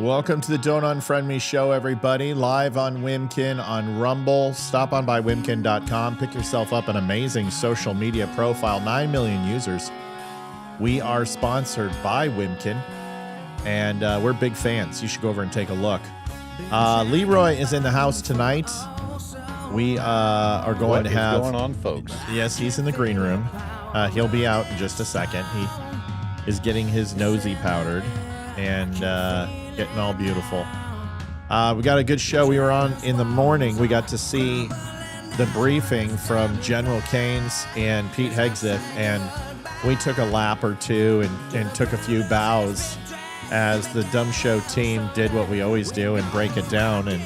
Welcome to the Don't Unfriend Me show, everybody. Live on Wimkin, on Rumble. Stop on by wimkin.com. Pick yourself up an amazing social media profile. 9 million users. We are sponsored by Wimkin, and we're big fans. You should go over and take a look. Leroy is in the house tonight. We are going to have... What's going on, folks? Yes, he's in the green room. He'll be out in just a second. He is getting his nosy powdered and getting all beautiful. We got a good show. We were on in the morning. We got to see the briefing from General Keynes and Pete Hegseth, and we took a lap or two and took a few bows as the Dumb Show team did what we always do and break it down and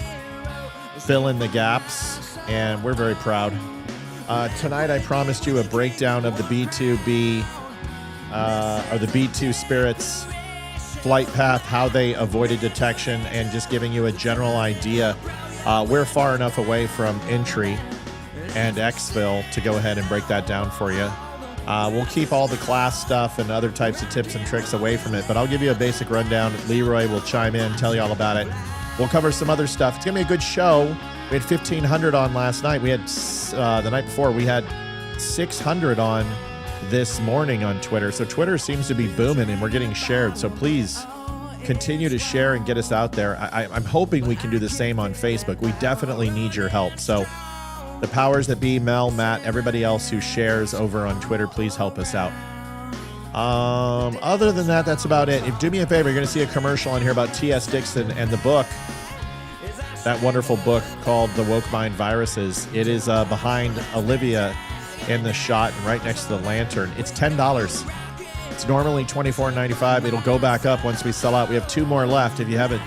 fill in the gaps, and we're very proud. Tonight I promised you a breakdown of the B2B, or the B2 Spirits flight path, how they avoided detection, and just giving you a general idea. We're far enough away from entry and exfil to go ahead and break that down for you. We'll keep all the class stuff and other types of tips and tricks away from it, but I'll give you a basic rundown. Leroy will chime in, tell you all about it. We'll cover some other stuff. It's going to be a good show. We had 1,500 on last night. We had, the night before, we had 600 on this morning on Twitter. So Twitter seems to be booming and we're getting shared. So please continue to share and get us out there. I'm hoping we can do the same on Facebook. We definitely need your help. So the powers that be, Mel, Matt, everybody else who shares over on Twitter, please help us out. Other than that, that's about it. Do me a favor, you're going to see a commercial on here about T.S. Dixon and the book, that wonderful book called The Woke Mind Viruses. It is behind Olivia in the shot and right next to the lantern. It's $10. It's normally $24.95. It'll go back up once we sell out. We have 2 more left. If you have an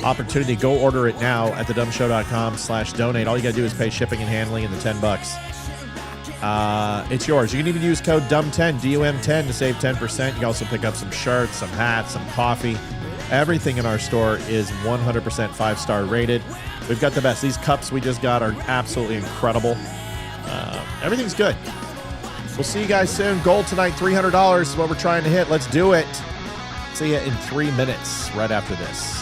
opportunity, go order it now at thedumbshow.com/donate. All you got to do is pay shipping and handling and the $10. It's yours. You can even use code DUM10, DUM10, to save 10%. You can also pick up some shirts, some hats, some coffee. Everything in our store is 100% 5-star rated. We've got the best. These cups we just got are absolutely incredible. Everything's good. We'll see you guys soon. Goal tonight, $300 is what we're trying to hit. Let's do it. See you in 3 minutes right after this.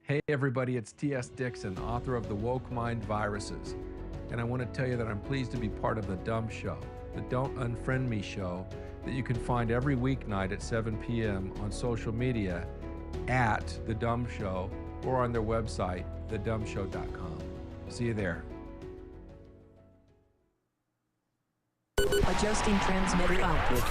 Hey everybody, it's T.S. Dixon, author of The Woke Mind Viruses. And I want to tell you that I'm pleased to be part of The Dumb Show, the Don't Unfriend Me show that you can find every weeknight at 7 p.m. on social media at The Dumb Show or on their website, thedumbshow.com. See you there. Adjusting transmitter output.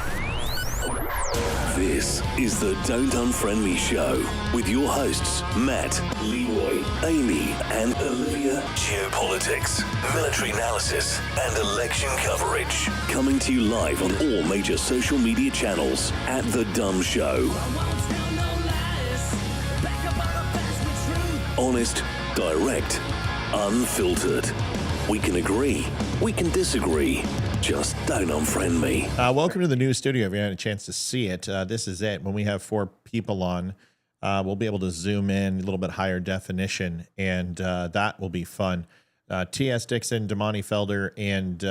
This is the Don't Unfriend Me Show with your hosts, Matt, Leroy, Amy, and Olivia. Geopolitics, military analysis, and election coverage. Coming to you live on all major social media channels at The Dumb Show. Honest, direct, unfiltered. We can agree, we can disagree. Just don't unfriend me. Welcome to the new studio. If you had a chance to see it, this is it. When we have 4 people on, we'll be able to zoom in a little bit higher definition, and that will be fun. T.S. Dixon, Damani Felder, and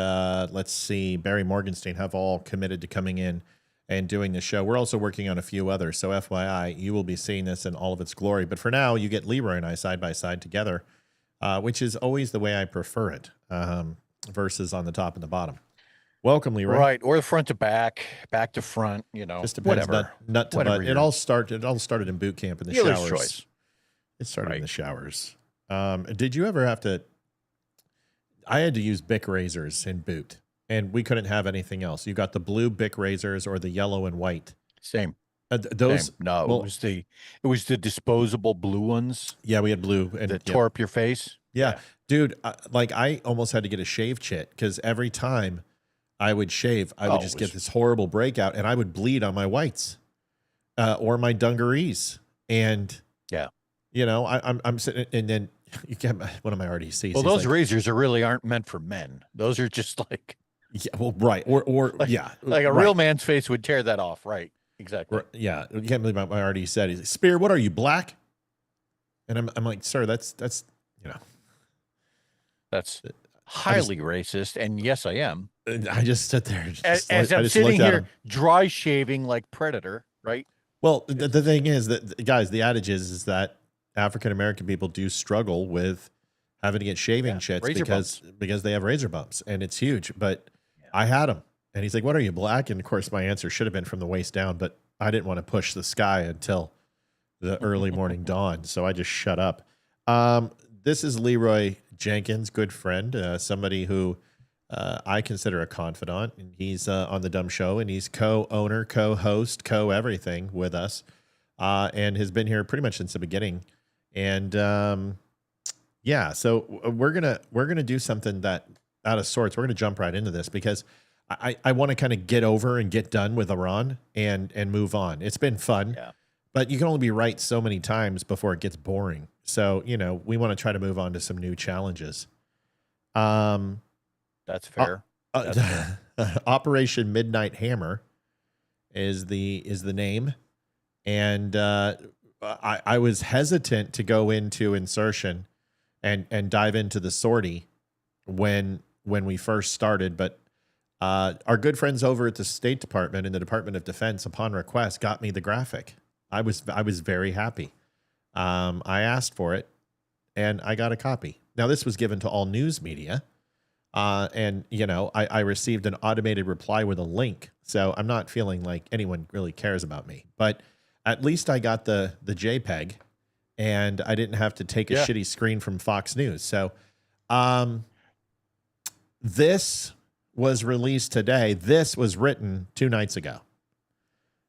let's see, Barry Morgenstein have all committed to coming in and doing the show. We're also working on a few others, so FYI, you will be seeing this in all of its glory. But for now, you get Leroy and I side by side together, which is always the way I prefer it, versus on the top and the bottom. Welcome, Leroy. Right, or the front to back, back to front. You know, just depends. Whatever. Nut to Whatever butt. It all started in boot camp in the Dealer's showers. choice. It started in the showers. Did you ever have to? I had to use Bic razors in boot, and we couldn't have anything else. You got the blue Bic razors or the yellow and white. Same. Those Same. No, well, it was the disposable blue ones. Yeah, we had blue and that tore up your face. Yeah. Dude, like I almost had to get a shave kit because every time I would shave, I would just get this horrible breakout, and I would bleed on my whites or my dungarees. And yeah, you know, I'm sitting, and then you get one of my RDCs. Well, those razors really aren't meant for men. Those are just like, yeah, well, right, or like, yeah, like a real man's face would tear that off, right? Exactly. Yeah, you can't believe my RD said, he's like, Spear, what are you, black? And I'm like, sir, that's you know, that's highly racist, and yes, I am. I just sit there. As I'm sitting here dry shaving like Predator, right? Well, the thing is that, guys, the adage is that African-American people do struggle with having to get shaving chits because they have razor bumps, and it's huge. But I had them, and he's like, what are you, black? And of course, my answer should have been from the waist down, but I didn't want to push the sky until the early morning dawn, so I just shut up. This is Leroy Jenkins, good friend, somebody who I consider a confidant, and he's on the Dumb Show, and he's co-owner, co-host, co-everything with us, and has been here pretty much since the beginning. And yeah, so we're gonna do something that out of sorts. We're gonna jump right into this because I want to kind of get over and get done with Iran and move on. It's been fun, but you can only be right so many times before it gets boring. So you know, we want to try to move on to some new challenges. That's fair. That's fair. Operation Midnight Hammer is the name, and I was hesitant to go into insertion and dive into the sortie when we first started, but our good friends over at the State Department and the Department of Defense, upon request, got me the graphic. I was very happy. I asked for it, and I got a copy. Now this was given to all news media. And you know, I received an automated reply with a link, so I'm not feeling like anyone really cares about me, but at least I got the JPEG, and I didn't have to take a shitty screen from Fox News. So, this was released today. This was written 2 nights ago.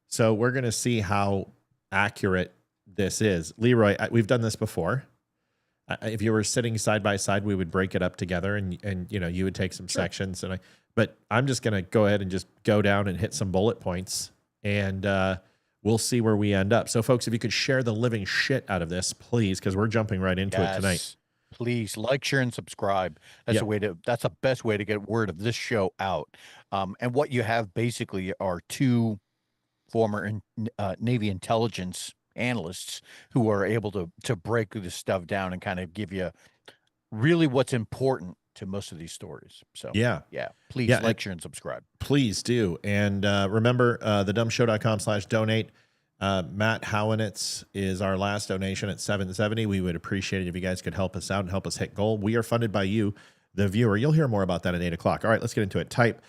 So we're going to see how accurate this is. Leroy, we've done this before. If you were sitting side by side, we would break it up together, and you know, you would take some sections, but I'm just going to go ahead and just go down and hit some bullet points, and we'll see where we end up. So folks, if you could share the living shit out of this, please, because we're jumping right into it tonight. Please like, share, and subscribe. That's that's the best way to get word of this show out. And what you have basically are 2 former Navy intelligence analysts who are able to break this stuff down and kind of give you really what's important to most of these stories. So please like, share, and subscribe. Please do. And remember, thedumbshow.com/donate. Matt Howenitz is our last donation at $7.70. We would appreciate it if you guys could help us out and help us hit goal. We are funded by you, the viewer. You'll hear more about that at 8 o'clock. All right, let's get into it. Type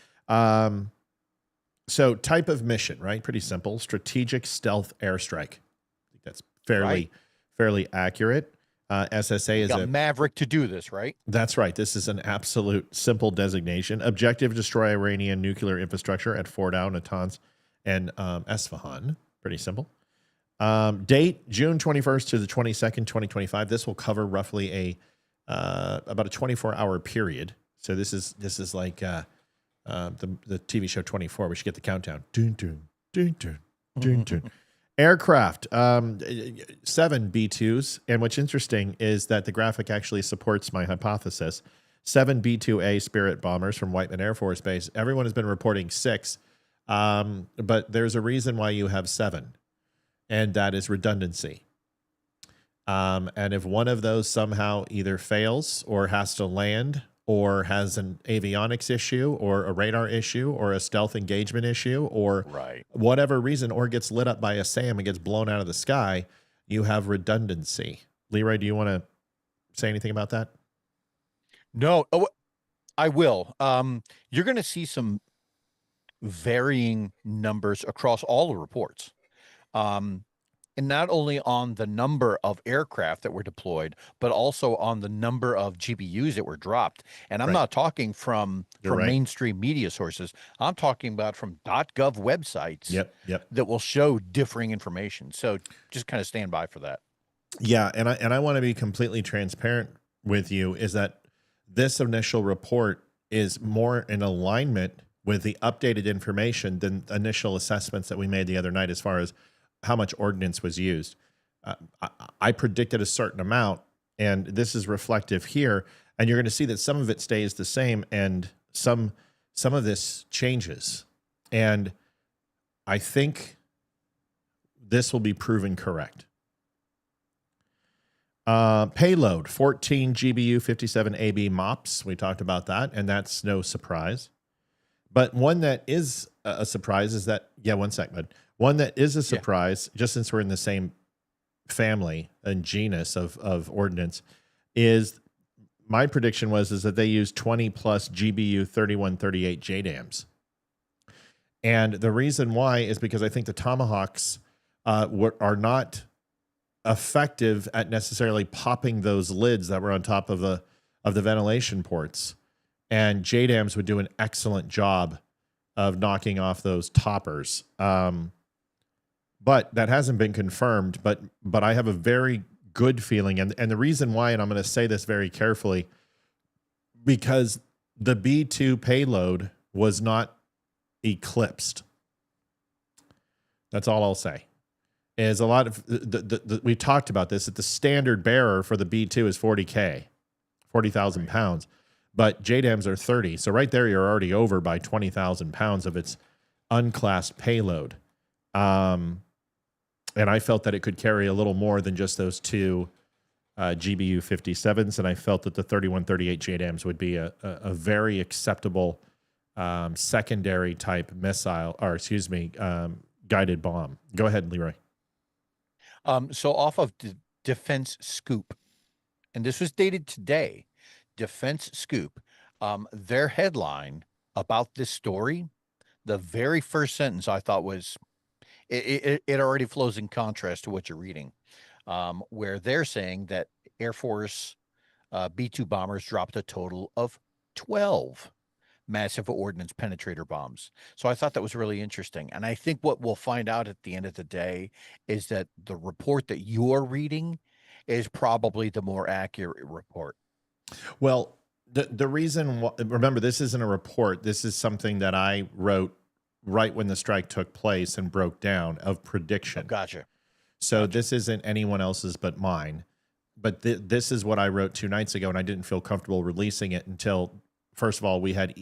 of mission, right? Pretty simple. Strategic stealth airstrike. I think that's fairly accurate. SSA is a Maverick to do this, right? That's right. This is an absolute simple designation. Objective: destroy Iranian nuclear infrastructure at Fordow, Natanz, and Esfahan. Pretty simple. Date June 21st to the 22nd, 2025. This will cover roughly about a 24-hour period. So this is like the TV show 24. We should get the countdown. Dun, dun, dun, dun, dun, dun. Aircraft, 7 B2s. And what's interesting is that the graphic actually supports my hypothesis. 7 B2A Spirit bombers from Whiteman Air Force Base. Everyone has been reporting 6, but there's a reason why you have 7, and that is redundancy. And if one of those somehow either fails or has to land or has an avionics issue or a radar issue or a stealth engagement issue or whatever reason, or gets lit up by a SAM and gets blown out of the sky, you have redundancy. Leroy, do you want to say anything about that? No, I will. You're going to see some varying numbers across all the reports. And not only on the number of aircraft that were deployed, but also on the number of GBUs that were dropped. And I'm not talking from mainstream media sources. I'm talking about from .gov websites that will show differing information. So just kind of stand by for that. Yeah, and I want to be completely transparent with you, is that this initial report is more in alignment with the updated information than initial assessments that we made the other night as far as how much ordnance was used. I predicted a certain amount, and this is reflective here. And you're going to see that some of it stays the same, and some of this changes. And I think this will be proven correct. Payload, 14 GBU 57 AB MOPS. We talked about that, and that's no surprise. But one that is a surprise is that, one sec, bud. One that is a surprise, just since we're in the same family and genus of ordnance, is my prediction is that they use 20 plus GBU 3138 JDAMs. And the reason why is because I think the Tomahawks are not effective at necessarily popping those lids that were on top of the ventilation ports. And JDAMs would do an excellent job of knocking off those toppers. But that hasn't been confirmed, but I have a very good feeling. And the reason why, and I'm going to say this very carefully, because the B2 payload was not eclipsed. That's all I'll say. Is a lot of, we talked about this, that the standard bearer for the B2 is 40K, 40,000 pounds, but JDAMs are 30. So right there, you're already over by 20,000 pounds of its unclassed payload. And I felt that it could carry a little more than just those 2 GBU 57s, and I felt that the 3138 JDAMs would be a very acceptable secondary type missile, or guided bomb. Go ahead, Leroy. So off of Defense Scoop, and this was dated today, Defense Scoop, their headline about this story, the very first sentence I thought was, it already flows in contrast to what you're reading, where they're saying that Air Force B-2 bombers dropped a total of 12 massive ordnance penetrator bombs. So I thought that was really interesting. And I think what we'll find out at the end of the day is that the report that you're reading is probably the more accurate report. Well, the reason, remember, this isn't a report. This is something that I wrote right when the strike took place and broke down of prediction. Oh, gotcha. So this isn't anyone else's but mine. But this is what I wrote 2 nights ago, and I didn't feel comfortable releasing it until, first of all, we had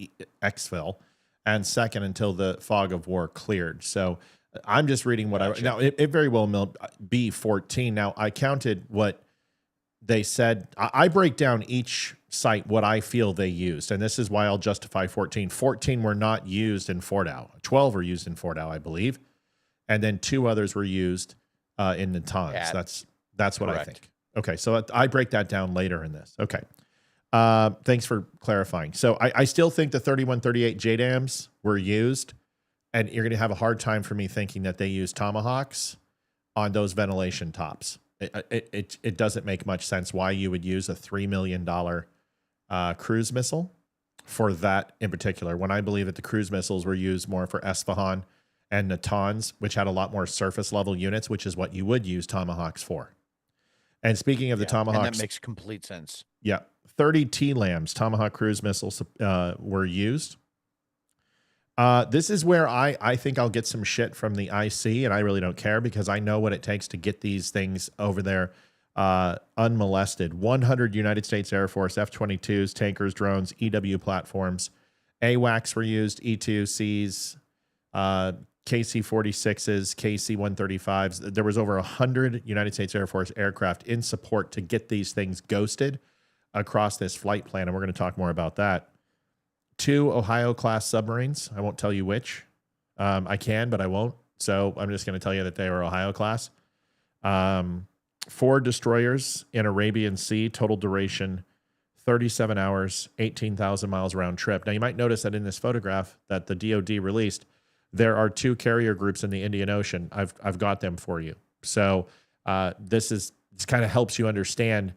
exfil, and second, until the fog of war cleared. So I'm just reading what I... Now, it very well may be 14. Now, I counted what they said. I break down each site what I feel they used, and this is why I'll justify 14. 14 were not used in Fort Howe. 12 were used in Fort Howe, I believe, and then 2 others were used in Natanz. That's what I think. Okay, so I break that down later in this. Okay, thanks for clarifying. So I still think the 3138 JDAMs were used, and you're going to have a hard time for me thinking that they used Tomahawks on those ventilation tops. It doesn't make much sense why you would use a $3 million cruise missile for that in particular, when I believe that the cruise missiles were used more for Esfahan and Natanz, which had a lot more surface level units, which is what you would use Tomahawks for. And speaking of the Tomahawks, and that makes complete sense. Yeah, 30 T-LAMs, Tomahawk cruise missiles, were used. This is where I think I'll get some shit from the IC, and I really don't care because I know what it takes to get these things over there unmolested. 100 United States Air Force F-22s, tankers, drones, EW platforms. AWACS were used, E-2Cs, KC-46s, KC-135s. There was over 100 United States Air Force aircraft in support to get these things ghosted across this flight plan, and we're going to talk more about that. 2 Ohio-class submarines. I won't tell you which. I can, but I won't. So I'm just going to tell you that they were Ohio-class. 4 destroyers in Arabian Sea, total duration 37 hours, 18,000 miles round trip. Now, you might notice that in this photograph that the DoD released, there are 2 carrier groups in the Indian Ocean. I've got them for you. So this kind of helps you understand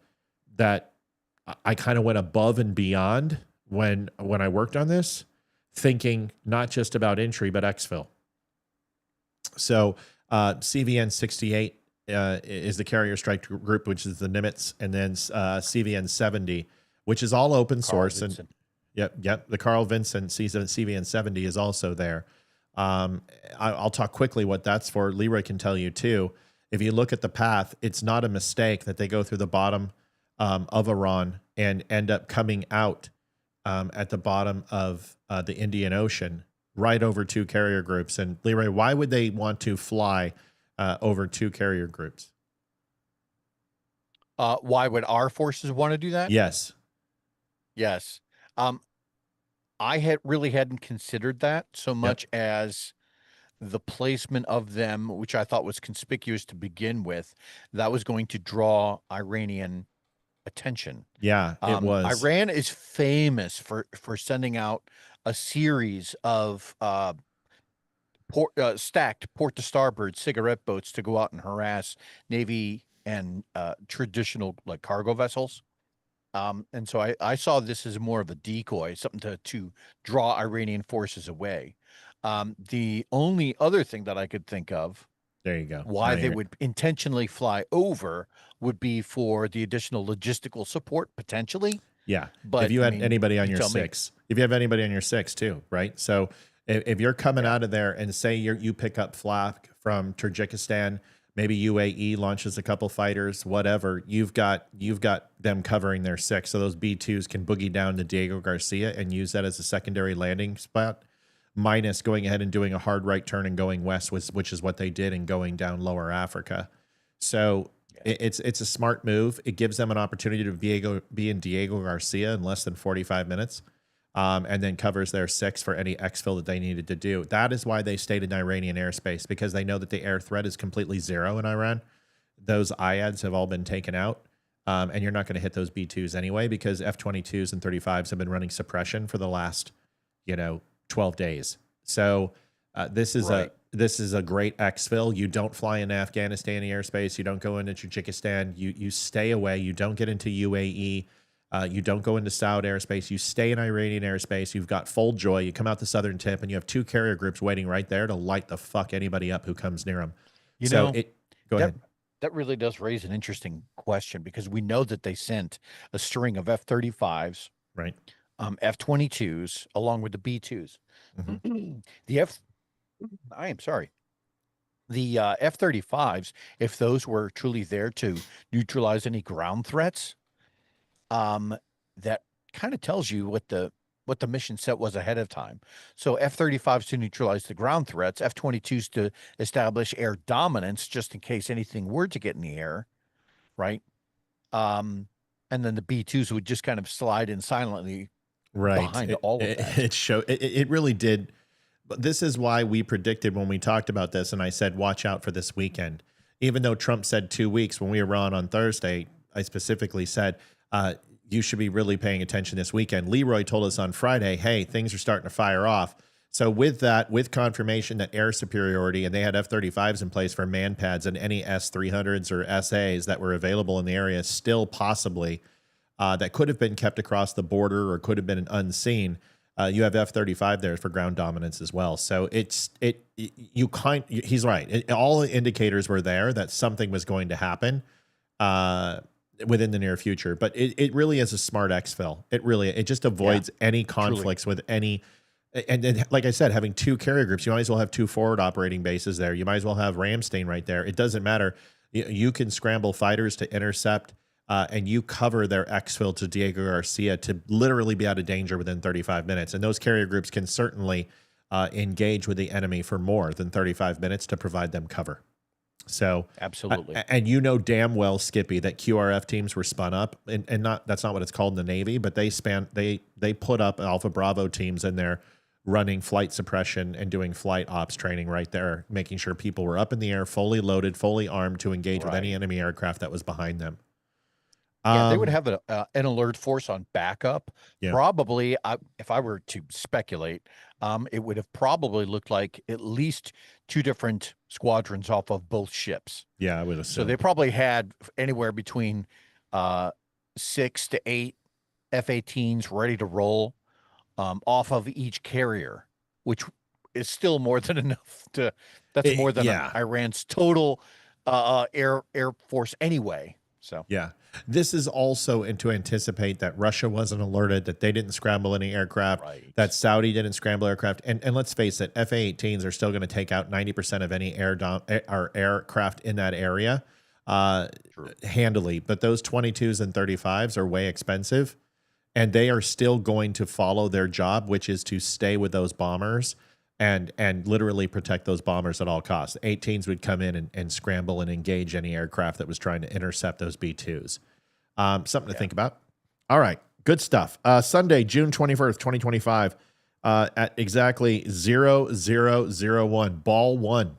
that I kind of went above and beyond when I worked on this, thinking not just about entry, but exfil. So CVN 68 is the carrier strike group, which is the Nimitz, and then CVN 70, which is all open source. And yep, the Carl Vinson CVN 70 is also there. I'll talk quickly what that's for. Leroy can tell you too. If you look at the path, it's not a mistake that they go through the bottom of Iran and end up coming out at the bottom of the Indian Ocean, right over 2 carrier groups. And Leroy, why would they want to fly over 2 carrier groups? Why would our forces want to do that? Yes. I hadn't considered that so much as the placement of them, which I thought was conspicuous to begin with, that was going to draw Iranian attention. Yeah, it was. Iran is famous for sending out a series of stacked port to starboard cigarette boats to go out and harass Navy and traditional like cargo vessels. And so I saw this as more of a decoy, something to draw Iranian forces away. The only other thing that I could think of, there you go, why they would intentionally fly over would be for the additional logistical support potentially. Yeah, but if you had anybody on your 6, if you have anybody on your 6 too, right? So if you're coming out of there and say you pick up flak from Tajikistan, maybe UAE launches a couple fighters, whatever, you've got them covering their 6. So those B2s can boogie down to Diego Garcia and use that as a secondary landing spot, minus going ahead and doing a hard right turn and going west, which is what they did and going down lower Africa. So it's a smart move. It gives them an opportunity to be in Diego Garcia in less than 45 minutes, and then covers their 6 for any exfil that they needed to do. That is why they stayed in Iranian airspace, because they know that the air threat is completely zero in Iran. Those IADs have all been taken out, and you're not going to hit those B2s anyway, because F-22s and 35s have been running suppression for the last 12 days. So this is a great exfil. You don't fly into Afghanistan airspace. You don't go into Tajikistan. You stay away. You don't get into UAE. You don't go into Saudi airspace. You stay in Iranian airspace. You've got full joy. You come out the southern tip, and you have 2 carrier groups waiting right there to light the fuck anybody up who comes near them. Go ahead. That really does raise an interesting question, because we know that they sent a string of F-35s, right? F-22s, along with the B-2s. Mm-hmm. The F-35s, if those were truly there to neutralize any ground threats, that kind of tells you what the mission set was ahead of time. So F-35s to neutralize the ground threats, F-22s to establish air dominance just in case anything were to get in the air, right? And then the B-2s would just kind of slide in silently behind all of that. It really did. But this is why we predicted when we talked about this, and I said, watch out for this weekend. Even though Trump said 2 weeks when we were on Thursday, I specifically said, you should be really paying attention this weekend. Leroy told us on Friday, hey, things are starting to fire off. So with that, with confirmation that air superiority, and they had F-35s in place for man pads and any S-300s or SAs that were available in the area, still possibly, that could have been kept across the border or could have been unseen. You have F-35 there for ground dominance as well. So he's right. All the indicators were there that something was going to happen within the near future. But it really is a smart exfil. It just avoids any conflicts with any. And then, like I said, having two carrier groups, you might as well have two forward operating bases there. You might as well have Ramstein right there. It doesn't matter. You can scramble fighters to intercept, and you cover their exfil to Diego Garcia to literally be out of danger within 35 minutes. And those carrier groups can certainly engage with the enemy for more than 35 minutes to provide them cover. So absolutely. And you know damn well, Skippy, that QRF teams were spun up, and that's not what it's called in the Navy, but they put up Alpha Bravo teams in there running flight suppression and doing flight ops training right there, making sure people were up in the air, fully loaded, fully armed to engage with any enemy aircraft that was behind them. Yeah, they would have an alert force on backup. Yeah. Probably, if I were to speculate, it would have probably looked like at least two different squadrons off of both ships. Yeah, I would assume. So they probably had anywhere between 6 to 8 F-18s ready to roll off of each carrier, which is still more than enough to. That's more than Iran's total air force anyway. So yeah, this is also to anticipate that Russia wasn't alerted, that they didn't scramble any aircraft, that Saudi didn't scramble aircraft, and let's face it, F-18s are still going to take out 90% of any aircraft in that area handily. But those 22s and 35s are way expensive, and they are still going to follow their job, which is to stay with those bombers and literally protect those bombers at all costs. The 18s would come in and scramble and engage any aircraft that was trying to intercept those B-2s. Something to think about. All right, good stuff. Sunday, June 21st, 2025, at exactly 0001, ball one.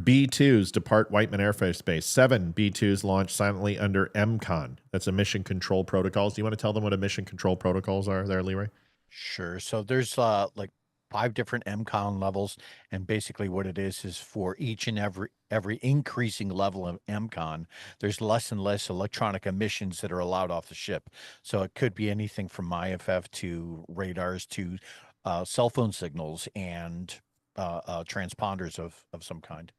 B-2s depart Whiteman Air Force Base. 7 B-2s launch silently under MCON. That's a mission control protocols. Do you want to tell them what a mission control protocols are there, Leroy? Sure. So there's like 5 different MCON levels, and basically what it is for each and every increasing level of MCON, there's less and less electronic emissions that are allowed off the ship. So it could be anything from IFF to radars to cell phone signals and transponders of some kind.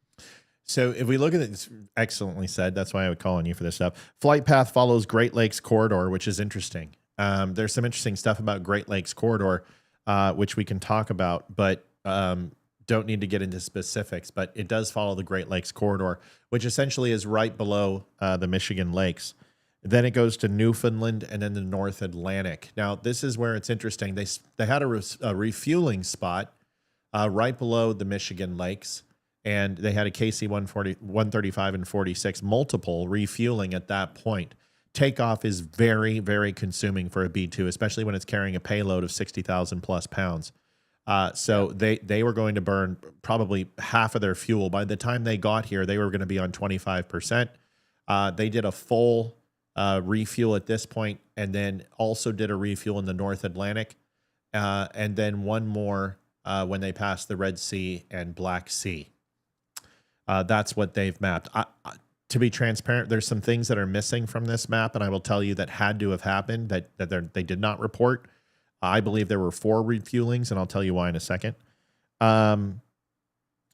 So if we look at it, it's excellently said. That's why I would call on you for this stuff. Flight path follows Great Lakes Corridor, which is interesting. There's some interesting stuff about Great Lakes Corridor, which we can talk about, but don't need to get into specifics. But it does follow the Great Lakes Corridor, which essentially is right below the Michigan Lakes. Then it goes to Newfoundland and then the North Atlantic. Now, this is where it's interesting. They had a refueling spot right below the Michigan Lakes, and they had a KC-135 and 46 multiple refueling at that point. Takeoff is very, very consuming for a B-2, especially when it's carrying a payload of 60,000 plus pounds. So they were going to burn probably half of their fuel. By the time they got here, they were going to be on 25%. They did a full refuel at this point, and then also did a refuel in the North Atlantic, and then one more when they passed the Red Sea and Black Sea. That's what they've mapped. To be transparent, there's some things that are missing from this map, and I will tell you that had to have happened that they did not report. I believe there were 4 refuelings, and I'll tell you why in a second.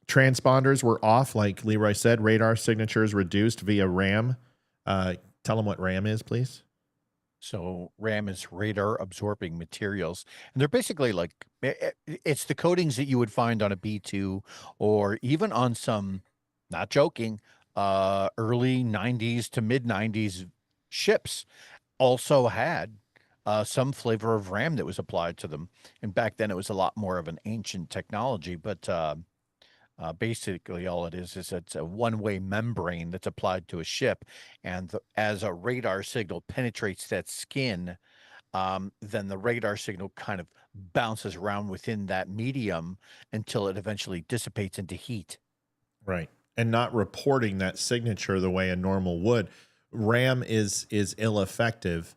Transponders were off, like Leroy said. Radar signatures reduced via RAM. Tell them what RAM is, please. So RAM is radar absorbing materials, and they're basically like, it's the coatings that you would find on a B-2 or even on some, not joking, early 90s to mid 90s ships also had some flavor of RAM that was applied to them. And back then it was a lot more of an ancient technology, but basically all it is it's a one-way membrane that's applied to a ship. And as a radar signal penetrates that skin, then the radar signal kind of bounces around within that medium until it eventually dissipates into heat. Right. And not reporting that signature the way a normal would. RAM is ill-effective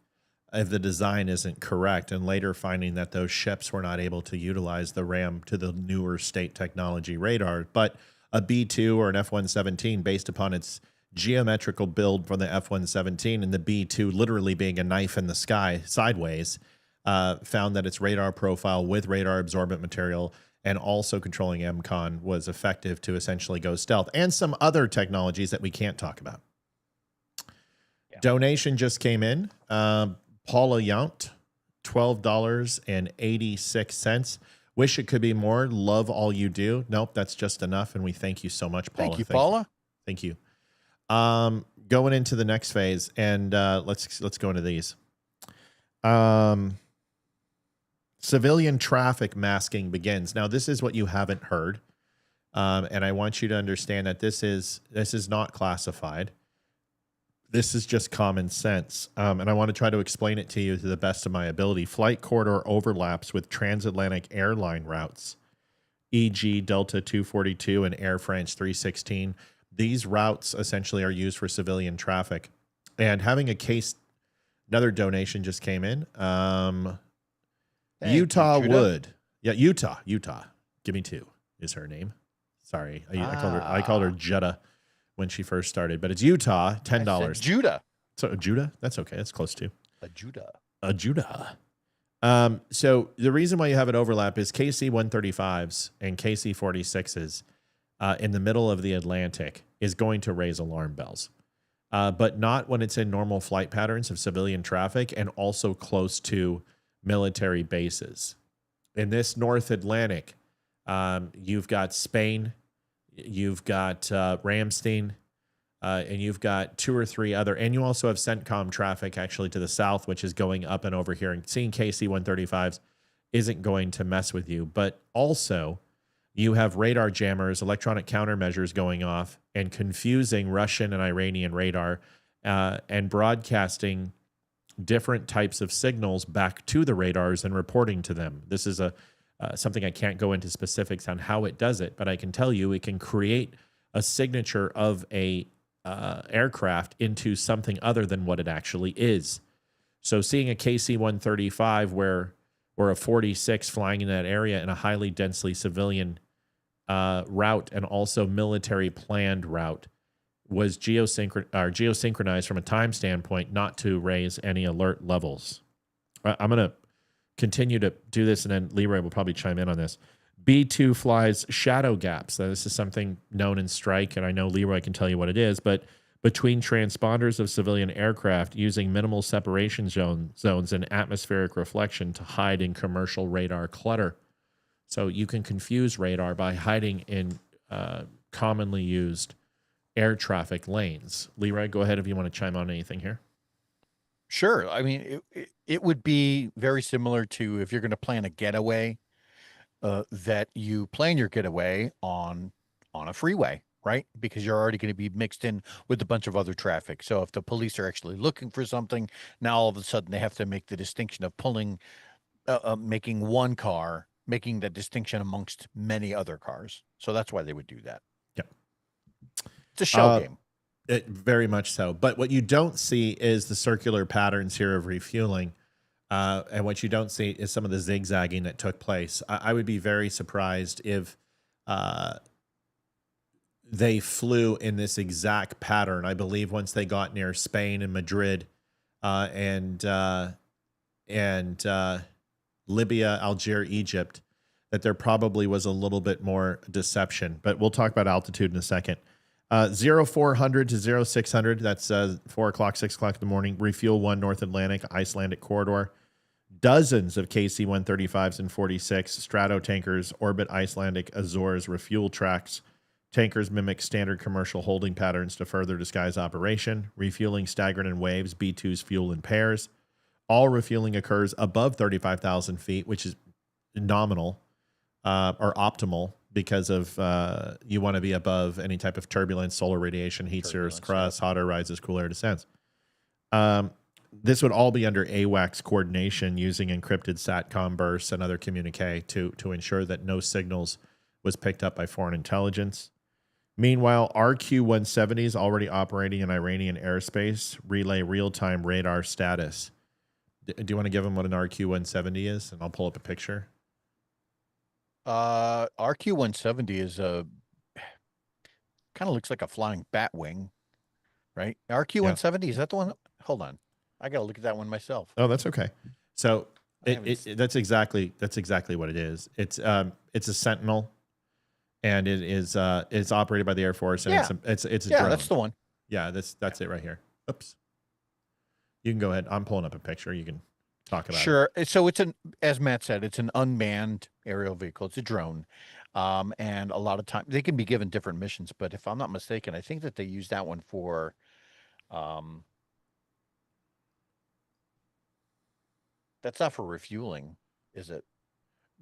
if the design isn't correct, and later finding that those ships were not able to utilize the RAM to the newer state technology radar. But a B-2 or an F-117, based upon its geometrical build from the F-117 and the B-2 literally being a knife in the sky sideways, found that its radar profile with radar absorbent material and also controlling MCON was effective to essentially go stealth, and some other technologies that we can't talk about. Yeah. Donation just came in. Paula Yount, $12.86. Wish it could be more. Love all you do. Nope, that's just enough, and we thank you so much, Paula. Thank you, Paula. Thank you. Going into the next phase, and let's go into these. Civilian traffic masking begins. Now, this is what you haven't heard, and I want you to understand that this is not classified. This is just common sense, and I want to try to explain it to you to the best of my ability. Flight corridor overlaps with transatlantic airline routes, e.g. Delta 242 and Air France 316. These routes essentially are used for civilian traffic. And having a case, another donation just came in. Utah Wood. Yeah, Utah. Give me two is her name. Sorry. I called her Jutta when she first started, but it's Utah, $10. Judah. So Judah? That's okay. That's close to. A Judah. So the reason why you have an overlap is KC-135s and KC-46s in the middle of the Atlantic is going to raise alarm bells, but not when it's in normal flight patterns of civilian traffic and also close to military bases. In this North Atlantic, you've got Spain, you've got Ramstein, and you've got two or three other, and you also have CENTCOM traffic actually to the south, which is going up and over here. And seeing KC-135s isn't going to mess with you, but also you have radar jammers, electronic countermeasures going off and confusing Russian and Iranian radar and broadcasting different types of signals back to the radars and reporting to them. This is something I can't go into specifics on how it does it, but I can tell you it can create a signature of a aircraft into something other than what it actually is. So seeing a KC-135 or a 46 flying in that area in a highly densely civilian route and also military planned route was geosynchronized from a time standpoint, not to raise any alert levels. I'm going to continue to do this, and then Leroy will probably chime in on this. B2 flies shadow gaps. Now, this is something known in strike, and I know Leroy can tell you what it is, but between transponders of civilian aircraft using minimal separation zones and atmospheric reflection to hide in commercial radar clutter. So you can confuse radar by hiding in commonly used air traffic lanes. Leroy, go ahead if you want to chime on anything here. Sure. I mean, it would be very similar to if you're going to plan a getaway, that you plan your getaway on a freeway, right? Because you're already going to be mixed in with a bunch of other traffic. So if the police are actually looking for something, now all of a sudden they have to make the distinction of making one car, making the distinction amongst many other cars. So that's why they would do that. Yeah. It's a shell game. Very much so. But what you don't see is the circular patterns here of refueling. And what you don't see is some of the zigzagging that took place. I would be very surprised if they flew in this exact pattern. I believe once they got near Spain and Madrid and Libya, Algeria, Egypt, that there probably was a little bit more deception. But we'll talk about altitude in a second. 0400 to 0600, that's 4 o'clock, 6 o'clock in the morning, refuel 1 North Atlantic, Icelandic corridor. Dozens of KC-135s and 46, Strato tankers, orbit Icelandic Azores refuel tracks. Tankers mimic standard commercial holding patterns to further disguise operation. Refueling staggered in waves, B2s fuel in pairs. All refueling occurs above 35,000 feet, which is nominal or optimal because of you want to be above any type of turbulence, solar radiation, heat surge, crust, hot air rises, cool air descents. This would all be under AWACS coordination using encrypted SATCOM bursts and other communique to ensure that no signals was picked up by foreign intelligence. Meanwhile, RQ-170 is already operating in Iranian airspace, relay real-time radar status. Do you want to give them what an RQ-170 is? And I'll pull up a picture. RQ-170 is kind of looks like a flying bat wing, right? RQ-170, is that the one? Hold on. I got to look at that one myself. Oh, that's okay. So That's exactly what it is. It's a Sentinel, and it's operated by the Air Force, and it's a drone. That's the one. Yeah, that's it right here. Oops. You can go ahead. I'm pulling up a picture. You can talk about it. Sure. So as Matt said, it's an unmanned aerial vehicle. It's a drone. And a lot of times they can be given different missions, but if I'm not mistaken, I think that they use that one for, that's not for refueling, is it?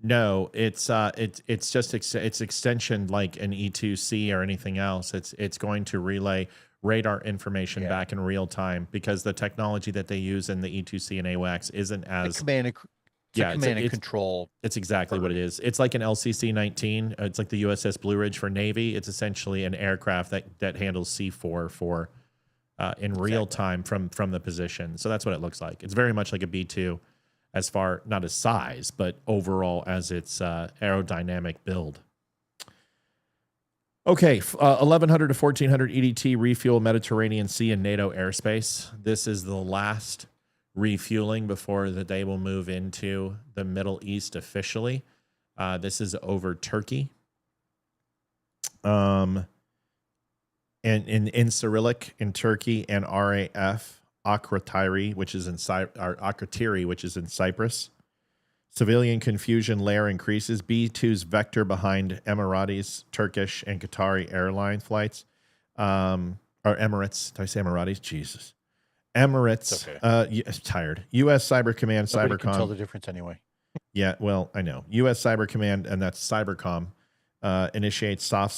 No, it's just it's extension like an E2C or anything else. It's going to relay radar information back in real time, because the technology that they use in the E2C and AWACS isn't as command and control. It's exactly what it is. It's like an LCC-19. It's like the USS Blue Ridge for Navy. It's essentially an aircraft that handles C4 for in real time from the position. So that's what it looks like. It's very much like a B2, as far not as size, but overall as its aerodynamic build. Okay, 1100 to 1400 EDT refuel Mediterranean Sea and NATO airspace. This is the last refueling before they will move into the Middle East officially. This is over Turkey. And in Cyrillic in Turkey, and RAF Akrotiri, which is in Cyprus. Civilian confusion layer increases. B2's vector behind Emiratis, Turkish, and Qatari airline flights. Or Emirates. Did I say Emiratis? Jesus. Emirates. Okay. Tired. U.S. Cyber Command, Nobody Cybercom. Can tell the difference anyway. Yeah, well, I know. U.S. Cyber Command, and that's Cybercom, initiates soft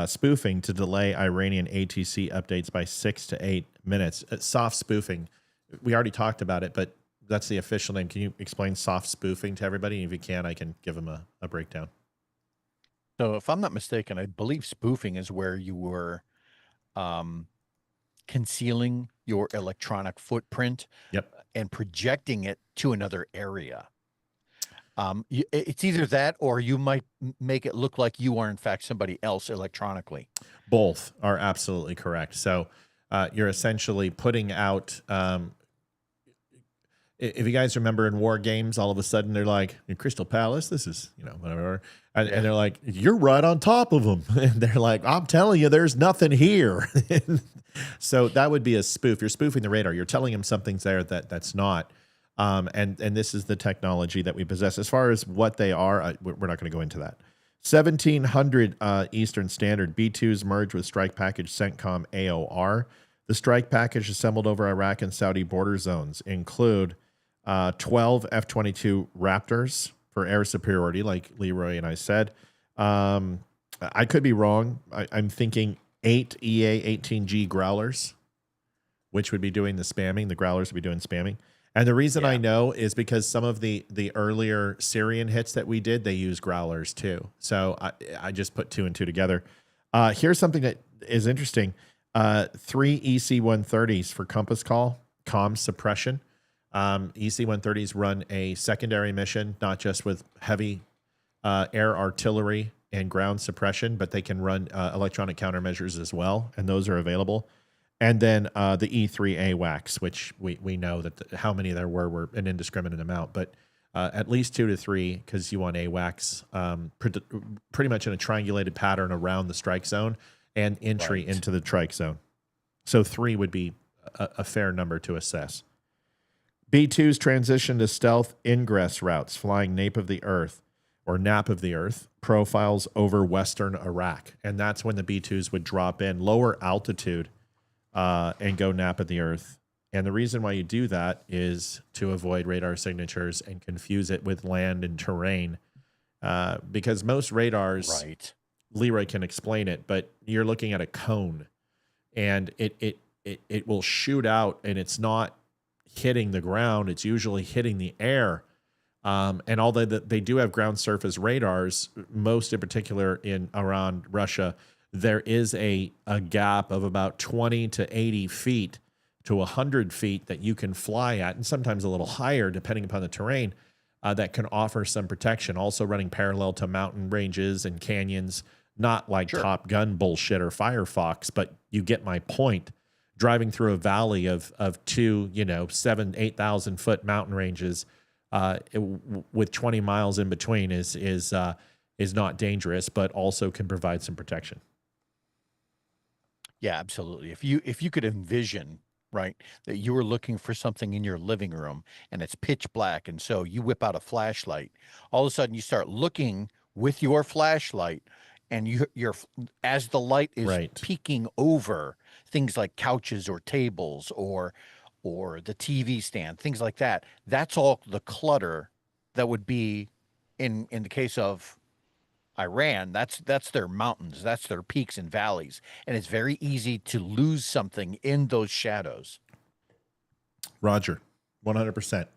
spoofing to delay Iranian ATC updates by 6 to 8 minutes. Soft spoofing. We already talked about it, but that's the official name. Can you explain soft spoofing to everybody? If you can, I can give them a breakdown. So if I'm not mistaken, I believe spoofing is where you were concealing your electronic footprint and projecting it to another area. It's either that, or you might make it look like you are in fact somebody else electronically. Both are absolutely correct. So you're essentially putting out, if you guys remember in war games, all of a sudden they're like, in Crystal Palace, this is, whatever. And they're like, you're right on top of them. And they're like, I'm telling you, there's nothing here. So that would be a spoof. You're spoofing the radar. You're telling them something's there that's not. And this is the technology that we possess. As far as what they are, we're not going to go into that. 1700 Eastern Standard, B2s merge with Strike Package CENTCOM AOR. The Strike Package assembled over Iraq and Saudi border zones include 12 F-22 Raptors for air superiority, like Leroy and I said. I could be wrong. I'm thinking 8 EA-18G Growlers, which would be doing the spamming. The Growlers would be doing spamming. And the reason I know is because some of the earlier Syrian hits that we did, they use Growlers too. So I just put 2 and 2 together. Here's something that is interesting. 3 EC-130s for compass call, comm suppression. EC-130s run a secondary mission, not just with heavy air artillery and ground suppression, but they can run electronic countermeasures as well, and those are available. And then the E3 AWACS, which we know that how many there were an indiscriminate amount, but at least 2 to 3, because you want AWACS pretty much in a triangulated pattern around the strike zone and entry into the strike zone. So 3 would be a fair number to assess. B2's transition to stealth ingress routes, flying nape of the earth or nap of the earth profiles over western Iraq. And that's when the B2s would drop in lower altitude and go nap of the earth. And the reason why you do that is to avoid radar signatures and confuse it with land and terrain. Because most radars, Leroy can explain it, but you're looking at a cone and it will shoot out, and it's not hitting the ground. It's usually hitting the air. And although they do have ground surface radars, most in particular around Russia, there is a gap of about 20 to 80 feet to 100 feet that you can fly at, and sometimes a little higher depending upon the terrain, that can offer some protection. Also running parallel to mountain ranges and canyons, not like Top Gun bullshit or Firefox, but you get my point. Driving through a valley of 2, 7,000 to 8,000 foot mountain ranges, with 20 miles in between is not dangerous, but also can provide some protection. Yeah, absolutely. If you could envision, right, that you were looking for something in your living room and it's pitch black, and so you whip out a flashlight, all of a sudden you start looking with your flashlight, and you're as the light is Right. peeking over things like couches or tables or the TV stand, things like that. That's all the clutter that would be in the case of Iran. That's their mountains, that's their peaks and valleys, and it's very easy to lose something in those shadows. Roger, 100%.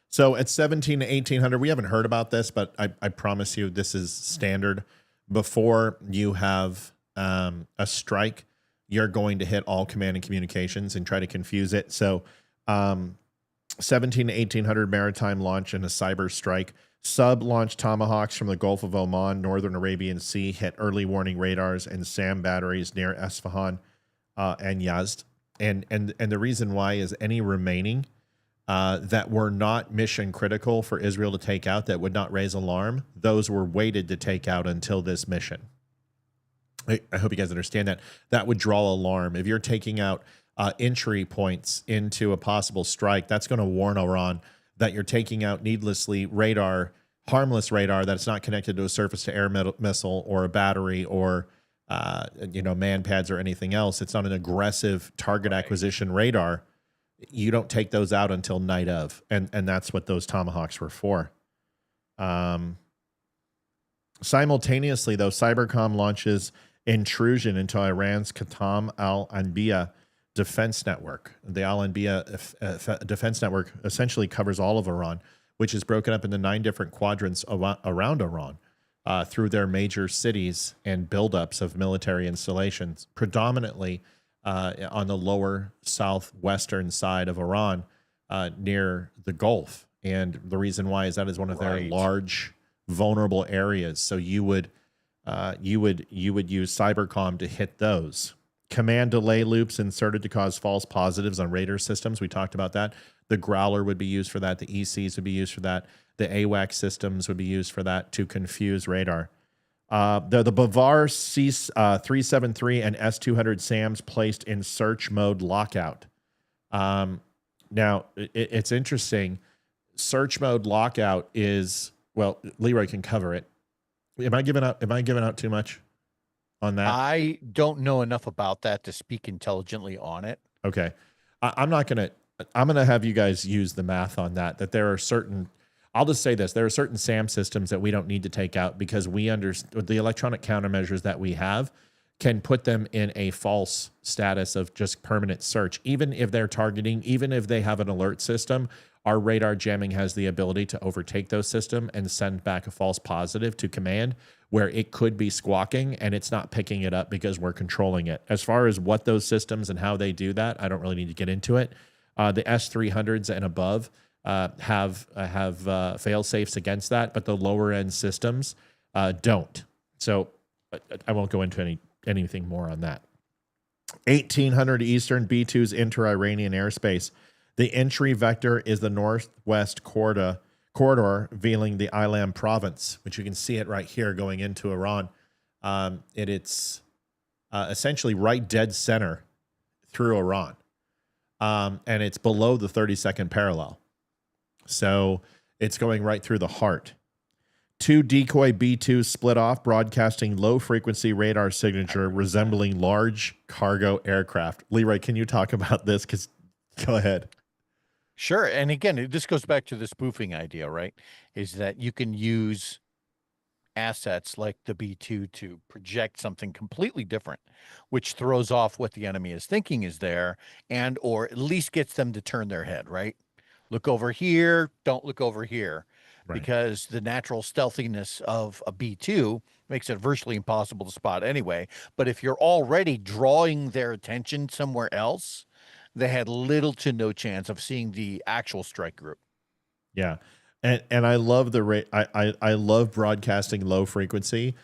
So at 17 to 1800, we haven't heard about this, but I promise you this is standard. Before you have a strike, you're going to hit all command and communications and try to confuse it. So 17 to 1800 maritime launch and a cyber strike. Sub-launched Tomahawks from the Gulf of Oman, Northern Arabian Sea, hit early warning radars and SAM batteries near Esfahan and Yazd. And the reason why is any remaining that were not mission critical for Israel to take out, that would not raise alarm, those were waited to take out until this mission. I hope you guys understand that. That would draw alarm. If you're taking out entry points into a possible strike, that's going to warn Iran that you're taking out needlessly radar, harmless radar that's not connected to a surface-to-air missile or a battery or man pads or anything else. It's not an aggressive target acquisition radar. You don't take those out until night of, and that's what those Tomahawks were for. Simultaneously, though, Cybercom launches intrusion into Iran's Qatam al-Anbiya defense network. The al-Anbiya defense network essentially covers all of Iran, which is broken up into 9 different quadrants around Iran through their major cities and buildups of military installations, predominantly on the lower southwestern side of Iran near the Gulf. And the reason why is that is one of their large vulnerable areas. So you would use Cybercom to hit those. Command delay loops inserted to cause false positives on radar systems. We talked about that. The Growler would be used for that. The ECs would be used for that. The AWACS systems would be used for that to confuse radar. The Bavar C373 and S200 SAMs placed in search mode lockout. Now, it's interesting. Search mode lockout is, well, Leroy can cover it. Am I giving out too much on that? I don't know enough about that to speak intelligently on it. Okay. I'm going to have you guys use the math on that there are certain, I'll just say this, there are certain SAM systems that we don't need to take out because we understand the electronic countermeasures that we have can put them in a false status of just permanent search. Even if they're targeting, even if they have an alert system, our radar jamming has the ability to overtake those systems and send back a false positive to command where it could be squawking and it's not picking it up because we're controlling it. As far as what those systems and how they do that, I don't really need to get into it. The S300s and above have fail safes against that, but the lower end systems don't. So I won't go into anything more on that. 1800 Eastern B-2s enter Iranian airspace. The entry vector is the northwest corridor revealing the Ilam province, which you can see it right here going into Iran. It's essentially right dead center through Iran. And it's below the 32nd parallel. So it's going right through the heart. 2 decoy B-2s split off, broadcasting low-frequency radar signature resembling large cargo aircraft. Leroy, can you talk about this? Go ahead. Sure. And again, this goes back to the spoofing idea, right? Is that you can use assets like the B-2 to project something completely different, which throws off what the enemy is thinking is there, and or at least gets them to turn their head, right? Look over here, don't look over here. Right. Because the natural stealthiness of a B-2 makes it virtually impossible to spot anyway. But if you're already drawing their attention somewhere else, they had little to no chance of seeing the actual strike group. Yeah. And I love I love broadcasting low frequency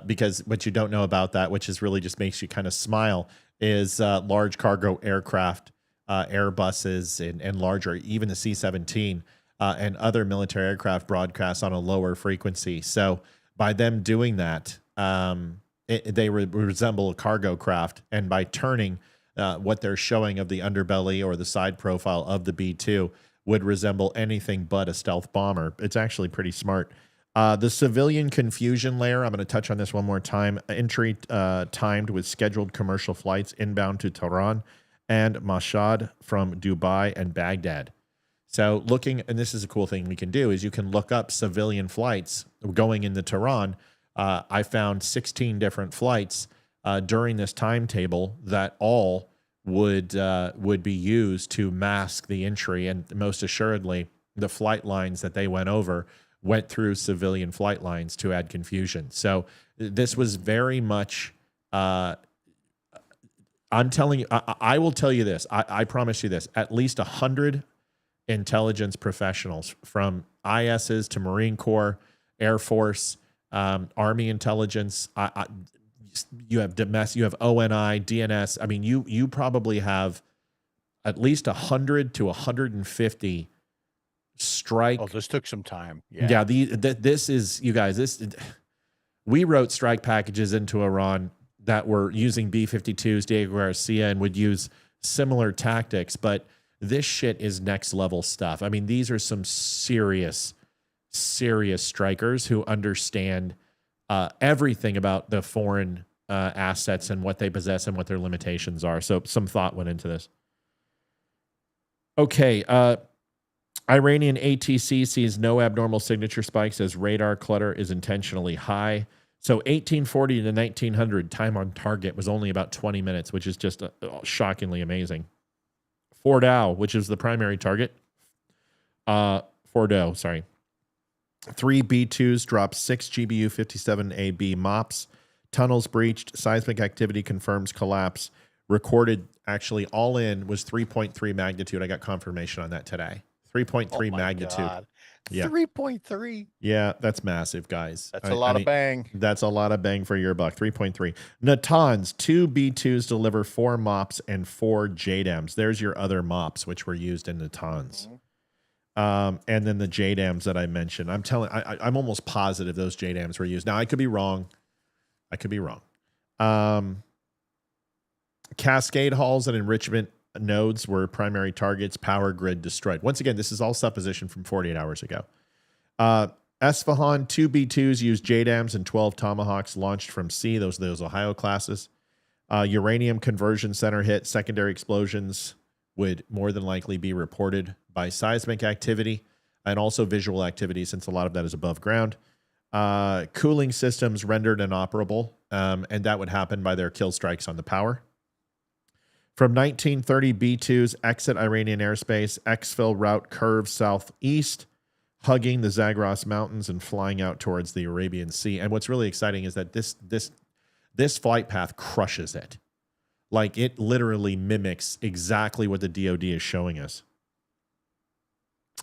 because what you don't know about that, which is really just makes you kind of smile, is large cargo aircraft Airbuses and larger, even the C-17 and other military aircraft broadcast on a lower frequency. So by them doing that, they resemble a cargo craft. And by turning what they're showing of the underbelly or the side profile of the B-2 would resemble anything but a stealth bomber. It's actually pretty smart. The civilian confusion layer, I'm going to touch on this one more time. Entry timed with scheduled commercial flights inbound to Tehran and Mashhad from Dubai and Baghdad. So looking, and this is a cool thing we can do, is you can look up civilian flights going into Tehran. I found 16 different flights during this timetable that all would be used to mask the entry, and most assuredly, the flight lines that they went over went through civilian flight lines to add confusion. So this was very much, I'm telling you, I will tell you this, I promise you this, at least 100 intelligence professionals from ISs to Marine Corps, Air Force, Army intelligence, you have you have ONI, DNS. I mean, you probably have at least 100 to 150 strike. Oh, this took some time. Yeah. This is, you guys, we wrote strike packages into Iran that were using B-52s, Diego Garcia, and would use similar tactics, but this shit is next level stuff. I mean, these are some serious strikers who understand everything about the foreign assets and what they possess and what their limitations are. So some thought went into this. Okay. Iranian ATC sees no abnormal signature spikes as radar clutter is intentionally high. So 1840 to 1900 time on target was only about 20 minutes, which is just shockingly amazing. Fordow, which is the primary target. Fordow, sorry. 3 B-2s dropped 6 GBU-57AB MOPS. Tunnels breached. Seismic activity confirms collapse. Recorded, actually, all in was 3.3 magnitude. I got confirmation on that today. 3.3 magnitude. God. Yeah. 3.3. Yeah, that's massive, guys. That's a lot of bang. That's a lot of bang for your buck. 3.3. Natanz, 2 B-2s deliver 4 MOPS and 4 JDAMs. There's your other MOPS, which were used in Natanz. And then the JDAMs that I mentioned. I'm almost positive those JDAMs were used. Now, I could be wrong. Cascade halls and enrichment nodes were primary targets. Power grid destroyed. Once again, this is all supposition from 48 hours ago. Esfahan, 2 B-2s used JDAMs and 12 Tomahawks launched from sea. Those are those Ohio classes. Uranium conversion center hit. Secondary explosions would more than likely be reported by seismic activity and also visual activity, since a lot of that is above ground. Cooling systems rendered inoperable, and that would happen by their kill strikes on the power. From 1930, B-2s exit Iranian airspace, exfil route curves southeast, hugging the Zagros Mountains and flying out towards the Arabian Sea. And what's really exciting is that this flight path crushes it. Like, it literally mimics exactly what the DoD is showing us.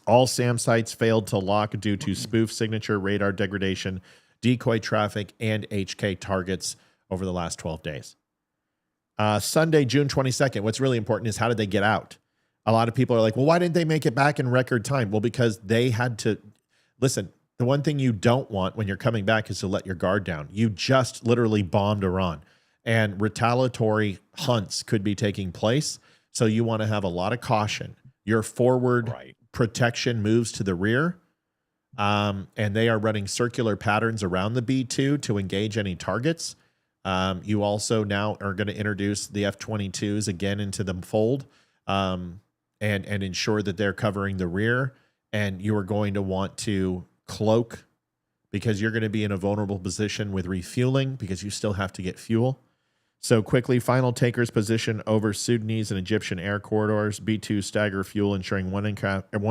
All SAM sites failed to lock due to spoof signature, radar degradation, decoy traffic, and HK targets over the last 12 days. Sunday, June 22nd, what's really important is how did they get out? A lot of people are like, well, why didn't they make it back in record time? Well, because they had to. Listen, the one thing you don't want when you're coming back is to let your guard down. You just literally bombed Iran, and retaliatory hunts could be taking place. So you want to have a lot of caution. Your forward protection moves to the rear, and they are running circular patterns around the B-2 to engage any targets. You also now are going to introduce the F-22s again into the fold, and ensure that they're covering the rear. And you are going to want to cloak, because you're going to be in a vulnerable position with refueling, because you still have to get fuel. So quickly, final takers position over Sudanese and Egyptian air corridors. B-2 stagger fuel, ensuring one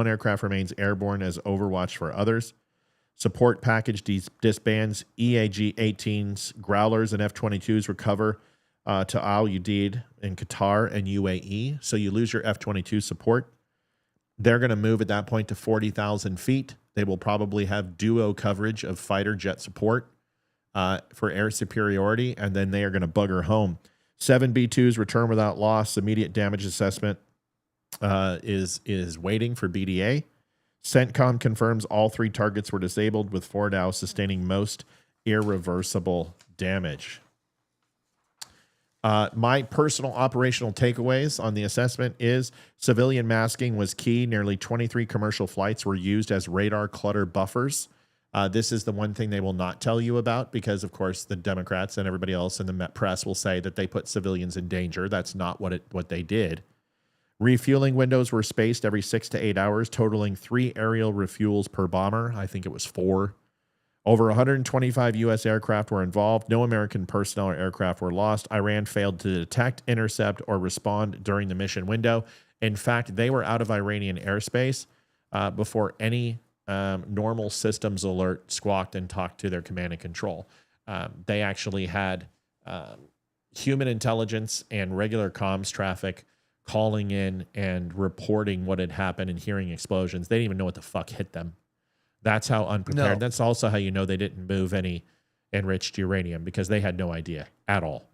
aircraft remains airborne as overwatch for others. Support package disbands. EAG-18s, Growlers, and F-22s recover to Al Udeid in Qatar and UAE. So you lose your F-22 support. They're going to move at that point to 40,000 feet. They will probably have duo coverage of fighter jet support for air superiority, and then they are going to bugger home. 7 B-2s return without loss. Immediate damage assessment is waiting for BDA. CENTCOM confirms all 3 targets were disabled, with 4 now sustaining most irreversible damage. My personal operational takeaways on the assessment is civilian masking was key. Nearly 23 commercial flights were used as radar clutter buffers. This is the one thing they will not tell you about because, of course, the Democrats and everybody else in the press will say that they put civilians in danger. That's not what they did. Refueling windows were spaced every 6 to 8 hours, totaling 3 aerial refuels per bomber. I think it was 4. Over 125 U.S. aircraft were involved. No American personnel or aircraft were lost. Iran failed to detect, intercept, or respond during the mission window. In fact, they were out of Iranian airspace before any normal systems alert squawked and talked to their command and control. They actually had human intelligence and regular comms traffic calling in and reporting what had happened and hearing explosions. They didn't even know what the fuck hit them. That's how unprepared. No. That's also how you know they didn't move any enriched uranium because they had no idea at all.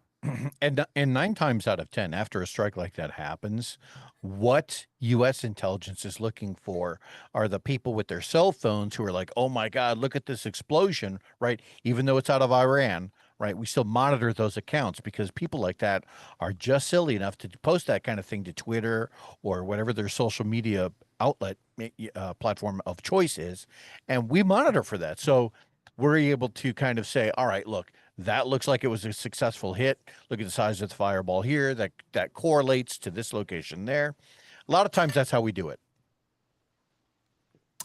And 9 times out of 10, after a strike like that happens, what U.S. intelligence is looking for are the people with their cell phones who are like, oh my God, look at this explosion, right? Even though it's out of Iran, right? We still monitor those accounts because people like that are just silly enough to post that kind of thing to Twitter or whatever their social media outlet platform of choice is. And we monitor for that. So we're able to kind of say, all right, look, that looks like it was a successful hit. Look at the size of the fireball here. That correlates to this location there. A lot of times that's how we do it.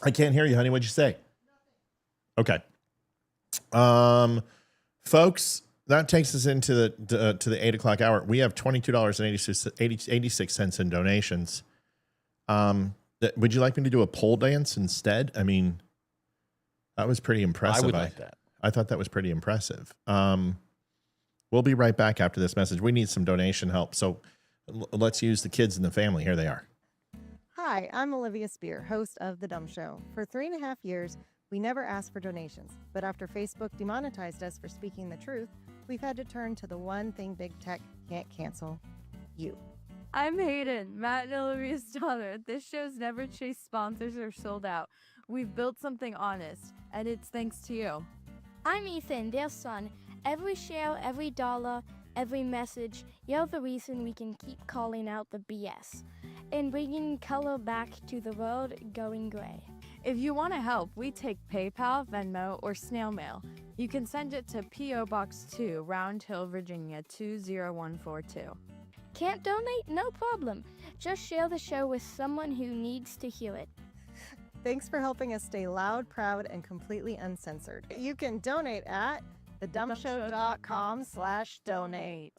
I can't hear you, honey. What'd you say? Okay. Folks, that takes us into the 8 o'clock hour. We have $22.86 in donations. Would you like me to do a pole dance instead? I mean, that was pretty impressive. I would like that. I thought that was pretty impressive. We'll be right back after this message. We need some donation help. So let's use the kids in the family. Here they are. Hi, I'm Olivia Spear, host of The Dumb Show. For 3.5 years, we never asked for donations. But after Facebook demonetized us for speaking the truth, we've had to turn to the one thing big tech can't cancel: you. I'm Hayden, Matt and Olivia's daughter. This show's never chased sponsors or sold out. We've built something honest, and it's thanks to you. I'm Ethan, their son. Every share, every dollar, every message, you're the reason we can keep calling out the BS and bringing color back to the world going gray. If you want to help, we take PayPal, Venmo, or snail mail. You can send it to P.O. Box 2, Round Hill, Virginia 20142. Can't donate? No problem. Just share the show with someone who needs to hear it. Thanks for helping us stay loud, proud, and completely uncensored. You can donate at thedumbshow.com/donate.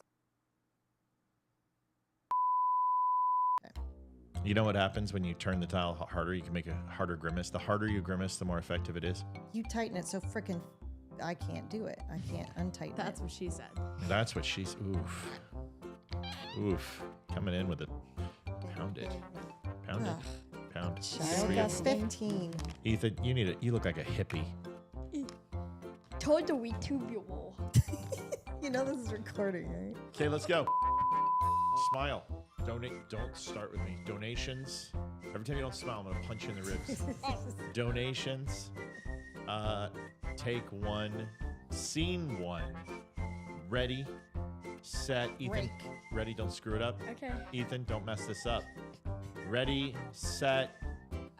You know what happens when you turn the dial harder? You can make a harder grimace. The harder you grimace, the more effective it is. You tighten it so freaking I can't do it. I can't untighten That's it. what she said. That's what she's. Oof. Oof. Coming in with it. Pound it. Pound it. Ugh. Pound. Child Good for of 15. Ethan, you look like a hippie. Told we too beautiful. You know this is recording, right? Okay, let's go. Smile. Donate. Don't start with me. Donations. Every time you don't smile, I'm going to punch you in the ribs. Donations. Take 1. Scene 1. Ready. Set. Ethan. Break. Ready. Don't screw it up. Okay. Ethan, don't mess this up. Ready. Set.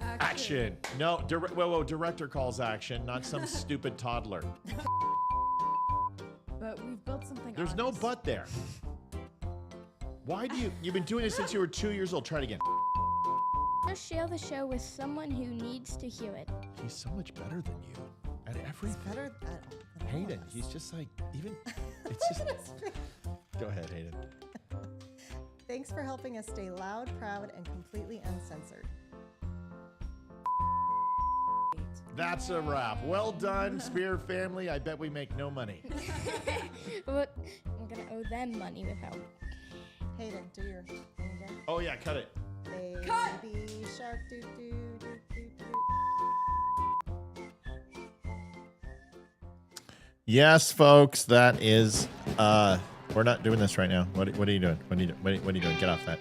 Action. No. Whoa. Director calls action, not some stupid toddler. But we've built something There's no honest. but there. Why do you've been doing this since you were 2 years old. Try it again. Just share the show with someone who needs to hear it. He's so much better than you at It's everything. better than Hayden, us. he's just like, even, it's just, go ahead, Hayden. Thanks for helping us stay loud, proud, and completely uncensored. That's a wrap. Well done, Spear family. I bet we make no money. But I'm gonna owe them money without. Hayden, do your thing again. Oh yeah, cut it. Baby shark doo doo doo doo doo. Yes, folks, that is, we're not doing this right now. What are you doing? What are you doing? Get off that.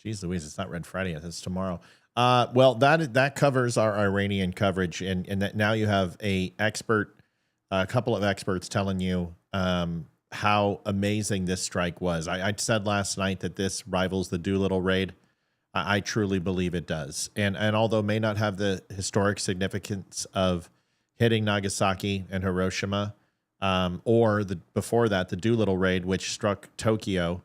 Geez Louise, it's not Red Friday yet. It's tomorrow. Well, that covers our Iranian coverage, and that now you have a couple of experts telling you how amazing this strike was. I said last night that this rivals the Doolittle raid. I truly believe it does, and although it may not have the historic significance of hitting Nagasaki and Hiroshima, or before that the Doolittle raid, which struck Tokyo.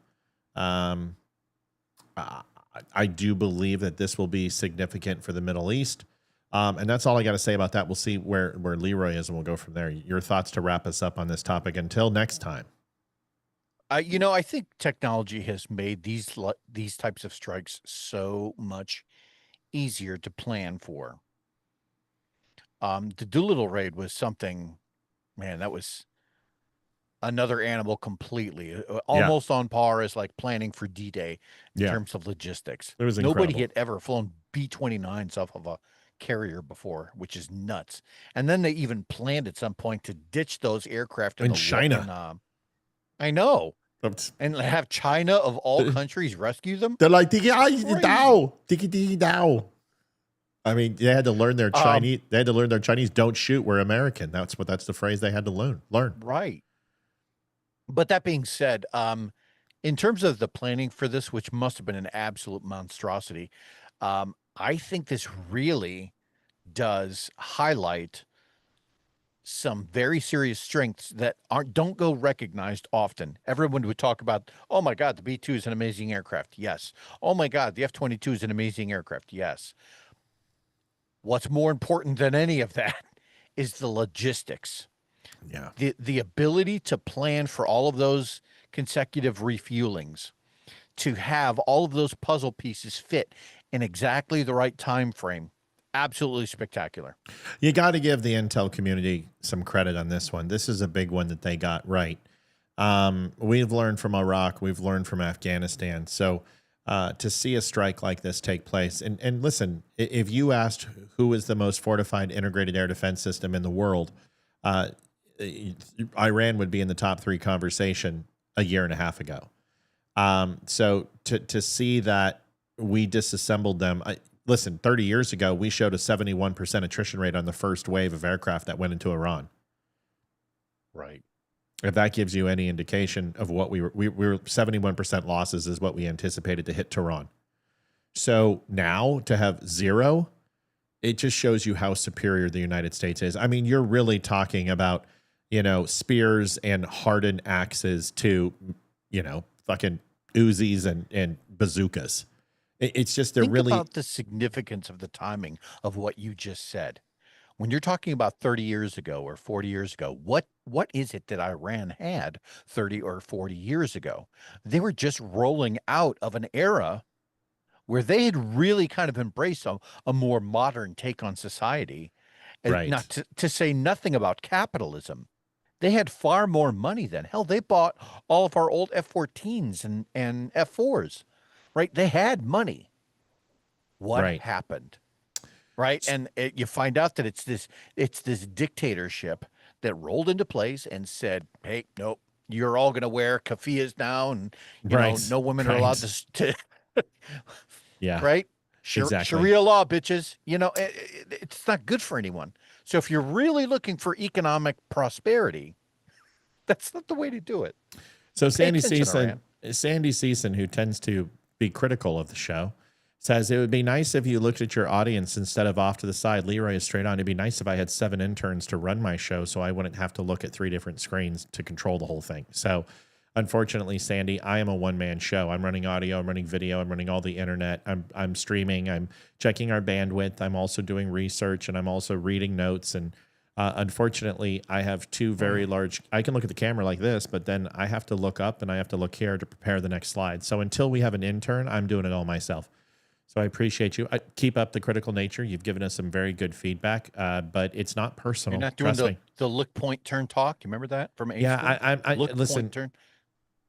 I do believe that this will be significant for the Middle East. And that's all I got to say about that. We'll see where Leroy is, and we'll go from there. Your thoughts to wrap us up on this topic. Until next time. I think technology has made these types of strikes so much easier to plan for. The Doolittle raid was something, man, that was another animal completely, almost on par as like planning for D-Day in terms of logistics. It was incredible. Nobody had ever flown B-29s off of a carrier before, which is nuts. And then they even planned at some point to ditch those aircraft in China. I know. And have China of all countries rescue them. They're like tiki dao. I mean, they had to learn their Chinese. They had to learn their Chinese. Don't shoot. We're American. That's the phrase they had to learn. Right. But that being said, in terms of the planning for this, which must have been an absolute monstrosity, I think this really does highlight some very serious strengths that don't go recognized often. Everyone would talk about, oh my God, the B-2 is an amazing aircraft. Yes. Oh my God, the F-22 is an amazing aircraft. Yes. What's more important than any of that is the logistics. Yeah. The ability to plan for all of those consecutive refuelings, to have all of those puzzle pieces fit in exactly the right time frame. Absolutely spectacular. You got to give the intel community some credit on this one. This is a big one that they got right. We've learned from Iraq. We've learned from Afghanistan. So to see a strike like this take place, and listen, if you asked who is the most fortified integrated air defense system in the world, Iran would be in the top 3 conversation a year and a half ago. So to see that we disassembled them, listen, 30 years ago, we showed a 71% attrition rate on the first wave of aircraft that went into Iran. Right. If that gives you any indication of what we were 71% losses is what we anticipated to hit Tehran. So now to have 0, it just shows you how superior the United States is. I mean, you're really talking about, spears and hardened axes to, fucking Uzis and bazookas. It's just Think about the significance of the timing of what you just said. When you're talking about 30 years ago or 40 years ago, what is it that Iran had 30 or 40 years ago? They were just rolling out of an era where they had really kind of embraced a more modern take on society. Right. Not to say nothing about capitalism. They had far more money then. Hell, they bought all of our old F-14s and F-4s. Right? They had money. What happened? Right? And you find out that it's this dictatorship that rolled into place and said, hey, nope, you're all going to wear keffiyehs now, and you know, no women are allowed to yeah. Right? Exactly. Sharia law, bitches. It's not good for anyone. So if you're really looking for economic prosperity, that's not the way to do it. So Sandy Season, who tends to be critical of the show, says it would be nice if you looked at your audience instead of off to the side. Leroy is straight on. It'd be nice if I had 7 interns to run my show so I wouldn't have to look at 3 different screens to control the whole thing. So unfortunately, Sandy, I am a one-man show. I'm running audio, I'm running video, I'm running all the internet. I'm streaming, I'm checking our bandwidth. I'm also doing research, and I'm also reading notes. And unfortunately, I have 2 very large, I can look at the camera like this, but then I have to look up and I have to look here to prepare the next slide. So until we have an intern, I'm doing it all myself. So I appreciate you. Keep up the critical nature. You've given us some very good feedback, but it's not personal. You're not doing the look, point, turn, talk. You remember that from H? Yeah, I look, listen. Point, turn.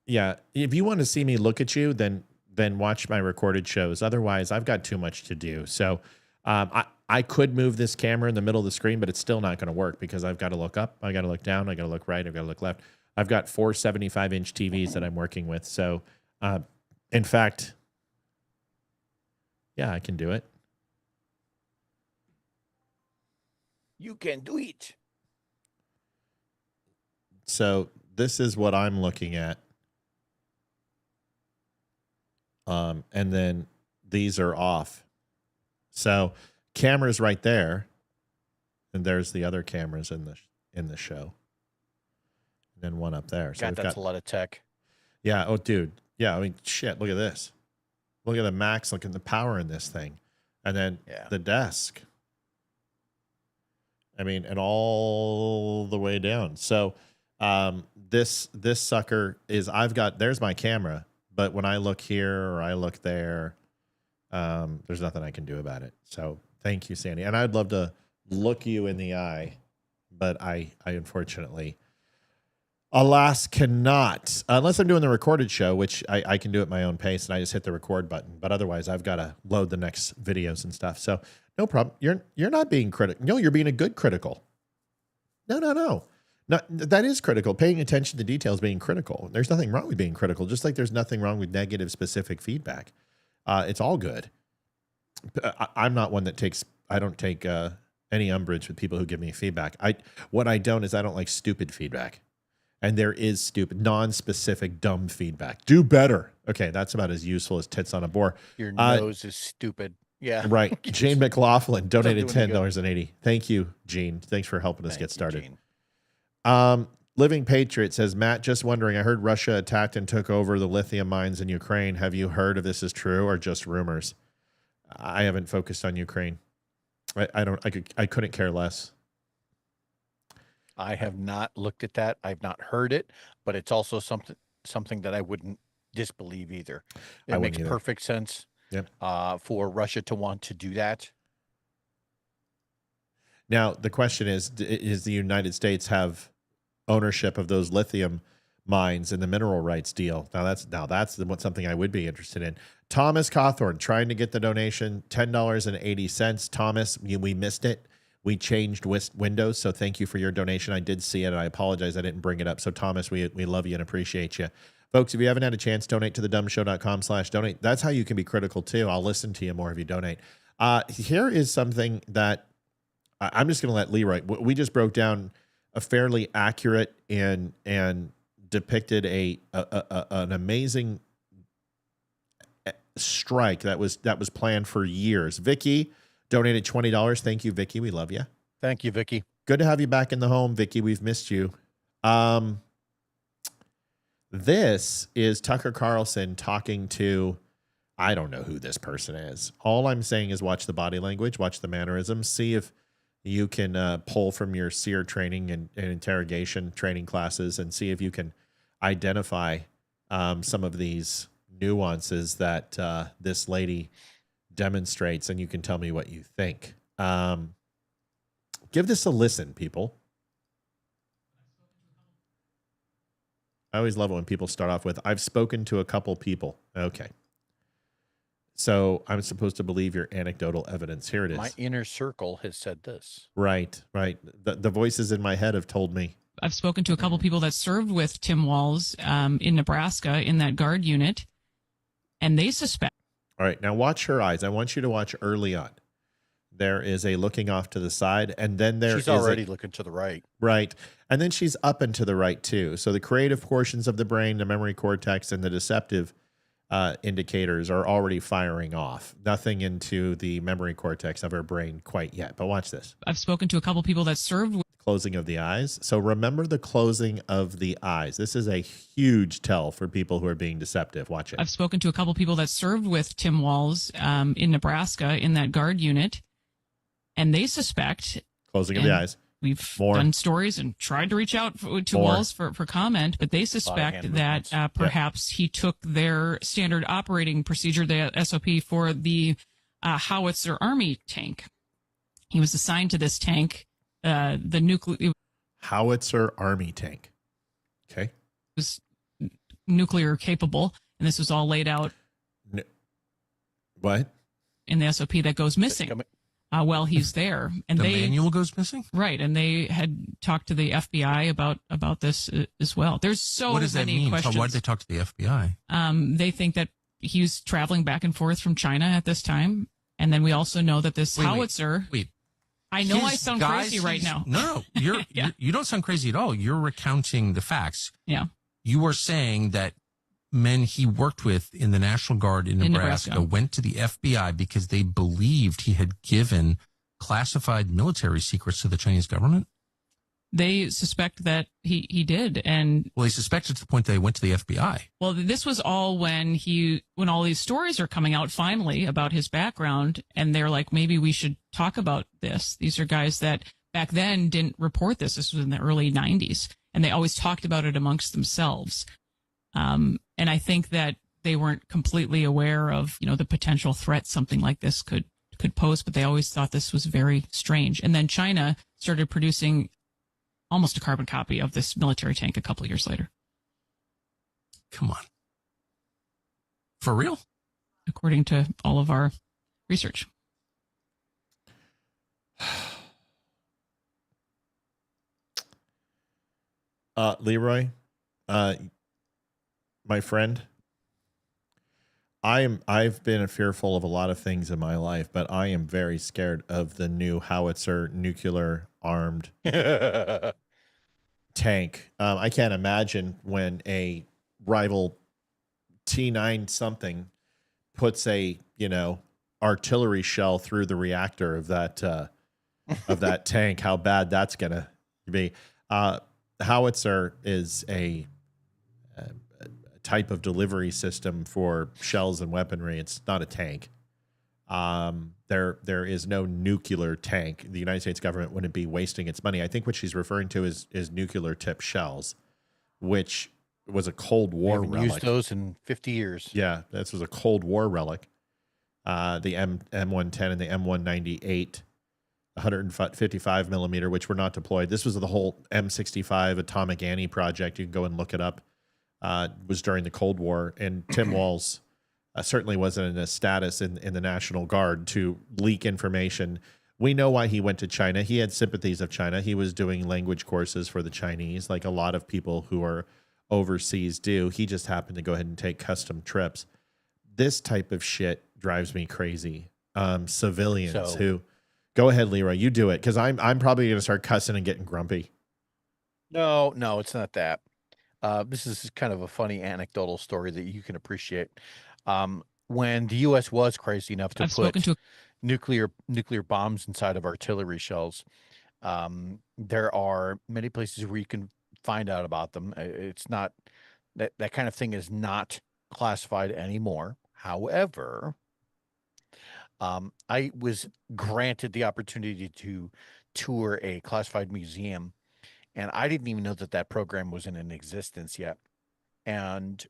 Yeah, if you want to see me look at you, then watch my recorded shows. Otherwise, I've got too much to do. So I could move this camera in the middle of the screen, but it's still not going to work because I've got to look up, I got to look down, I got to look right, I've got to look left. I've got 4 75-inch TVs that I'm working with. So, in fact, Yeah, I can do it. You can do it. So this is what I'm looking at. And then these are off. So camera's right there. And there's the other cameras in the show. And then one up there. So God, that's a lot of tech. Yeah. Oh, dude. Yeah. I mean, shit. Look at this. Look at the max. Look at the power in this thing. And then the desk. I mean, and all the way down. So this sucker is, there's my camera. But when I look here or I look there, there's nothing I can do about it. So thank you, Sandy. And I'd love to look you in the eye, but I unfortunately, alas, cannot. Unless I'm doing the recorded show, which I can do at my own pace, and I just hit the record button. But otherwise, I've got to load the next videos and stuff. So no problem. You're not being critical. No, you're being a good critical. No. That is critical. Paying attention to details, being critical. There's nothing wrong with being critical, just like there's nothing wrong with negative specific feedback. It's all good. I'm not one that I don't take any umbrage with people who give me feedback. What I don't like stupid feedback. And there is stupid, non-specific, dumb feedback. Do better. Okay, that's about as useful as tits on a boar. Your nose is stupid. Yeah. Right. Jane McLaughlin donated $10.80. Thank you, Gene. Thanks for helping us get started. Living Patriot says, Matt, just wondering, I heard Russia attacked and took over the lithium mines in Ukraine. Have you heard if this is true or just rumors? I haven't focused on Ukraine. I couldn't care less. I have not looked at that. I've not heard it, but it's also something that I wouldn't disbelieve either. It makes perfect sense. Yep. For Russia to want to do that. Now, the question is the United States have ownership of those lithium mines in the mineral rights deal? Now that's something I would be interested in. Thomas Cawthorn trying to get the donation, $10.80. Thomas, we missed it. We changed windows, so thank you for your donation. I did see it, and I apologize I didn't bring it up. So, Thomas, we love you and appreciate you. Folks, if you haven't had a chance, donate to thedumbshow.com/donate. That's how you can be critical, too. I'll listen to you more if you donate. Here is something that I'm just going to let Leroy. We just broke down a fairly accurate and depicted an amazing strike that was planned for years. Vicky donated $20. Thank you, Vicky. We love you. Thank you, Vicky. Good to have you back in the home, Vicky. We've missed you. This is Tucker Carlson talking to, I don't know who this person is. All I'm saying is watch the body language, watch the mannerisms, see if you can pull from your SEER training and interrogation training classes and see if you can identify some of these nuances that this lady demonstrates, and you can tell me what you think. Give this a listen, people. I always love it when people start off with, I've spoken to a couple people. Okay. So I'm supposed to believe your anecdotal evidence. Here it is. My inner circle has said this. Right. The voices in my head have told me. I've spoken to a couple people that served with Tim Walz in Nebraska in that guard unit, and they suspect. All right, now watch her eyes. I want you to watch early on. There is a looking off to the side, and then she's already looking to the right. Right, and then she's up and to the right too. So the creative portions of the brain, the memory cortex, and the deceptive indicators are already firing off. Nothing into the memory cortex of her brain quite yet. But watch this. I've spoken to a couple people that served with closing of the eyes. So remember the closing of the eyes. This is a huge tell for people who are being deceptive. Watch it. I've spoken to a couple people that served with Tim Walz in Nebraska in that guard unit, and they suspect closing of the eyes. We've done stories and tried to reach out to Walz for comment, but they suspect that perhaps he took their standard operating procedure, the SOP, for the howitzer army tank. He was assigned to this tank, the nuclear howitzer army tank. Okay, was nuclear capable, and this was all laid out. What in the SOP that goes missing? While he's there, and the manual goes missing, right? And they had talked to the FBI about this as well. There's so what does many that mean? questions. Why did they talk to the FBI? They think that he's traveling back and forth from China at this time. And then we also know that this howitzer. Wait. I know I sound crazy right now. No, you don't sound crazy at all. You're recounting the facts. Yeah. You are saying that men he worked with in the National Guard in Nebraska went to the FBI because they believed he had given classified military secrets to the Chinese government? They suspect that he did. And well, they suspected to the point that they went to the FBI. Well, this was all when all these stories are coming out finally about his background, and they're like, maybe we should talk about this. These are guys that back then didn't report this. This was in the early 90s, and they always talked about it amongst themselves. And I think that they weren't completely aware of, the potential threat something like this could pose, but they always thought this was very strange. And then China started producing almost a carbon copy of this military tank a couple of years later. Come on. For real? According to all of our research. Leroy, my friend, I've been fearful of a lot of things in my life, but I am very scared of the new howitzer nuclear armed tank. I can't imagine when a rival T9 something puts a, artillery shell through the reactor of that tank, how bad that's going to be. Howitzer is a type of delivery system for shells and weaponry. It's not a tank. There is no nuclear tank. The United States government wouldn't be wasting its money. I think what she's referring to is nuclear tip shells, which was a Cold War relic. Used those in 50 years. Yeah, this was a Cold War relic. The M110 and the M198, 155 millimeter, which were not deployed. This was the whole M65 Atomic Annie project. You can go and look it up. Was during the Cold War, and Tim Walz certainly wasn't in a status in the National Guard to leak information. We know why he went to China. He had sympathies of China. He was doing language courses for the Chinese, like a lot of people who are overseas do. He just happened to go ahead and take custom trips. This type of shit drives me crazy. Civilians who go ahead, Leroy, you do it, because I'm probably going to start cussing and getting grumpy. No, it's not that. This is kind of a funny anecdotal story that you can appreciate. When the U.S. was crazy enough to put nuclear bombs inside of artillery shells, there are many places where you can find out about them. It's not that kind of thing is not classified anymore. However, I was granted the opportunity to tour a classified museum, and I didn't even know that program was in existence yet. And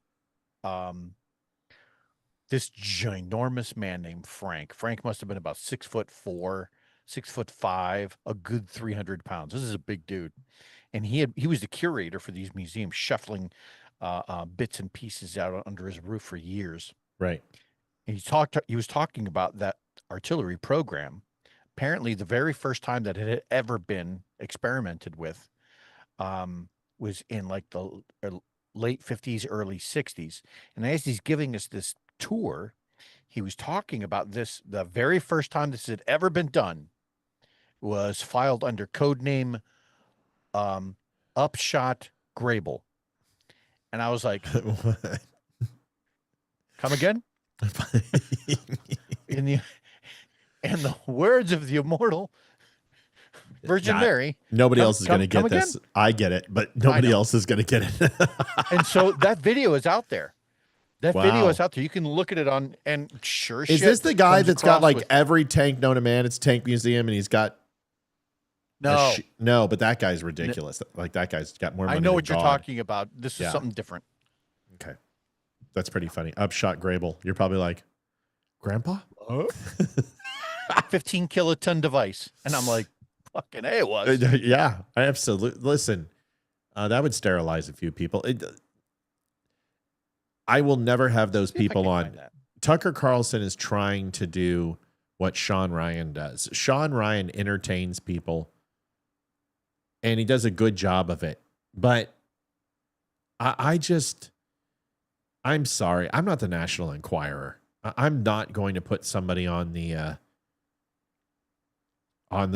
this ginormous man named Frank must have been about 6'4", 6'5", a good 300 pounds. This is a big dude. And he was the curator for these museums, shuffling bits and pieces out under his roof for years. Right. And he was talking about that artillery program. Apparently, the very first time that it had ever been experimented with was in like the late 50s, early 60s. And as he's giving us this tour, he was talking about this. The very first time this had ever been done was filed under code name Upshot Grable. And I was like, come again? In the words of the immortal Virgin Mary. Nobody else is going to get this. Again? I get it, but nobody else is going to get it. And so that video is out there. Video is out there. You can look at it on, and sure is this the guy that's got like every tank known to man? It's Tank Museum, and he's got no, but that guy's ridiculous. Like that guy's got more money. I know what you're talking about. This is something different. Okay, that's pretty funny. Upshot Grable. You're probably like, Grandpa? 15 kiloton device, and I'm like, fucking A, it was. Yeah, absolutely. Listen, that would sterilize a few people. I will never have those people on. Tucker Carlson is trying to do what Sean Ryan does. Sean Ryan entertains people, and he does a good job of it. But I I'm sorry. I'm not the National Enquirer. I'm not going to put somebody on the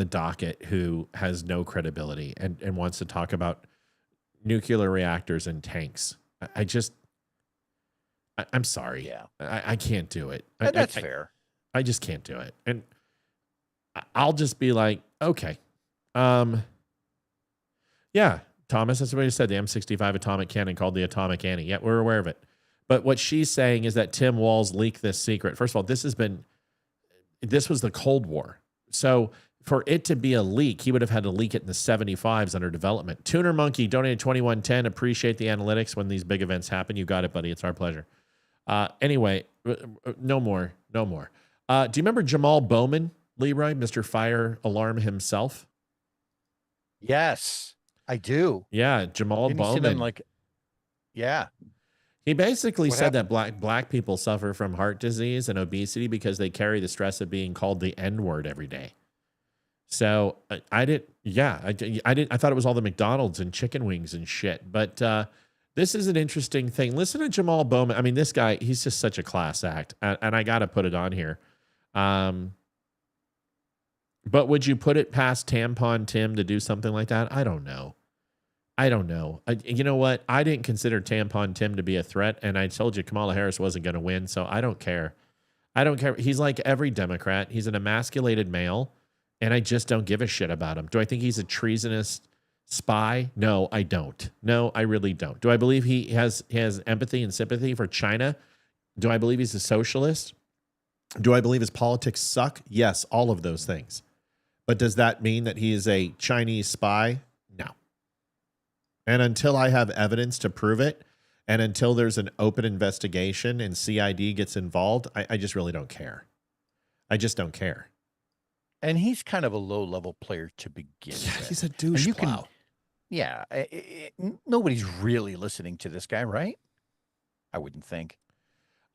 docket who has no credibility and wants to talk about nuclear reactors and tanks. I'm sorry. Yeah. I can't do it. That's fair. I just can't do it. And I'll just be like, okay. Yeah, Thomas, that's what you said. The M65 atomic cannon called the Atomic Annie. Yeah, we're aware of it. But what she's saying is that Tim Walz leaked this secret. First of all, this was the Cold War. So for it to be a leak, he would have had to leak it in the 75s under development. Tuner Monkey donated 2110. Appreciate the analytics when these big events happen. You got it, buddy. It's our pleasure. Anyway, no more. Do you remember Jamal Bowman, Leroy, Mr. Fire Alarm himself? Yes, I do. Yeah, Jamal Bowman. He basically said that black people suffer from heart disease and obesity because they carry the stress of being called the N-word every day. So I thought it was all the McDonald's and chicken wings and shit. But this is an interesting thing. Listen to Jamal Bowman. I mean, this guy, he's just such a class act. And I got to put it on here. But would you put it past Tampon Tim to do something like that? I don't know. You know what? I didn't consider Tampon Tim to be a threat, and I told you Kamala Harris wasn't going to win, so I don't care. He's like every Democrat. He's an emasculated male, and I just don't give a shit about him. Do I think he's a treasonous spy? No, I don't. No, I really don't. Do I believe he has empathy and sympathy for China? Do I believe he's a socialist? Do I believe his politics suck? Yes, all of those things. But does that mean that he is a Chinese spy? No. And until I have evidence to prove it, and until there's an open investigation and CID gets involved, I just really don't care. I just don't care. And he's kind of a low-level player to begin with. He's a douche plow. Nobody's really listening to this guy, right? I wouldn't think.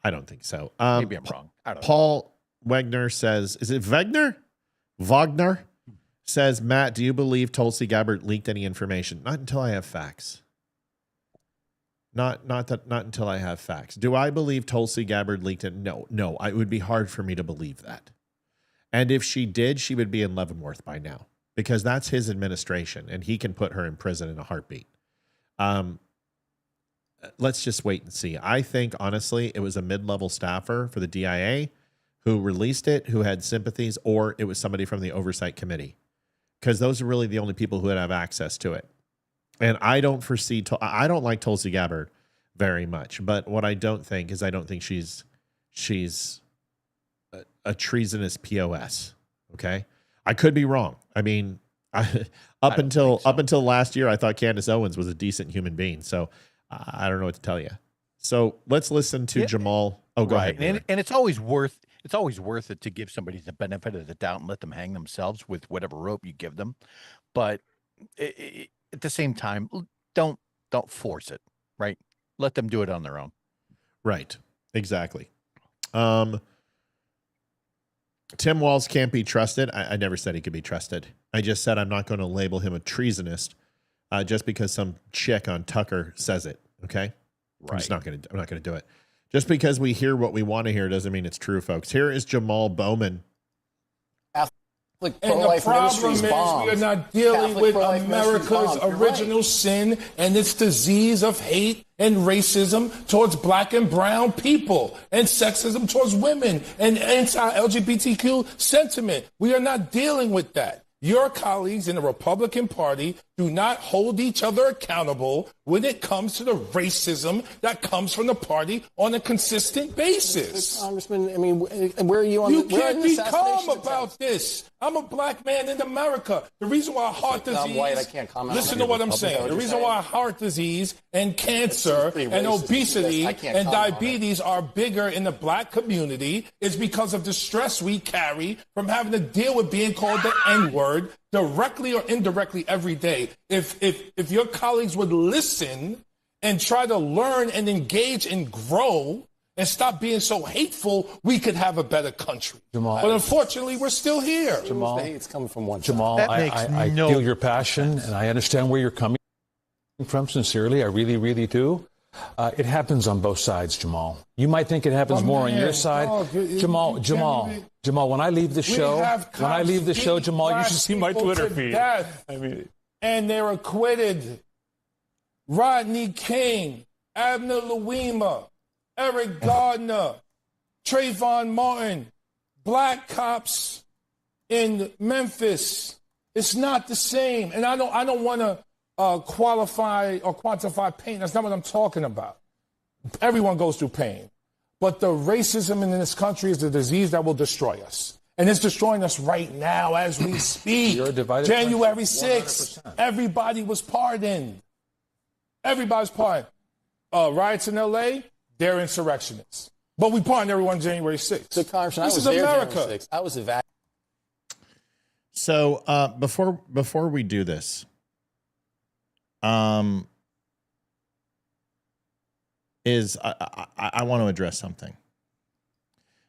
I don't think so. Maybe I'm wrong. I don't know. Paul Wagner says, is it Wagner? Wagner says, Matt, do you believe Tulsi Gabbard leaked any information? Not until I have facts. Not until I have facts. Do I believe Tulsi Gabbard leaked it? No. It would be hard for me to believe that. And if she did, she would be in Leavenworth by now because that's his administration and he can put her in prison in a heartbeat. Let's just wait and see. I think, honestly, it was a mid-level staffer for the DIA who released it, who had sympathies, or it was somebody from the oversight committee because those are really the only people who would have access to it. And I don't like Tulsi Gabbard very much, but what I don't think is she's a treasonous POS. Okay. I could be wrong. I mean, up until last year, I thought Candace Owens was a decent human being. So I don't know what to tell you. So let's listen to Jamal. Oh, go ahead. And it's always worth it to give somebody the benefit of the doubt and let them hang themselves with whatever rope you give them. But at the same time, don't force it, right? Let them do it on their own. Right. Exactly. Tim Walz can't be trusted. I never said he could be trusted. I just said I'm not going to label him a treasonist just because some chick on Tucker says it. Okay. Right. I'm not going to do it. Just because we hear what we want to hear doesn't mean it's true, folks. Here is Jamal Bowman. And the problem is we are not dealing with America's original sin and its disease of hate and racism towards black and brown people and sexism towards women and anti-LGBTQ sentiment. We are not dealing with that. Your colleagues in the Republican Party do not hold each other accountable when it comes to the racism that comes from the party on a consistent basis. Congressman, I mean, where are you on? You can't be calm about this. I'm a black man in America. The reason why heart disease. I'm white. I can't comment. Listen to what I'm saying. The reason why heart disease and cancer and obesity and diabetes are bigger in the black community is because of the stress we carry from having to deal with being called the N-word directly or indirectly every day. If your colleagues would listen and try to learn and engage and grow and stop being so hateful, we could have a better country. Jamal, but unfortunately, we're still here. Jamal, it's coming from one Jamal, I feel your passion, and I understand where you're coming from, sincerely. I really, really do. It happens on both sides, Jamal. You might think it happens more on your side. Jamal, when I leave the show, Jamal, you should see my Twitter feed. And they're acquitted. Rodney King, Abner Louima, Eric Gardner, Trayvon Martin, black cops in Memphis. It's not the same. And I don't want to qualify or quantify pain. That's not what I'm talking about. Everyone goes through pain. But the racism in this country is a disease that will destroy us. And it's destroying us right now as we speak. January 6th, everybody was pardoned. Everybody's pardoned. Riots in L.A., they're insurrectionists. But we pardoned everyone January 6th. So, Congressman, this is America. January 6th. I was evacuated. So before we do this, I want to address something.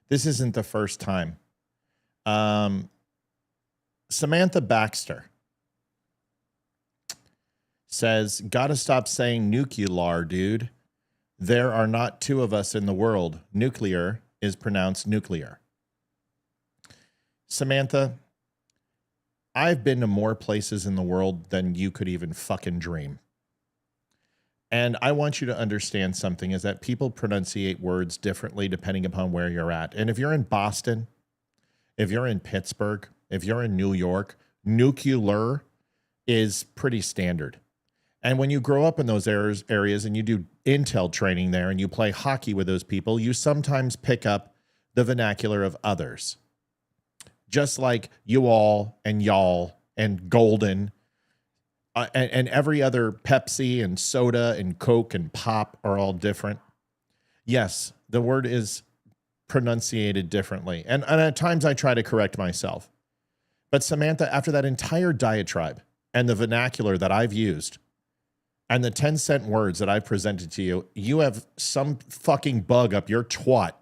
This isn't the first time. Samantha Baxter says, "Gotta stop saying nuclear, dude. There are not two of us in the world. Nuclear is pronounced nuclear." Samantha, I've been to more places in the world than you could even fucking dream. And I want you to understand something, is that people pronunciate words differently depending upon where you're at. And if you're in Boston, if you're in Pittsburgh, if you're in New York, nuclear is pretty standard. And when you grow up in those areas and you do intel training there and you play hockey with those people, you sometimes pick up the vernacular of others. Just like you all and y'all and golden and every other Pepsi and soda and Coke and pop are all different. Yes, the word is pronunciated differently. And at times I try to correct myself. But Samantha, after that entire diatribe and the vernacular that I've used and the 10-cent words that I've presented to you, you have some fucking bug up your twat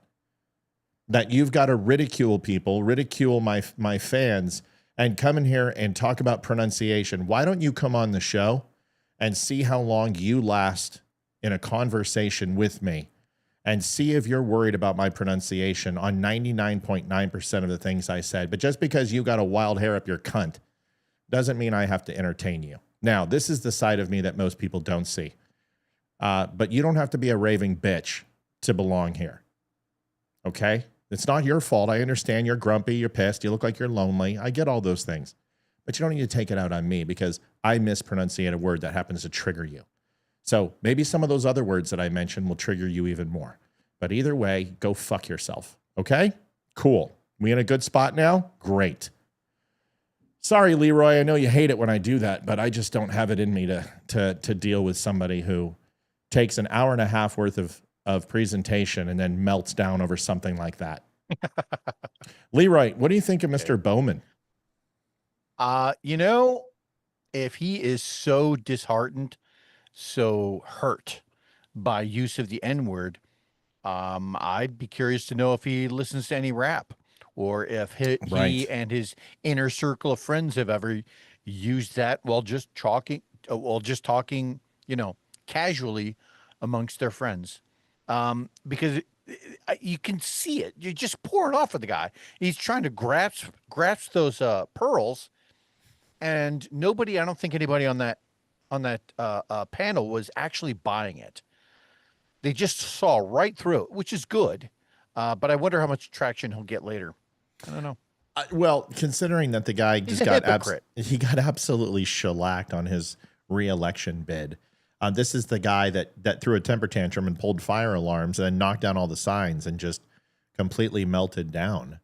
that you've got to ridicule people, ridicule my fans, and come in here and talk about pronunciation. Why don't you come on the show and see how long you last in a conversation with me and see if you're worried about my pronunciation on 99.9% of the things I said. But just because you got a wild hair up your cunt doesn't mean I have to entertain you. Now, this is the side of me that most people don't see. But you don't have to be a raving bitch to belong here. Okay? It's not your fault. I understand you're grumpy, you're pissed, you look like you're lonely. I get all those things. But you don't need to take it out on me because I mispronunciate a word that happens to trigger you. So maybe some of those other words that I mentioned will trigger you even more. But either way, go fuck yourself. Okay? Cool. We in a good spot now? Great. Sorry, Leroy. I know you hate it when I do that, but I just don't have it in me to deal with somebody who takes an hour and a half worth of presentation and then melts down over something like that. Leroy, what do you think of Mr. Bowman? If he is so disheartened, so hurt by use of the N-word, I'd be curious to know if he listens to any rap or if he and his inner circle of friends have ever used that while just talking, casually amongst their friends. Because you can see it. You're just pouring off of the guy. He's trying to grasp those pearls, and I don't think anybody on that panel was actually buying it. They just saw right through it, which is good. But I wonder how much traction he'll get later. I don't know. Well, considering that the guy just he got absolutely shellacked on his re-election bid. This is the guy that threw a temper tantrum and pulled fire alarms and then knocked down all the signs and just completely melted down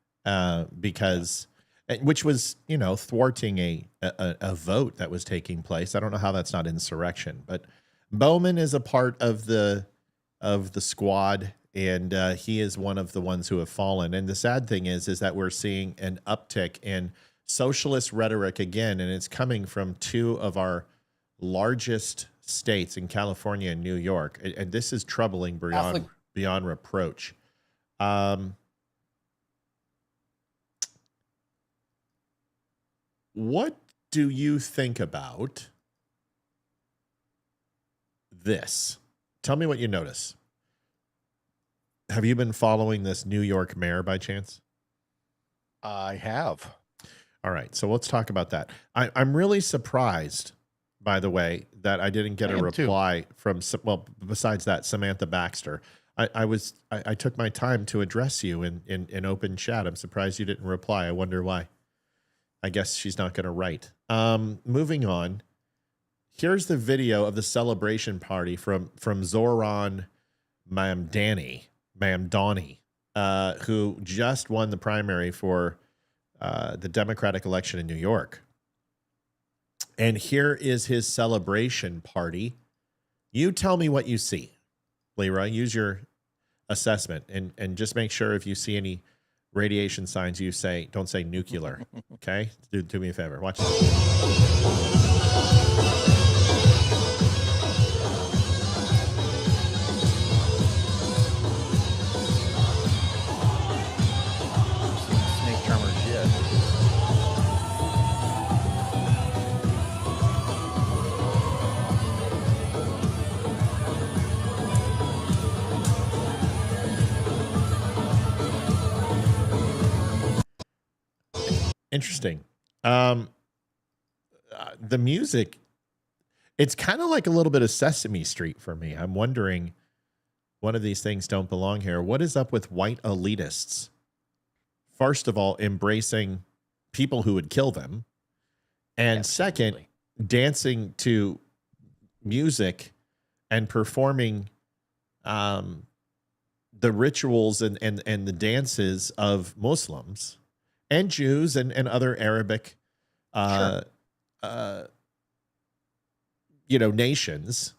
which was, thwarting a vote that was taking place. I don't know how that's not insurrection, but Bowman is a part of the squad, and he is one of the ones who have fallen. And the sad thing is that we're seeing an uptick in socialist rhetoric again, and it's coming from two of our largest states in California and New York. And this is troubling beyond reproach. What do you think about this? tell me what you notice. Have you been following this New York mayor by chance? I have. All right, so let's talk about that. I'm really surprised, by the way, that I didn't get a reply from, well, besides that, Samantha Baxter. I took my time to address you in open chat. I'm surprised you didn't reply. I wonder why. I guess she's not going to write. Moving on. Here's the video of the celebration party from Zoran Mamdani, who just won the primary for the Democratic election in New York. And here is his celebration party. You tell me what you see, Leroy. Use your assessment and just make sure if you see any radiation signs, don't say nuclear. Okay? Do me a favor. Watch this. Interesting. The music, it's kind of like a little bit of Sesame Street for me. I'm wondering, one of these things don't belong here. What is up with white elitists? First of all, embracing people who would kill them. And second, dancing to music and performing the rituals and the dances of Muslims and Jews and other Arabic, nations,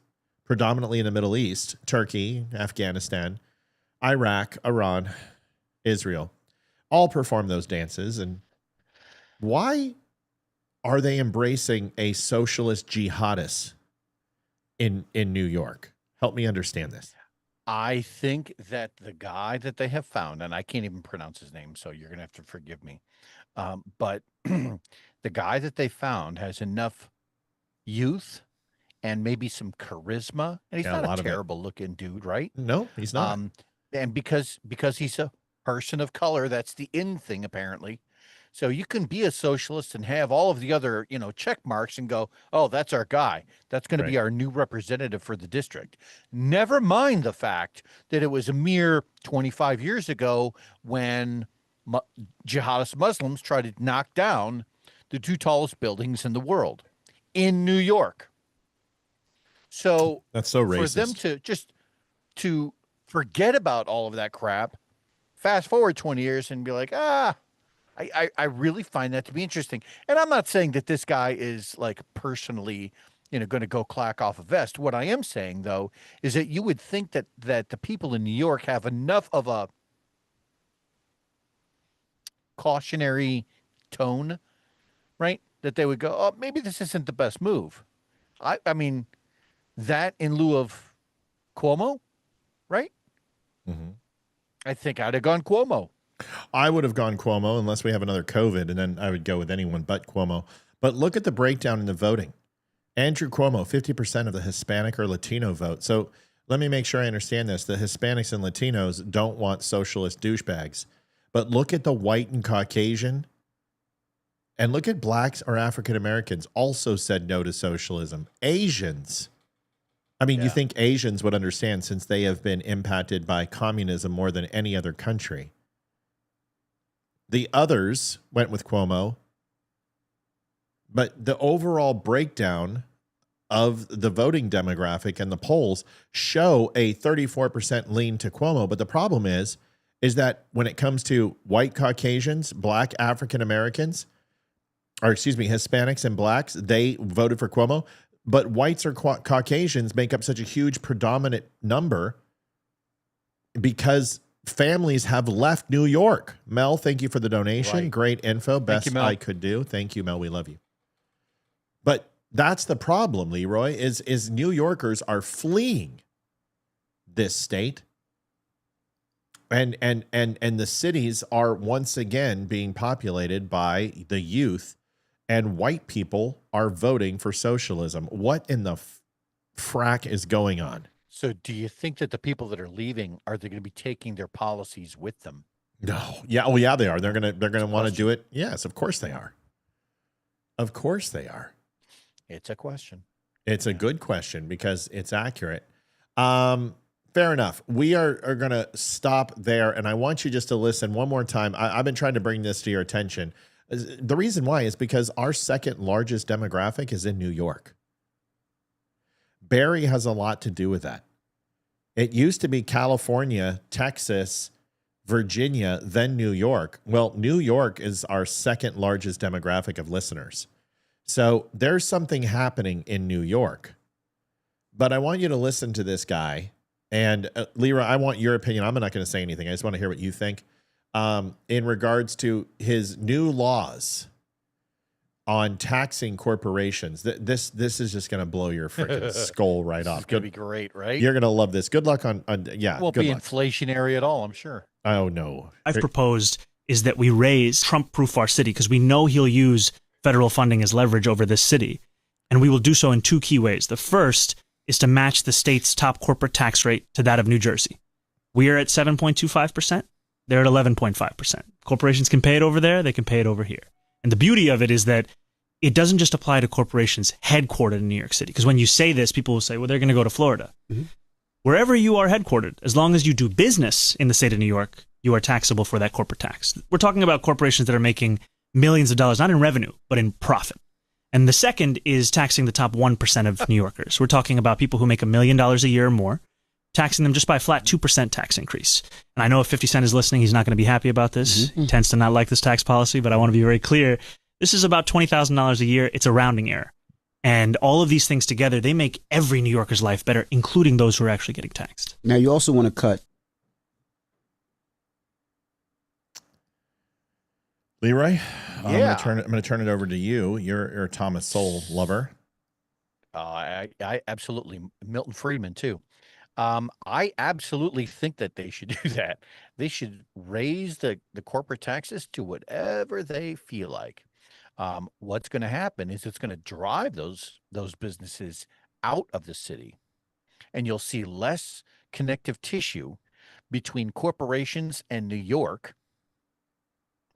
predominantly in the Middle East, Turkey, Afghanistan, Iraq, Iran, Israel, all perform those dances. And why are they embracing a socialist jihadist in New York? Help me understand this. I think that the guy that they have found, and I can't even pronounce his name, so you're going to have to forgive me. But the guy that they found has enough youth and maybe some charisma, and he's not a terrible looking dude, right? No, he's not. And because he's a person of color, that's the in thing, apparently. So you can be a socialist and have all of the other, check marks and go, oh, that's our guy. That's going to be our new representative for the district. Never mind the fact that it was a mere 25 years ago when jihadist Muslims tried to knock down the 2 tallest buildings in the world in New York. So that's so racist. For them to forget about all of that crap, fast forward 20 years and be like, I really find that to be interesting. And I'm not saying that this guy is like personally, going to go clack off a vest. What I am saying, though, is that you would think that the people in New York have enough of a cautionary tone, right? That they would go, oh, maybe this isn't the best move. I mean, that in lieu of Cuomo, right? Mm-hmm. I think I'd have gone Cuomo. I would have gone Cuomo unless we have another COVID, and then I would go with anyone but Cuomo. But look at the breakdown in the voting. Andrew Cuomo, 50% of the Hispanic or Latino vote. So let me make sure I understand this. The Hispanics and Latinos don't want socialist douchebags. But look at the white and Caucasian, and look at blacks or African Americans also said no to socialism. Asians. I mean, you think Asians would understand since they have been impacted by communism more than any other country. The others went with Cuomo, but the overall breakdown of the voting demographic and the polls show a 34% lean to Cuomo. But the problem is that when it comes to white Caucasians, black African Americans, Hispanics and blacks, they voted for Cuomo. But whites or Caucasians make up such a huge predominant number because families have left New York. Mel, thank you for the donation. Right. Great info. Best I could do. Thank you, Mel. We love you. But that's the problem, Leroy, is New Yorkers are fleeing this state. And the cities are once again being populated by the youth, and white people are voting for socialism. What in the frack is going on? So do you think that the people that are leaving, are they going to be taking their policies with them? No. Yeah. Oh, yeah, they are. They're gonna want to do it. Yes, of course they are. Of course they are. It's a question. It's a good question because it's accurate. Fair enough. We are going to stop there, and I want you just to listen one more time. I've been trying to bring this to your attention. The reason why is because our second largest demographic is in New York. Barry has a lot to do with that. It used to be California, Texas, Virginia, then New York. Well, New York is our second largest demographic of listeners. So there's something happening in New York. But I want you to listen to this guy. And Leroy, I want your opinion. I'm not going to say anything. I just want to hear what you think in regards to his new laws on taxing corporations. This is just going to blow your freaking skull right off. It's going to be great, right? You're going to love this. Good luck on yeah. Won't be inflationary at all, I'm sure. Oh, no. I've proposed is that we raise Trump-proof our city because we know he'll use federal funding as leverage over this city. And we will do so in two key ways. The first is to match the state's top corporate tax rate to that of New Jersey. We are at 7.25%. They're at 11.5%. Corporations can pay it over there. They can pay it over here. And the beauty of it is that it doesn't just apply to corporations headquartered in New York City. Because when you say this, people will say, well, they're going to go to Florida. Mm-hmm. Wherever you are headquartered, as long as you do business in the state of New York, you are taxable for that corporate tax. We're talking about corporations that are making millions of dollars, not in revenue, but in profit. And the second is taxing the top 1% of New Yorkers. We're talking about people who make $1 million a year or more, taxing them just by a flat 2% tax increase. And I know if 50 Cent is listening, he's not going to be happy about this. Mm-hmm. He tends to not like this tax policy, but I want to be very clear. This is about $20,000 a year. It's a rounding error. And all of these things together, they make every New Yorker's life better, including those who are actually getting taxed. Now, you also want to cut. Leroy, yeah. I'm going to turn it over to you. You're a Thomas Sowell lover. I absolutely. Milton Friedman, too. I absolutely think that they should do that. They should raise the corporate taxes to whatever they feel like. What's going to happen is it's going to drive those businesses out of the city, and you'll see less connective tissue between corporations and New York,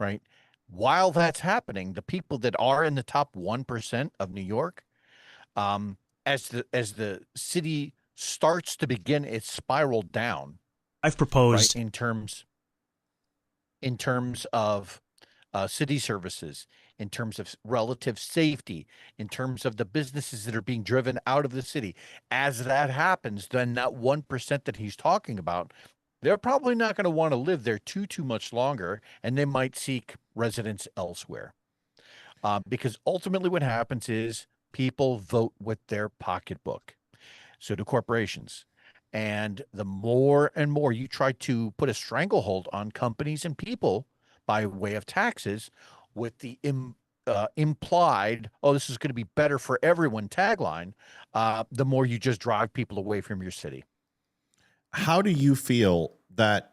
right? While that's happening, the people that are in the top 1% of New York, as the city starts to begin its spiral down, I've proposed right, in terms of city services, in terms of relative safety, in terms of the businesses that are being driven out of the city. As that happens, then that 1% that he's talking about, they're probably not going to want to live there too much longer, and they might seek residence elsewhere. Because ultimately what happens is people vote with their pocketbook. So do corporations. And the more and more you try to put a stranglehold on companies and people by way of taxes with the implied, oh, this is going to be better for everyone tagline, the more you just drive people away from your city. How do you feel that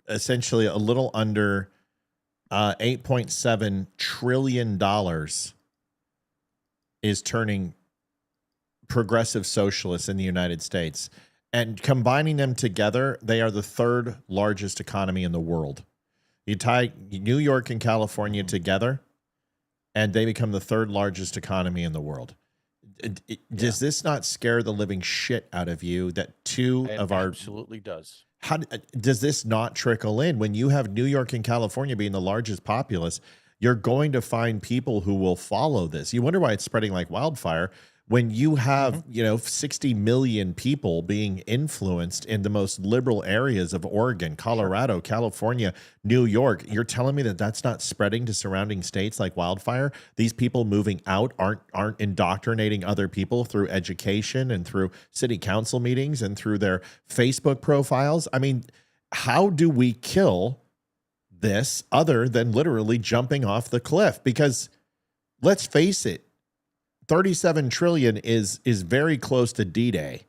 essentially a little under $8.7 trillion is turning progressive socialists in the United States? And combining them together, they are the third largest economy in the world. You tie New York and California together, and they become the third largest economy in the world. Does this not scare the living shit out of you that two of our... Absolutely does. How does this not trickle in? When you have New York and California being the largest populace, you're going to find people who will follow this. You wonder why it's spreading like wildfire. When you have, 60 million people being influenced in the most liberal areas of Oregon, Colorado, California, New York, you're telling me that that's not spreading to surrounding states like wildfire? These people moving out aren't indoctrinating other people through education and through city council meetings and through their Facebook profiles? I mean, how do we kill this other than literally jumping off the cliff? Because let's face it, 37 trillion is very close to D-Day.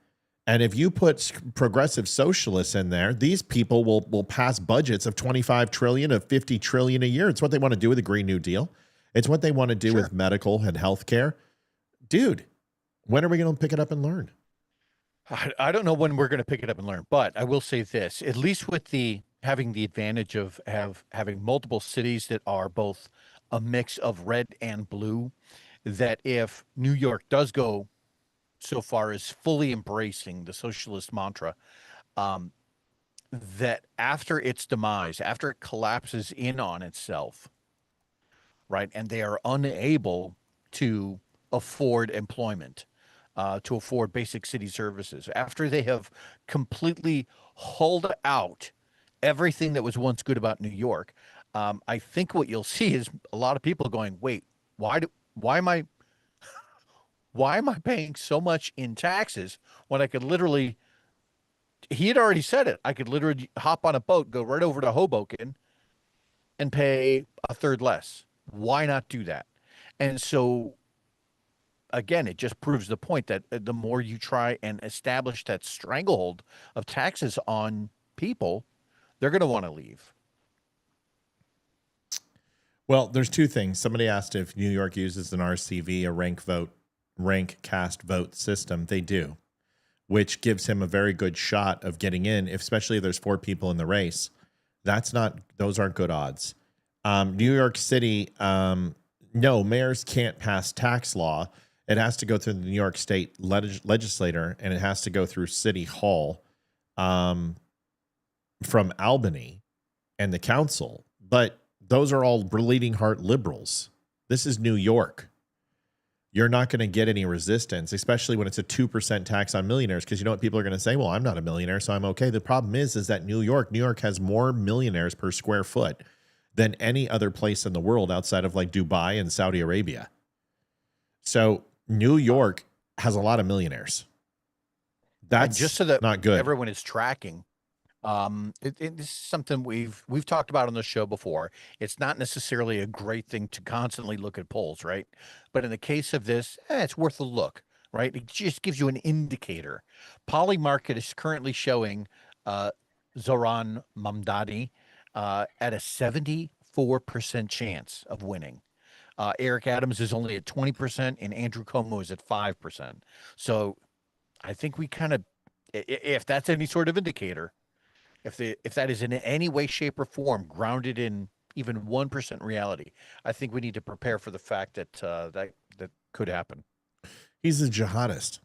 And if you put progressive socialists in there, these people will pass budgets of 25 trillion, of 50 trillion a year. It's what they want to do with the Green New Deal. It's what they want to do with medical and healthcare. Dude, when are we going to pick it up and learn? I don't know when we're going to pick it up and learn, but I will say this, at least with the having the advantage of having multiple cities that are both a mix of red and blue, that if New York does go so far as fully embracing the socialist mantra, um, that after its demise, after it collapses in on itself, right, and they are unable to afford employment, to afford basic city services, after they have completely hauled out everything that was once good about New York, I think what you'll see is a lot of people going, "Wait, why am I paying so much in taxes when I could literally?" He had already said it. I could literally hop on a boat, go right over to Hoboken, and pay a third less. Why not do that? And so, again, it just proves the point that the more you try and establish that stranglehold of taxes on people, they're going to want to leave. Well, there's two things. Somebody asked if New York uses an RCV, a rank cast vote system. They do, which gives him a very good shot of getting in, especially if there's 4 people in the race. Those aren't good odds. New York City, no, mayors can't pass tax law. It has to go through the New York State legislator, and it has to go through City Hall from Albany and the council. But those are all bleeding heart liberals. This is New York. You're not going to get any resistance, especially when it's a 2% tax on millionaires, because you know what people are going to say? Well, I'm not a millionaire, so I'm okay. The problem is that New York has more millionaires per square foot than any other place in the world outside of like Dubai and Saudi Arabia. So New York has a lot of millionaires. That's just so that not good. Everyone is tracking. This is something we've talked about on the show before. It's not necessarily a great thing to constantly look at polls, right? But in the case of this, it's worth a look, right? It just gives you an indicator. Polymarket is currently showing Zohran Mamdani at a 74% chance of winning. Eric Adams is only at 20%, and Andrew Cuomo is at 5%. So I think we kind of, if that's any sort of indicator, if that is in any way, shape, or form grounded in even 1% reality, I think we need to prepare for the fact that that could happen. He's a jihadist.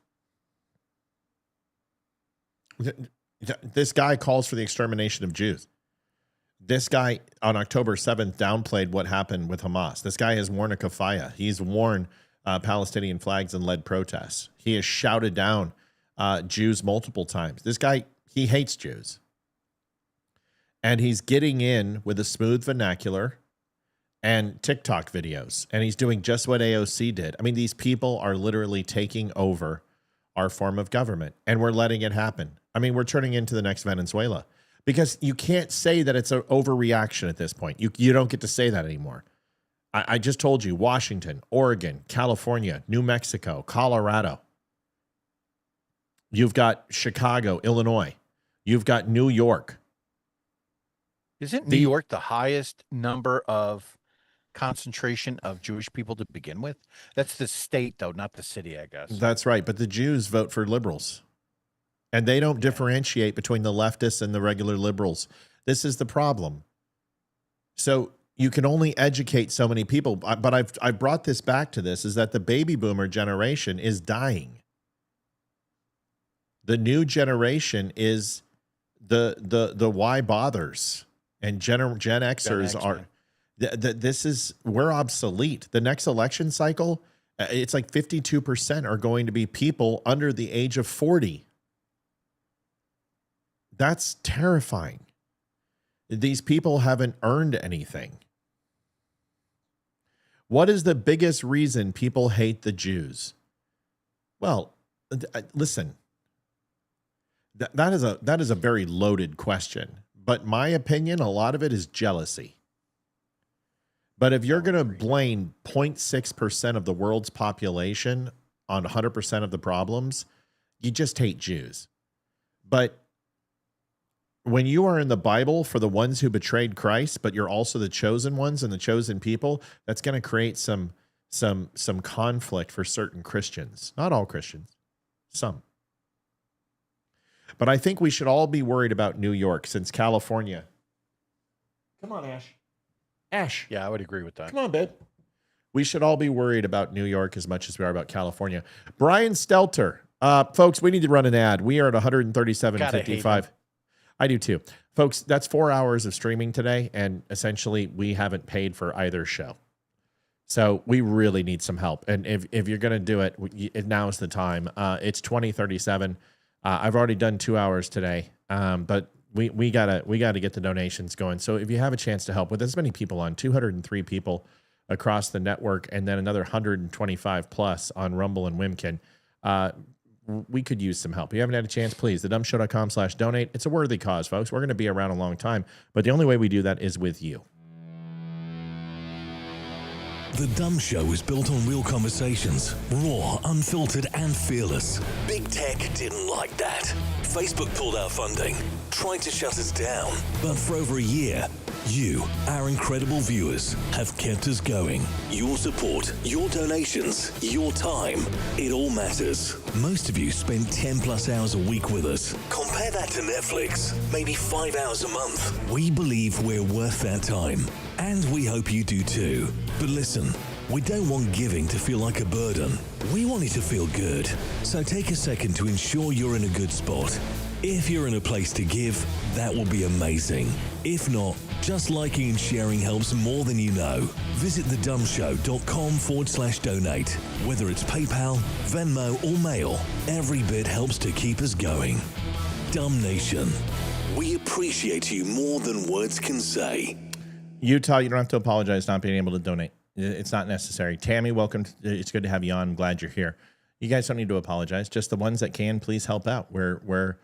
This guy calls for the extermination of Jews. This guy on October 7th downplayed what happened with Hamas. This guy has worn a kafaya. He's worn Palestinian flags and led protests. He has shouted down Jews multiple times. This guy, he hates Jews. And he's getting in with a smooth vernacular and TikTok videos. And he's doing just what AOC did. I mean, these people are literally taking over our form of government, and we're letting it happen. I mean, we're turning into the next Venezuela, because you can't say that it's an overreaction at this point. You don't get to say that anymore. I just told you, Washington, Oregon, California, New Mexico, Colorado. You've got Chicago, Illinois. You've got New York. Isn't New York the highest number of concentration of Jewish people to begin with? That's the state, though, not the city, I guess. That's right. But the Jews vote for liberals. And they don't differentiate between the leftists and the regular liberals. This is the problem. So you can only educate so many people. But I've brought this back to this, is that the baby boomer generation is dying. The new generation is the why bothers. And Gen Xers are, we're obsolete. The next election cycle, it's like 52% are going to be people under the age of 40. That's terrifying. These people haven't earned anything. What is the biggest reason people hate the Jews? Well, listen, that is a very loaded question. But my opinion, a lot of it is jealousy. But if you're going to blame 0.6% of the world's population on 100% of the problems, you just hate Jews. But when you are in the Bible for the ones who betrayed Christ, but you're also the chosen ones and the chosen people, that's going to create some conflict for certain Christians. Not all Christians, some. But I think we should all be worried about New York since California. Come on, Ash. Ash. Yeah, I would agree with that. Come on, babe. We should all be worried about New York as much as we are about California. Brian Stelter. Folks, we need to run an ad. We are at 137.55. I do too. Folks, that's 4 hours of streaming today, and essentially we haven't paid for either show. So we really need some help. And if you're going to do it, now is the time. It's 2037. I've already done 2 hours today, but we gotta get the donations going. So if you have a chance to help with as many people on, 203 people across the network, and then another 125 plus on Rumble and Wimkin, we could use some help. If you haven't had a chance, please, thedumbshow.com/donate. It's a worthy cause, folks. We're going to be around a long time, but the only way we do that is with you. The Dumb Show is built on real conversations, raw, unfiltered, and fearless. Big tech didn't like that. Facebook pulled our funding, tried to shut us down, but for over a year, you, our incredible viewers, have kept us going. Your support, your donations, your time, it all matters. Most of you spend 10 plus hours a week with us. Compare that to Netflix, maybe 5 hours a month. We believe we're worth that time, and we hope you do too. But listen, we don't want giving to feel like a burden. We want it to feel good. So take a second to ensure you're in a good spot. If you're in a place to give, that will be amazing. If not, just liking and sharing helps more than you know. Visit thedumbshow.com/donate. Whether it's PayPal, Venmo, or mail, every bit helps to keep us going. Dumb Nation, we appreciate you more than words can say. Utah, you don't have to apologize not being able to donate. It's not necessary. Tammy, welcome. It's good to have you on. I'm glad you're here. You guys don't need to apologize. Just the ones that can, please help out. We're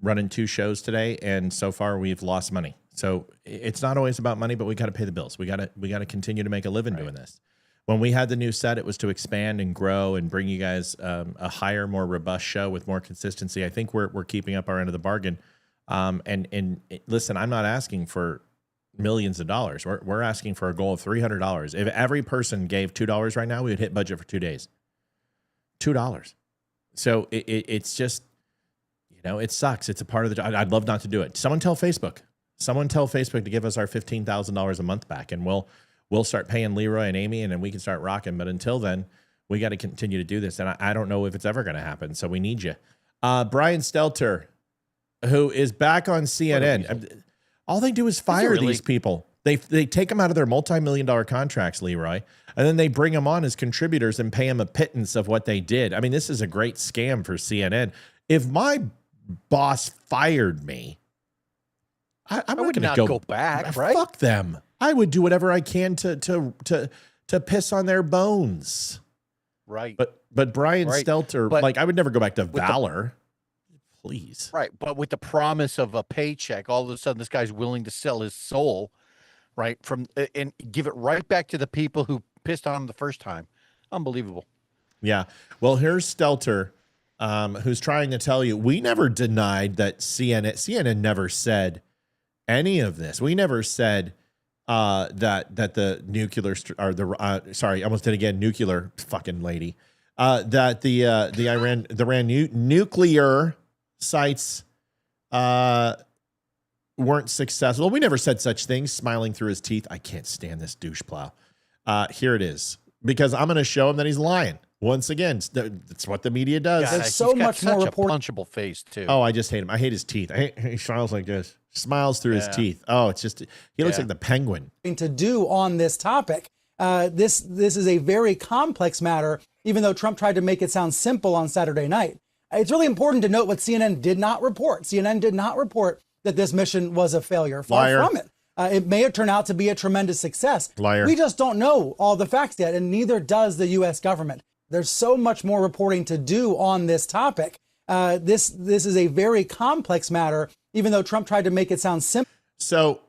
running 2 shows today, and so far we've lost money. So it's not always about money, but we got to pay the bills. We got to continue to make a living doing this. When we had the new set, it was to expand and grow and bring you guys a higher, more robust show with more consistency. I think we're keeping up our end of the bargain. And listen, I'm not asking for millions of dollars. We're asking for a goal of $300. If every person gave $2 right now, we would hit budget for 2 days. $2. So it's just, it sucks. It's a part of the. I'd love not to do it. Someone tell Facebook to give us our $15,000 a month back, and we'll start paying Leroy and Amy, and then we can start rocking. But until then, we got to continue to do this, and I don't know if it's ever going to happen. So we need you, Brian Stelter, who is back on CNN. All they do is fire these people. They take them out of their multi-million-dollar contracts, Leroy, and then they bring them on as contributors and pay them a pittance of what they did. I mean, this is a great scam for CNN. If my boss fired me, I would not go back, right? Fuck them. I would do whatever I can to piss on their bones. Right. But Brian Stelter, I would never go back to Valor. Please. Right. But with the promise of a paycheck, all of a sudden this guy's willing to sell his soul, right? And give it right back to the people who pissed on him the first time. Unbelievable. Yeah. Well, here's Stelter, who's trying to tell you, we never denied that CNN never said any of this. We never said that the nuclear sorry, I almost did again, nuclear fucking lady, that the Iran nuclear sites weren't successful. We never said such things. Smiling through his teeth. I can't stand this douche plow. Here it is, because I'm going to show him that he's lying. Once again, that's what the media does. God, There's so much more report. A punchable face too. Oh, I just hate him. I hate his teeth. He smiles like this. Smiles through his teeth. Oh, it's just, he looks like the Penguin. To do on this topic. This is a very complex matter, even though Trump tried to make it sound simple on Saturday night. It's really important to note what CNN did not report. CNN did not report that this mission was a failure. Far from it. It may have turned out to be a tremendous success. Liar. We just don't know all the facts yet, and neither does the U.S. government. There's so much more reporting to do on this topic. This is a very complex matter, even though Trump tried to make it sound simple. So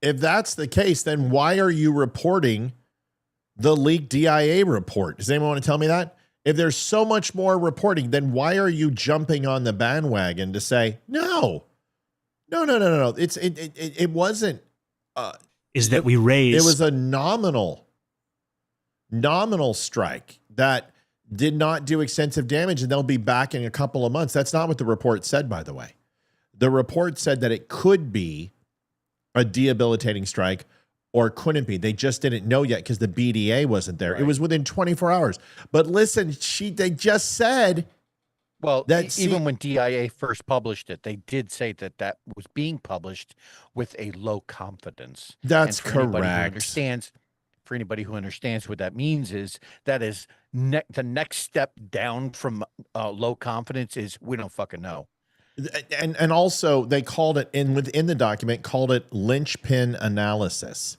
if that's the case, then why are you reporting the leaked DIA report? Does anyone want to tell me that? If there's so much more reporting, then why are you jumping on the bandwagon to say, no? It wasn't. It was a nominal strike that did not do extensive damage, and they'll be back in a couple of months. That's not what the report said, by the way. The report said that it could be a debilitating strike or couldn't be. They just didn't know yet because the BDA wasn't there. Right. It was within 24 hours. But listen, they just said. Well, that even when DIA first published it, they did say that that was being published with a low confidence. That's correct. For anybody who understands what that means is that is the next step down from low confidence is we don't fucking know. And also they called it within the document, called it linchpin analysis.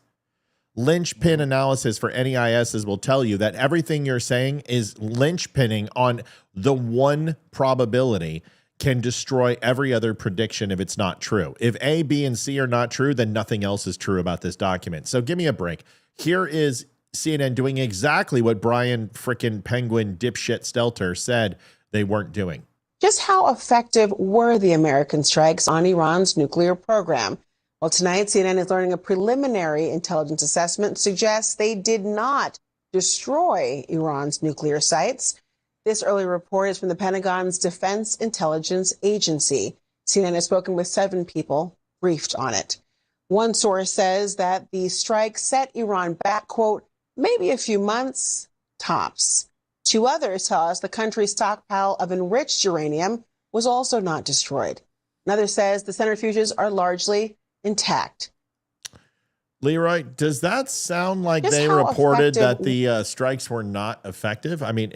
Linchpin analysis for NEISs will tell you that everything you're saying is linchpinning on the one probability can destroy every other prediction if it's not true. If A, B, and C are not true, then nothing else is true about this document. So give me a break. Here is CNN doing exactly what Brian frickin' Penguin dipshit Stelter said they weren't doing. Just how effective were the American strikes on Iran's nuclear program? Well, tonight, CNN is learning a preliminary intelligence assessment suggests they did not destroy Iran's nuclear sites. This early report is from the Pentagon's Defense Intelligence Agency. CNN has spoken with 7 people briefed on it. One source says that the strike set Iran back, quote, maybe a few months, tops. 2 others tell us the country's stockpile of enriched uranium was also not destroyed. Another says the centrifuges are largely intact. Leroy, does that sound like they reported that the strikes were not effective? I mean,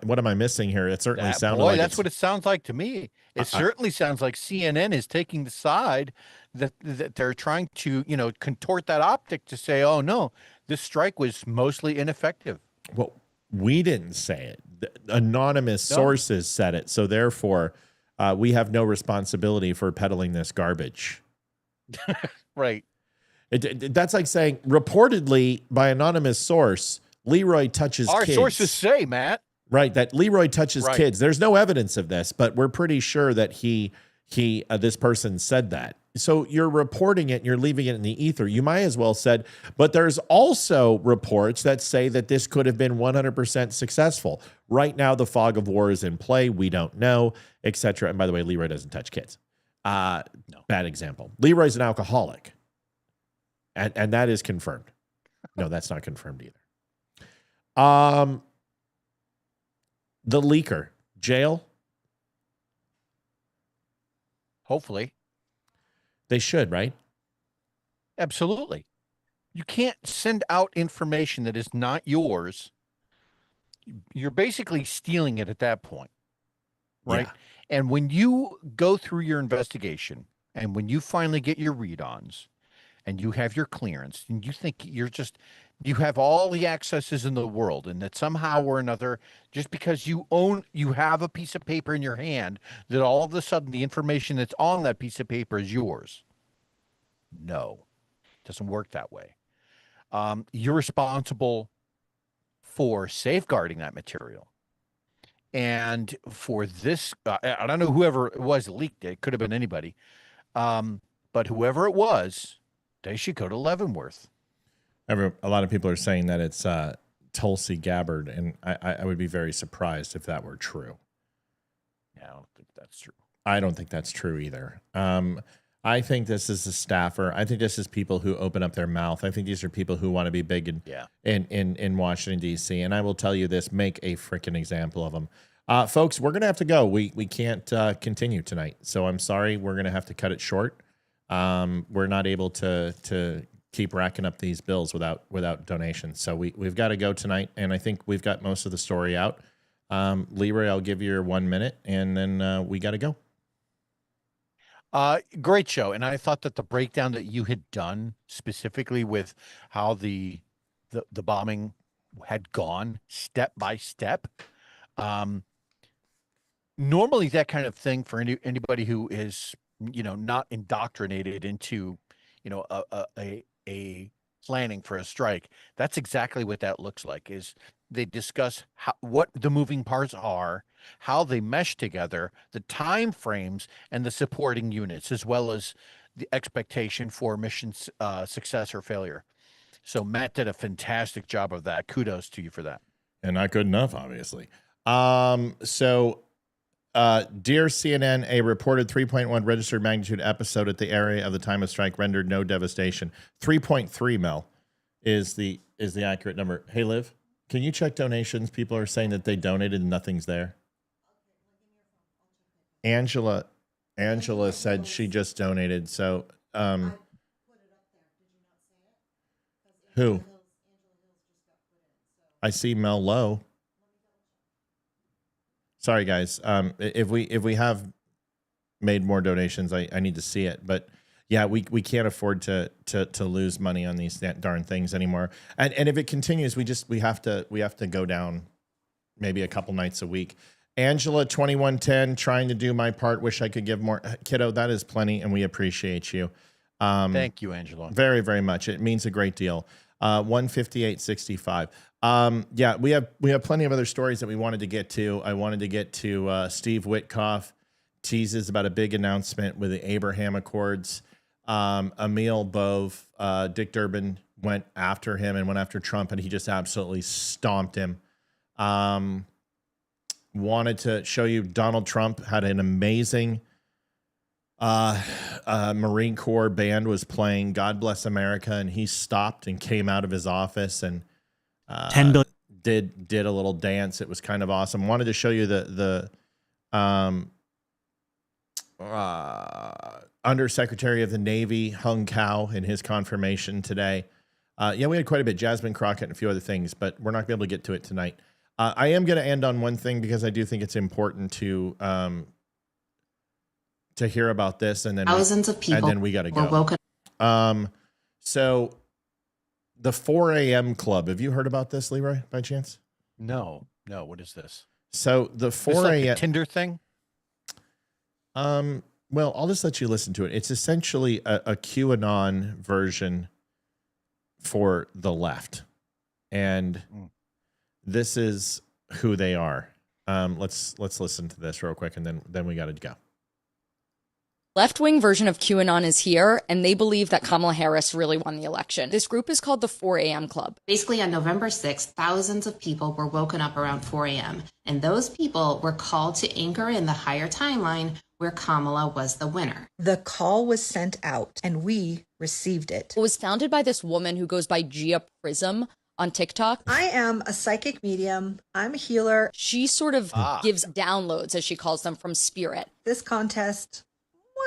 what am I missing here? It certainly sounded like that's what it sounds like to me. It certainly sounds like CNN is taking the side that they're trying to, contort that optic to say, oh no, this strike was mostly ineffective. Well, we didn't say it. Anonymous sources said it. So therefore, we have no responsibility for peddling this garbage. Right. That's like saying, reportedly by anonymous source, Leroy touches Our kids. sources say, Matt. Right, that Leroy touches kids. There's no evidence of this, but we're pretty sure that this person said that. So you're reporting it and you're leaving it in the ether. You might as well said, but there's also reports that say that this could have been 100% successful. Right now, the fog of war is in play. We don't know, etc. And by the way, Leroy doesn't touch kids. No. Bad example. Leroy's an alcoholic. And that is confirmed. No, that's not confirmed either. The leaker, jail? Hopefully. They should, right? Absolutely. You can't send out information that is not yours. You're basically stealing it at that point, right? Yeah. And when you go through your investigation and when you finally get your read-ons and you have your clearance and you think you have all the accesses in the world and that somehow or another, just because you have a piece of paper in your hand, that all of a sudden the information that's on that piece of paper is yours. No, it doesn't work that way. You're responsible for safeguarding that material. And for this, I don't know whoever it was leaked it. It could have been anybody. But whoever it was, they should go to Leavenworth. A lot of people are saying that it's Tulsi Gabbard, and I would be very surprised if that were true. Yeah, I don't think that's true. I don't think that's true either. I think this is a staffer. I think this is people who open up their mouth. I think these are people who want to be big in Washington, D.C. And I will tell you this, make a freaking example of them. Folks, we're going to have to go. We can't continue tonight. So I'm sorry. We're going to have to cut it short. We're not able to keep racking up these bills without donations. So we've got to go tonight. And I think we've got most of the story out. Leroy, I'll give you your 1 minute and then we got to go. Great show. And I thought that the breakdown that you had done specifically with how the bombing had gone step by step. Normally that kind of thing for anybody who is, not indoctrinated into, a planning for a strike. That's exactly what that looks like. Is they discuss what the moving parts are, how they mesh together, the time frames, and the supporting units, as well as the expectation for mission success or failure. So Matt did a fantastic job of that. Kudos to you for that. And not good enough, obviously. So Dear CNN, a reported 3.1 registered magnitude episode at the area of the time of strike rendered no devastation. 3.3, Mel, is the accurate number. Hey, Liv, can you check donations? People are saying that they donated and nothing's there. Angela said she just donated. So, who? I see Mel Lowe. Sorry, guys. If we have made more donations, I need to see it. But yeah, we can't afford to lose money on these darn things anymore. And if it continues, we have to go down maybe a couple nights a week. Angela 2110, trying to do my part. Wish I could give more. Kiddo, that is plenty, and we appreciate you. Thank you, Angela. Very, very much. It means a great deal. 158.65. Yeah, we have plenty of other stories that we wanted to get to. I wanted to get to Steve Witkoff teases about a big announcement with the Abraham Accords. Emil Bove, Dick Durbin went after him and went after Trump, and he just absolutely stomped him. Wanted to show you Donald Trump had an amazing Marine Corps band was playing God Bless America, and he stopped and came out of his office and 10 billion did a little dance. It was kind of awesome. Wanted to show you the Undersecretary of the Navy Hung Kao in his confirmation today. Yeah, we had quite a bit. Jasmine Crockett and a few other things, but we're not going to be able to get to it tonight. I am going to end on one thing because I do think it's important to hear about this, and then thousands of people, and then we got to go. So the 4 a.m. club. Have you heard about this, Leroy, by chance? No. What is this? So the 4 a.m. Like a Tinder thing. Well, I'll just let you listen to it. It's essentially a QAnon version for the left, and this is who they are. Let's listen to this real quick, and then we got to go. Left-wing version of QAnon is here, and they believe that Kamala Harris really won the election. This group is called the 4 a.m. Club. Basically, on November 6th, thousands of people were woken up around 4 a.m., and those people were called to anchor in the higher timeline where Kamala was the winner. The call was sent out, and we received it. It was founded by this woman who goes by Gia Prism on TikTok. I am a psychic medium. I'm a healer. She sort of gives downloads, as she calls them, from spirit. This contest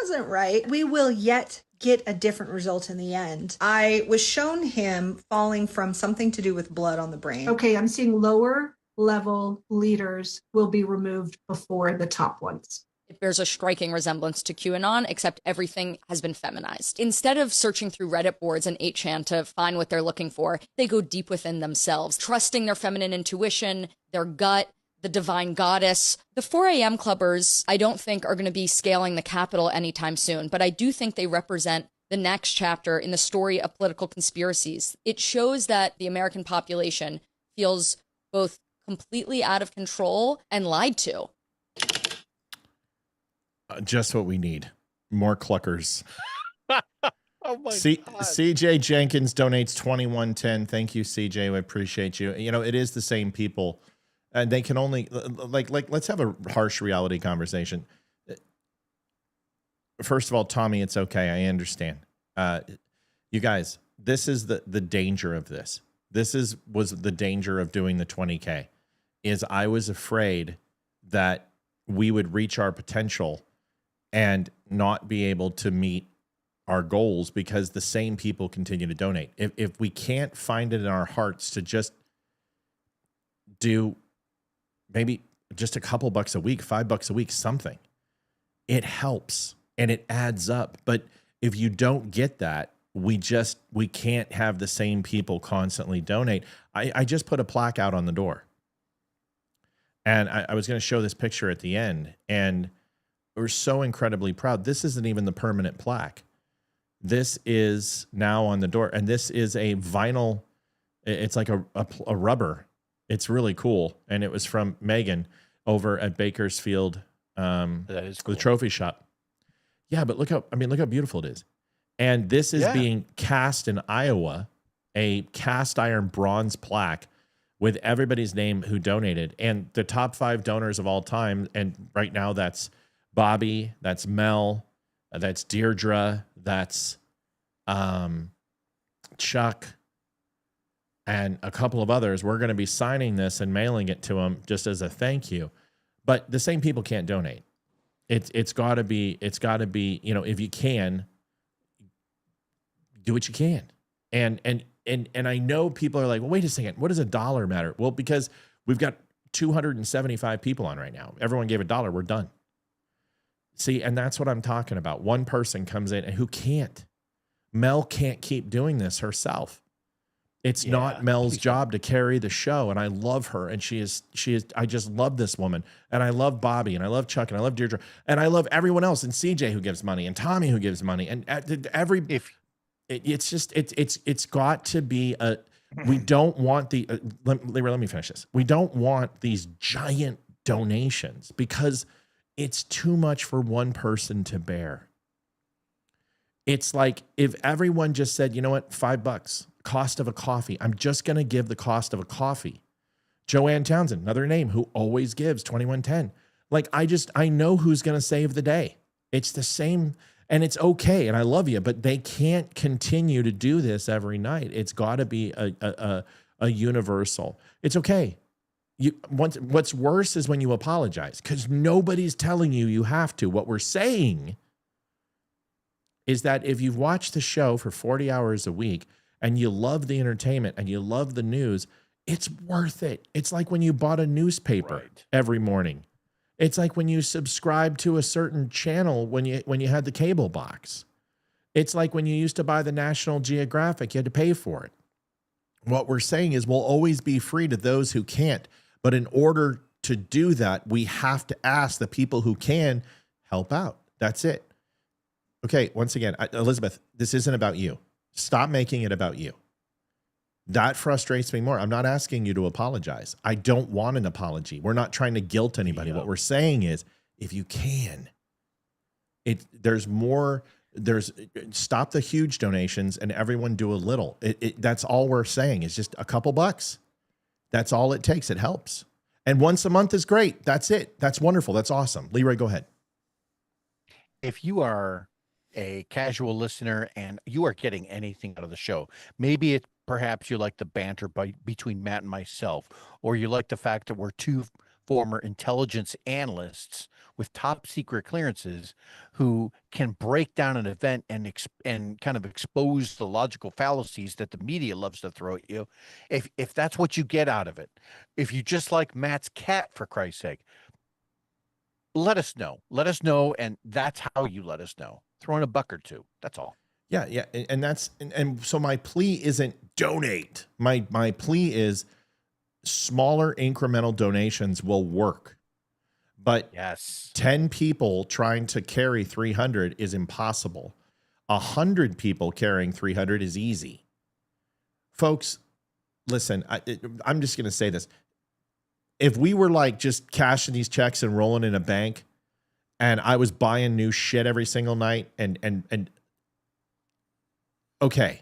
wasn't right. We will yet get a different result in the end. I was shown him falling from something to do with blood on the brain. Okay, I'm seeing lower level leaders will be removed before the top ones. It bears a striking resemblance to QAnon, except everything has been feminized. Instead of searching through Reddit boards and 8chan to find what they're looking for, they go deep within themselves, trusting their feminine intuition, their gut, the divine goddess. The 4 a.m. clubbers, I don't think are going to be scaling the Capitol anytime soon, but I do think they represent the next chapter in the story of political conspiracies. It shows that the American population feels both completely out of control and lied to. Just what we need. More cluckers. Oh my God. CJ Jenkins donates 2110. Thank you, CJ. We appreciate you. You know, it is the same people. And they can only like let's have a harsh reality conversation. First of all, Tommy, it's okay. I understand. You guys, this is the danger of this. This was the danger of doing the 20K. Is I was afraid that we would reach our potential and not be able to meet our goals because the same people continue to donate. If we can't find it in our hearts to just do maybe just a couple bucks a week, $5 a week, something, it helps and it adds up. But if you don't get that, we can't have the same people constantly donate. I just put a plaque out on the door, and I was going to show this picture at the end, and we're so incredibly proud. This isn't even the permanent plaque. This is now on the door, and this is a vinyl. It's like a rubber. It's really cool, and it was from Megan over at Bakersfield, that is cool. The trophy shop. Yeah, but look how beautiful it is. And this is being cast in Iowa, a cast iron bronze plaque with everybody's name who donated. And the top 5 donors of all time, and right now that's Bobby, that's Mel, that's Deirdre, that's Chuck, and a couple of others. We're going to be signing this and mailing it to them just as a thank you. But the same people can't donate. It's got to be, you know, if you can, do what you can. And I know people are like, well, wait a second, what does $1 matter? Well, because we've got 275 people on right now. Everyone gave $1. We're done. See, and that's what I'm talking about. One person comes in and who can't. Mel can't keep doing this herself. It's not Mel's job to carry the show. And I love her. And she is, I just love this woman. And I love Bobby and I love Chuck and I love Deirdre and I love everyone else, and CJ who gives money and Tommy who gives money, and it's got to be a, we don't want the, let me finish this. We don't want these giant donations because it's too much for one person to bear. It's like if everyone just said, you know what, $5, cost of a coffee. I'm just going to give the cost of a coffee. Joanne Townsend, another name who always gives, 2110. Like, I know who's going to save the day. It's the same, and it's okay. And I love you, but they can't continue to do this every night. It's got to be a universal. It's okay. What's worse is when you apologize, because nobody's telling you you have to. What we're saying is that if you've watched the show for 40 hours a week and you love the entertainment and you love the news, it's worth it. It's like when you bought a newspaper every morning. It's like when you subscribed to a certain channel when you had the cable box. It's like when you used to buy the National Geographic, you had to pay for it. What we're saying is we'll always be free to those who can't. But in order to do that, we have to ask the people who can help out. That's it. Okay, once again, Elizabeth, this isn't about you. Stop making it about you. That frustrates me more. I'm not asking you to apologize. I don't want an apology. We're not trying to guilt anybody. What we're saying is, if you can, stop the huge donations and everyone do a little. That's all we're saying is just a couple bucks. That's all it takes. It helps. And once a month is great. That's it. That's wonderful. That's awesome. Leroy, go ahead. If you are a casual listener and you are getting anything out of the show, maybe perhaps you like the banter between Matt and myself, or you like the fact that we're two former intelligence analysts with top secret clearances who can break down an event and kind of expose the logical fallacies that the media loves to throw at you. If that's what you get out of it, if you just like Matt's cat, for Christ's sake, let us know. Let us know, and that's how you let us know. Throw in a buck or two. That's all. Yeah, and so my plea isn't donate. My plea is smaller incremental donations will work. But yes, 10 people trying to carry 300 is impossible. 100 people carrying 300 is easy. Folks, listen, I'm just going to say this. If we were like just cashing these checks and rolling in a bank, and I was buying new shit every single night, and okay.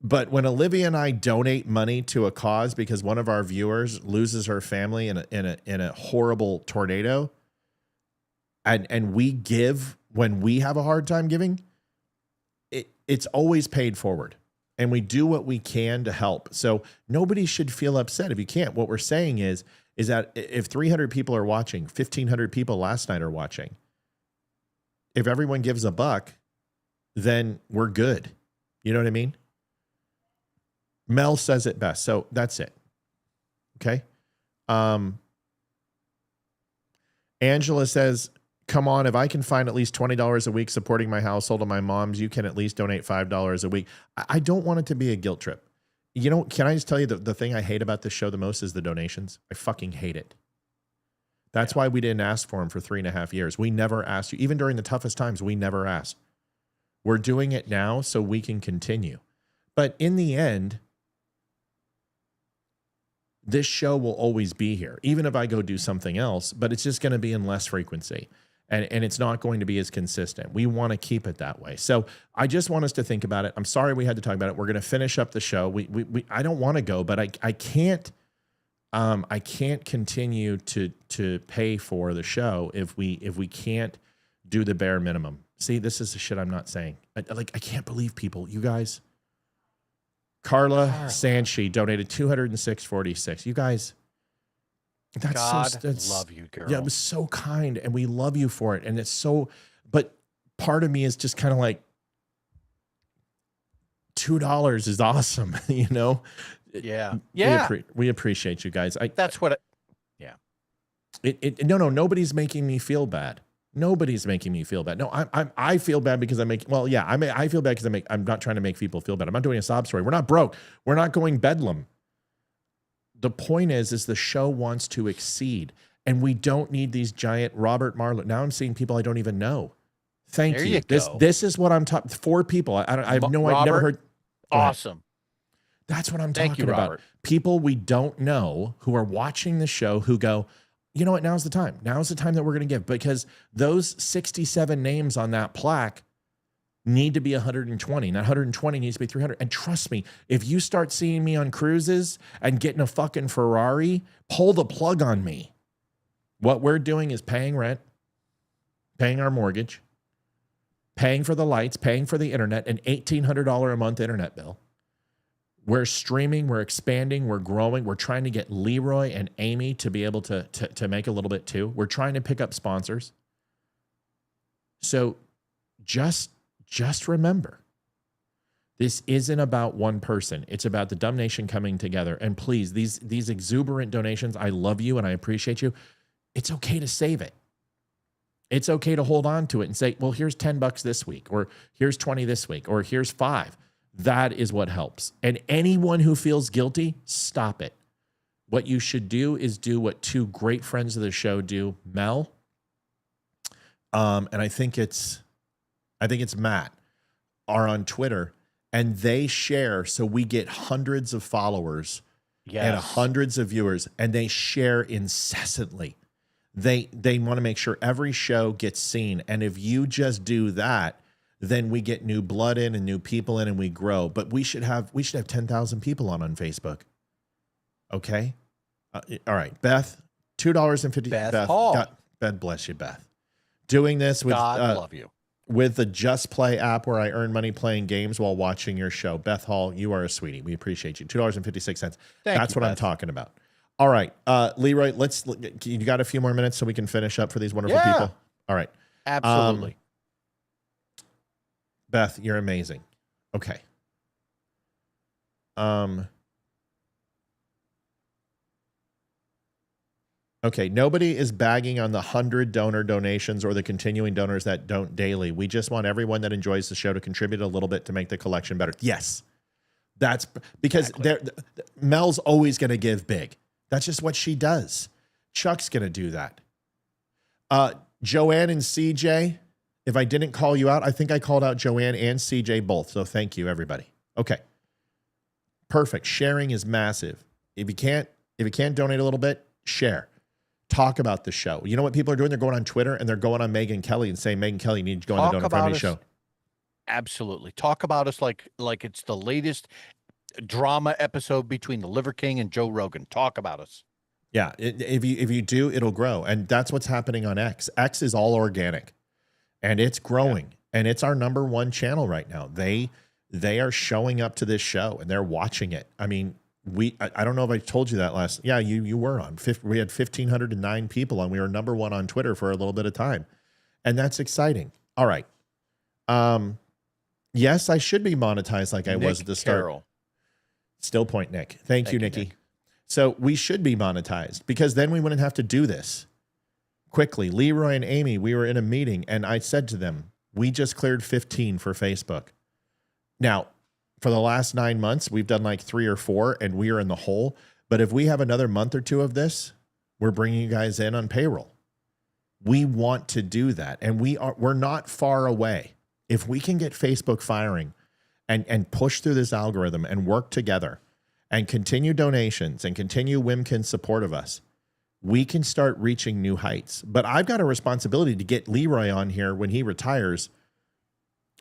But when Olivia and I donate money to a cause because one of our viewers loses her family in a horrible tornado, and we give when we have a hard time giving, it's always paid forward. And we do what we can to help. So nobody should feel upset if you can't. What we're saying is that if 300 people are watching, 1,500 people last night are watching, if everyone gives a buck, then we're good. You know what I mean? Mel says it best. So that's it. Okay. Angela says, come on, if I can find at least $20 a week supporting my household and my mom's, you can at least donate $5 a week. I don't want it to be a guilt trip. You know, can I just tell you the thing I hate about this show the most is the donations. I fucking hate it. That's why we didn't ask for them for 3.5 years. We never asked you. Even during the toughest times, we never asked. We're doing it now so we can continue. But in the end, this show will always be here, even if I go do something else, but it's just going to be in less frequency. And it's not going to be as consistent. We want to keep it that way. So I just want us to think about it. I'm sorry we had to talk about it. We're going to finish up the show. I don't want to go, but I can't continue to pay for the show if we can't do the bare minimum. See, this is the shit I'm not saying. I can't believe people, you guys. Carla Sanchi donated $206.46. You guys, that's love you, girl. Yeah, it was so kind, and we love you for it. And it's so, but part of me is just kind of like, $2 is awesome, you know? Yeah. We appreciate you guys. That's what. Nobody's making me feel bad. Nobody's making me feel bad. No, I feel bad because I feel bad because I'm not trying to make people feel bad. I'm not doing a sob story. We're not broke. We're not going bedlam. The point is the show wants to exceed, and we don't need these giant Robert Marlowe. Now I'm seeing people I don't even know. Thank you. This is what I'm talking. 4 people. I've never heard. Awesome. That's what I'm talking about. People we don't know who are watching the show who go, you know what? Now's the time. Now's the time that we're going to give, because those 67 names on that plaque need to be 120. And that 120 needs to be 300. And trust me, if you start seeing me on cruises and getting a fucking Ferrari, pull the plug on me. What we're doing is paying rent, paying our mortgage, paying for the lights, paying for the internet, an $1,800 a month internet bill. We're streaming, we're expanding, we're growing. We're trying to get Leroy and Amy to be able to make a little bit too. We're trying to pick up sponsors. So just remember, this isn't about one person. It's about the Dumb Nation coming together. And please, these exuberant donations, I love you and I appreciate you. It's okay to save it. It's okay to hold on to it and say, well, here's $10 this week, or here's 20 this week, or here's 5. That is what helps. And anyone who feels guilty, stop it. What you should do is do what 2 great friends of the show do, Mel, and I think it's Matt, are on Twitter, and they share, so we get hundreds of followers and hundreds of viewers, and they share incessantly. They want to make sure every show gets seen, and if you just do that, then we get new blood in and new people in, and we grow. But we should have 10,000 people on Facebook. Okay. All right. Beth, $2.50. Beth Hall. God bless you, Beth. Doing this with God love you. With the Just Play app, where I earn money playing games while watching your show. Beth Hall, you are a sweetie. We appreciate you. $2.56. That's what I'm talking about. All right. Leroy, you got a few more minutes so we can finish up for these wonderful people? All right. Absolutely. Beth, you're amazing. Okay. Okay, nobody is bagging on the 100 donor donations or the continuing donors that don't daily. We just want everyone that enjoys the show to contribute a little bit to make the collection better. Yes. That's because Mel's always going to give big. That's just what she does. Chuck's going to do that. Joanne and CJ, if I didn't call you out, I think I called out Joanne and CJ both. So thank you, everybody. Okay. Perfect. Sharing is massive. If you can't donate a little bit, share. Talk about the show. You know what people are doing? They're going on Twitter and they're going on Megyn Kelly and saying, Megyn Kelly, you need to go on the Don't Unfriend Me show. Absolutely. Talk about us like it's the latest drama episode between the Liver King and Joe Rogan. Talk about us. Yeah. If you do, it'll grow. And that's what's happening on X. X is all organic. And it's growing, and it's our #1 channel right now. They are showing up to this show, and they're watching it. I mean, I don't know if I told you that last. Yeah, you were on. We had 1,509 people on. We were #1 on Twitter for a little bit of time, and that's exciting. All right. Yes, I should be monetized like I was at the start. Carroll. Still point, Nick. Thank you, Nikki. Nick. So we should be monetized, because then we wouldn't have to do this. Quickly, Leroy and Amy, we were in a meeting, and I said to them, we just cleared 15 for Facebook. Now, for the last 9 months, we've done like 3 or 4, and we are in the hole. But if we have another month or 2 of this, we're bringing you guys in on payroll. We want to do that, and we're not far away. If we can get Facebook firing and push through this algorithm and work together and continue donations and continue Wimkin's support of us, we can start reaching new heights. But I've got a responsibility to get Leroy on here when he retires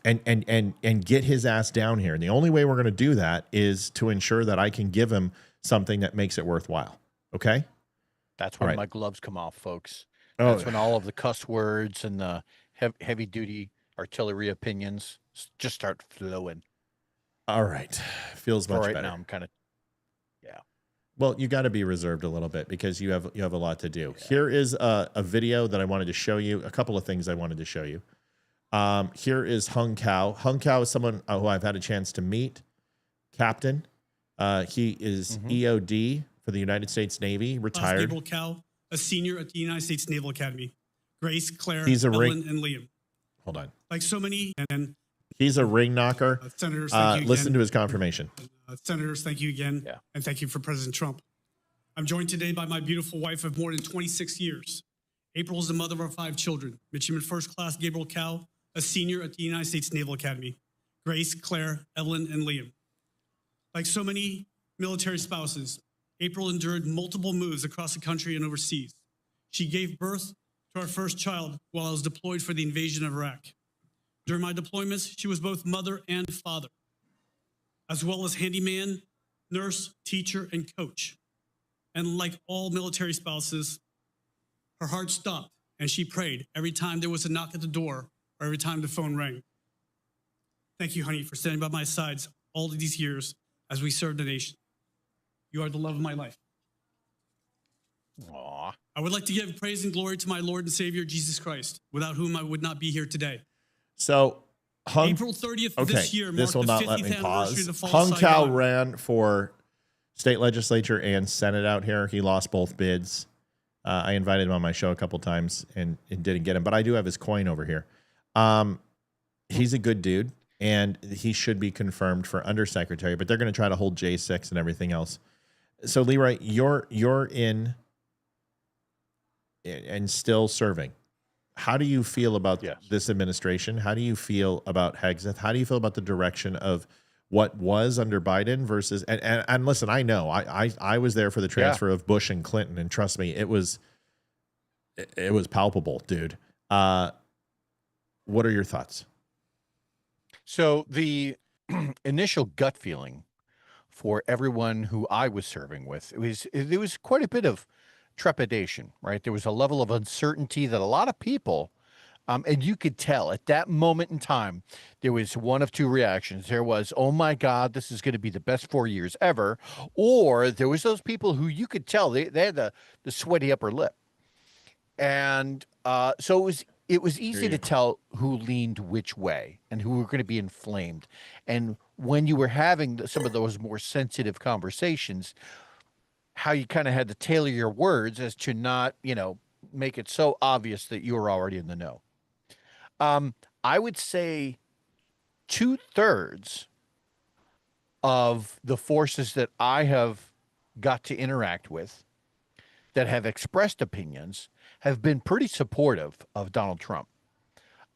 and get his ass down here. And the only way we're going to do that is to ensure that I can give him something that makes it worthwhile. Okay? That's when my gloves come off, folks. Oh. That's when all of the cuss words and the heavy duty artillery opinions just start flowing. All right. Feels much right better. Now I'm kind of, Well, you got to be reserved a little bit because you have a lot to do. Yeah. Here is a video that I wanted to show you. A couple of things I wanted to show you. Here is Hung Kao. Hung Kao is someone who I've had a chance to meet. Captain. He is EOD for the United States Navy, retired. Gabriel Kao, a senior at the United States Naval Academy. Grace, Claire, He's a Ellen, and Liam. Hold on. Like so many, and he's a ring knocker. Senators, thank you listen again. to his confirmation. Senators, thank you again, and thank you for President Trump. I'm joined today by my beautiful wife of more than 26 years. April is the mother of our 5 children. Midshipman First Class Gabriel Kao, a senior at the United States Naval Academy. Grace, Claire, Evelyn, and Liam. Like so many military spouses, April endured multiple moves across the country and overseas. She gave birth to our first child while I was deployed for the invasion of Iraq. During my deployments, she was both mother and father, as well as handyman, nurse, teacher, and coach. And like all military spouses, her heart stopped and she prayed every time there was a knock at the door or every time the phone rang. Thank you, honey, for standing by my sides all of these years as we served the nation. You are the love of my life. Aww. I would like to give praise and glory to my Lord and Savior, Jesus Christ, without whom I would not be here today. So, April 30th of this year marked the 50th anniversary of the fall of Hung Kao Saigon. ran for state legislature and Senate out here. He lost both bids. I invited him on my show a couple times and didn't get him, but I do have his coin over here. He's a good dude, and he should be confirmed for undersecretary, but they're going to try to hold J6 and everything else. So, Leroy, you're in and still serving. How do you feel about this administration? How do you feel about Hegseth? How do you feel about the direction of what was under Biden versus and listen, I know I was there for the transfer of Bush and Clinton, and trust me, it was palpable, dude. What are your thoughts? So the initial gut feeling for everyone who I was serving with, it was quite a bit of trepidation, right? There was a level of uncertainty that a lot of people, and you could tell at that moment in time, there was one of two reactions. There was, oh my God, this is going to be the best 4 years ever. Or there was those people who you could tell they had the sweaty upper lip. And so it was easy to tell who leaned which way and who were going to be inflamed. And when you were having some of those more sensitive conversations, how you kind of had to tailor your words as to not, make it so obvious that you were already in the know. I would say 2/3 of the forces that I have got to interact with that have expressed opinions have been pretty supportive of Donald Trump.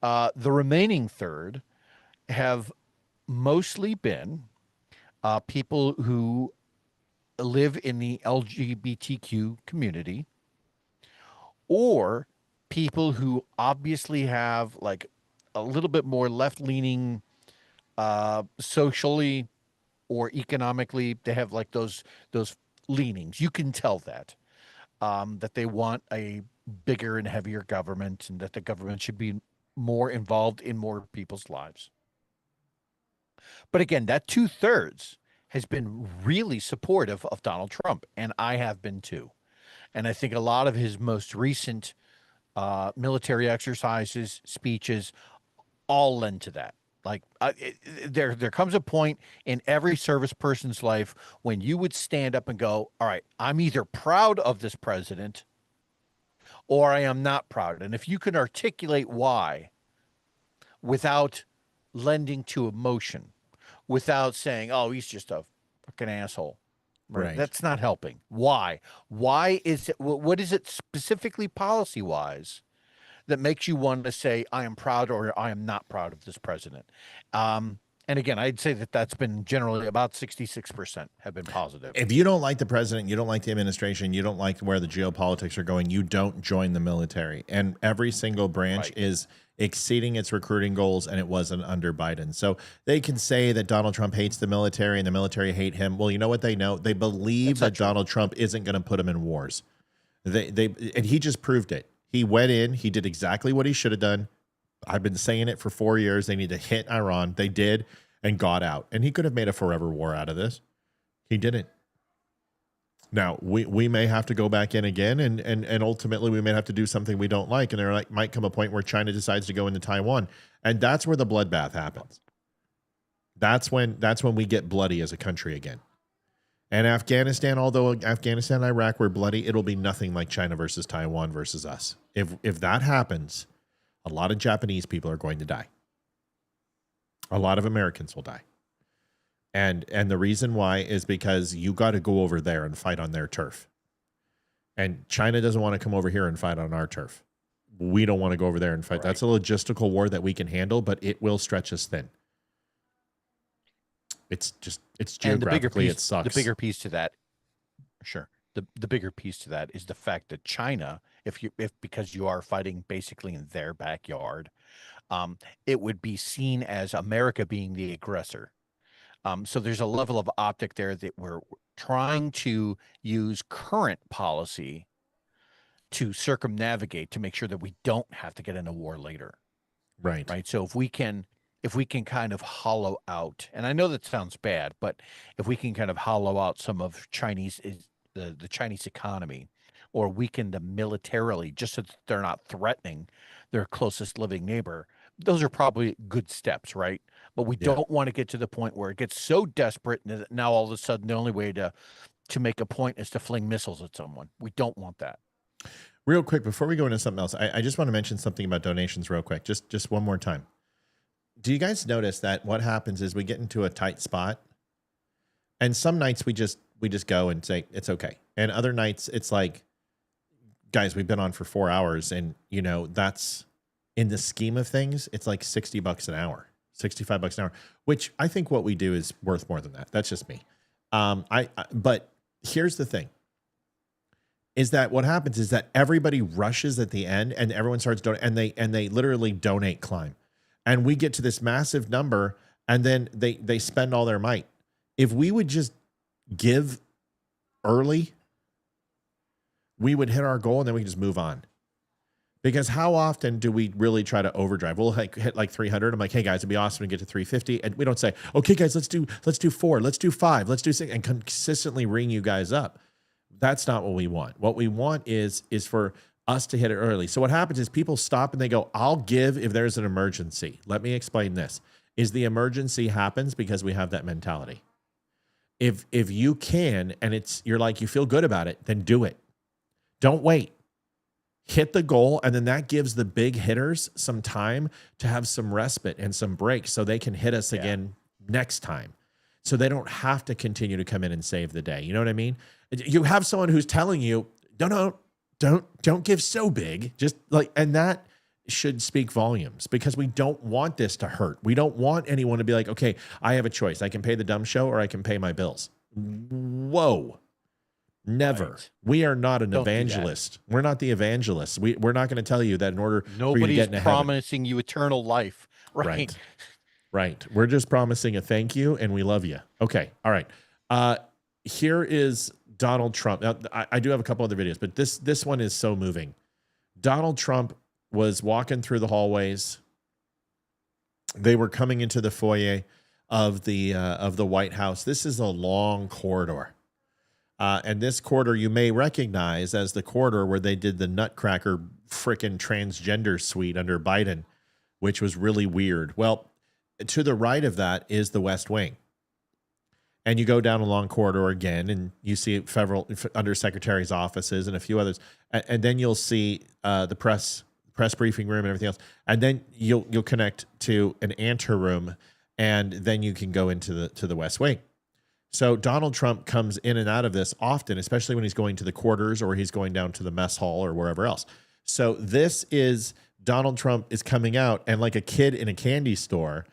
The remaining third have mostly been people who live in the LGBTQ community, or people who obviously have like a little bit more left-leaning socially or economically. They have like those leanings. You can tell that they want a bigger and heavier government, and that the government should be more involved in more people's lives. But again, that 2/3 has been really supportive of Donald Trump, and I have been too. And I think a lot of his most recent military exercises, speeches, all lend to that. Like there comes a point in every service person's life when you would stand up and go, all right, I'm either proud of this president or I am not proud. And if you can articulate why without lending to emotion, without saying, oh, he's just a fucking asshole. Right. That's not helping. Why? Why is it? What is it specifically policy-wise that makes you want to say, I am proud or I am not proud of this president? And And again, I'd say that that's been generally about 66% have been positive. If you don't like the president, you don't like the administration, you don't like where the geopolitics are going, you don't join the military. And every single branch is exceeding its recruiting goals, and it wasn't under Biden. So they can say that Donald Trump hates the military and the military hate him. Well, you know what they know? They believe that Donald Trump isn't going to put them in wars. And he just proved it. He went in, he did exactly what he should have done. I've been saying it for 4 years. They need to hit Iran. They did and got out. And he could have made a forever war out of this. He didn't. Now, we may have to go back in again, and ultimately we may have to do something we don't like. And there might come a point where China decides to go into Taiwan. And that's where the bloodbath happens. That's when we get bloody as a country again. And Afghanistan, although Afghanistan and Iraq were bloody, it'll be nothing like China versus Taiwan versus us. If that happens, a lot of Japanese people are going to die. A lot of Americans will die. And the reason why is because you got to go over there and fight on their turf. And China doesn't want to come over here and fight on our turf. We don't want to go over there and fight. Right. That's a logistical war that we can handle, but it will stretch us thin. It's geographically, it sucks. The bigger piece to that, sure. The bigger piece to that is the fact that China, because you are fighting basically in their backyard, it would be seen as America being the aggressor. So there's a level of optic there that we're trying to use current policy to circumnavigate to make sure that we don't have to get in a war later. Right. Right. So if we can kind of hollow out, and I know that sounds bad, but if we can kind of hollow out some of the Chinese economy, or weaken them militarily just so that they're not threatening their closest living neighbor, those are probably good steps, right? But we don't want to get to the point where it gets so desperate and now all of a sudden the only way to make a point is to fling missiles at someone. We don't want that. Real quick, before we go into something else, I just want to mention something about donations real quick, just one more time. Do you guys notice that what happens is we get into a tight spot, and some nights we just go and say it's okay, and other nights it's like, guys, we've been on for 4 hours, and that's, in the scheme of things, it's like $60 an hour, $65 an hour, which I think what we do is worth more than that. That's just me. But here's the thing, is that what happens is that everybody rushes at the end, and everyone starts donating, and they literally donate climb. And we get to this massive number, and then they spend all their might. If we would just give early, we would hit our goal, and then we can just move on. Because how often do we really try to overdrive? We'll hit like 300. I'm like, hey guys, it'd be awesome to get to 350. And we don't say, okay guys, let's do 4, let's do 5, let's do 6, and consistently ring you guys up. That's not what we want. What we want is for us to hit it early. So what happens is people stop and they go, I'll give if there's an emergency. Let me explain this. Is the emergency happens because we have that mentality. If you can, and you're like, you feel good about it, then do it. Don't wait. Hit the goal, and then that gives the big hitters some time to have some respite and some breaks so they can hit us again next time. So they don't have to continue to come in and save the day. You know what I mean? You have someone who's telling you, don't give so big. Just like, and that should speak volumes, because we don't want this to hurt. We don't want anyone to be like, okay, I have a choice. I can pay the dumb show or I can pay my bills. Whoa. Never. Right. We are not an evangelist. We're not the evangelists. We're not going to tell you that in order for you to get into promising you eternal life. Right. Right. We're just promising a thank you, and we love you. Okay. All right. Here is Donald Trump. Now, I do have a couple other videos, but this one is so moving. Donald Trump was walking through the hallways. They were coming into the foyer of the White House. This is a long corridor. And this corridor you may recognize as the corridor where they did the Nutcracker frickin' transgender suite under Biden, which was really weird. Well, to the right of that is the West Wing. And you go down a long corridor again, and you see federal undersecretaries' offices and a few others. And then you'll see the press briefing room and everything else. And then you'll connect to an anteroom, and then you can go into the West Wing. So Donald Trump comes in and out of this often, especially when he's going to the quarters or he's going down to the mess hall or wherever else. So this is Donald Trump is coming out, and like a kid in a candy store,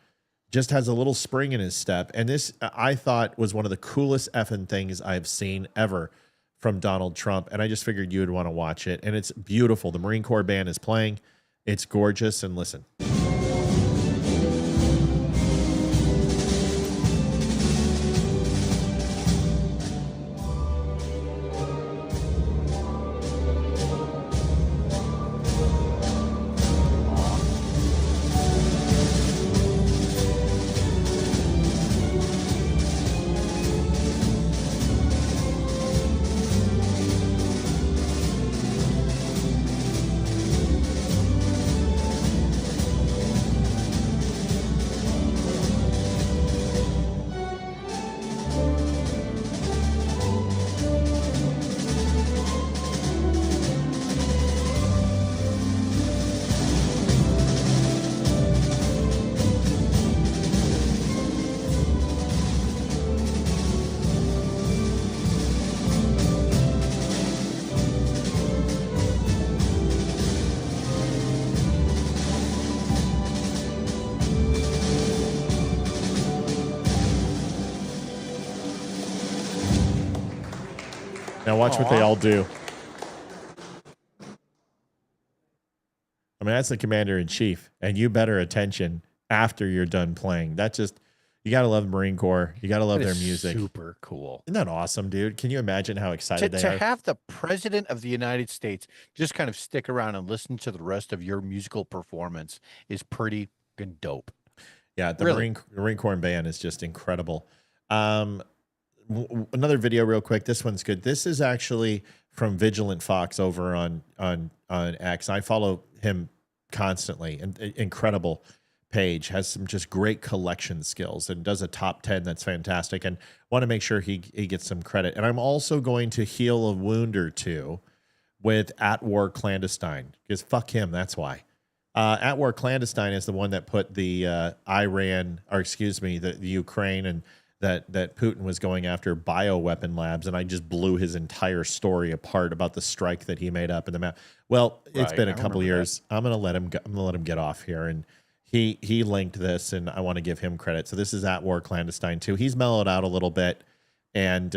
just has a little spring in his step. And this, I thought, was one of the coolest effing things I've seen ever from Donald Trump. And I just figured you would want to watch it. And it's beautiful. The Marine Corps band is playing. It's gorgeous. And listen. Now watch what they all do. I mean, that's the commander-in-chief, and you better attention after you're done playing. That just, you got to love the Marine Corps. You got to love their music. Super cool. Isn't that awesome, dude? Can you imagine how excited they To are? have the president of the United States just kind of stick around and listen to the rest of your musical performance is pretty fucking dope. Yeah, the Marine Corps band is just incredible. Another video real quick. This one's good. This is actually from Vigilant Fox over on X. I follow him constantly. An incredible page, has some just great collection skills and does a top 10 that's fantastic, and want to make sure he gets some credit. And I'm also going to heal a wound or two with At War Clandestine, because fuck him, that's why. At War Clandestine is the one that put the the Ukraine and that Putin was going after bioweapon labs, and I just blew his entire story apart about the strike that he made up in the map. Well, it's been a couple years. I'm gonna let him get off here, and he linked this, and I want to give him credit. So this is At War Clandestine too. He's mellowed out a little bit, and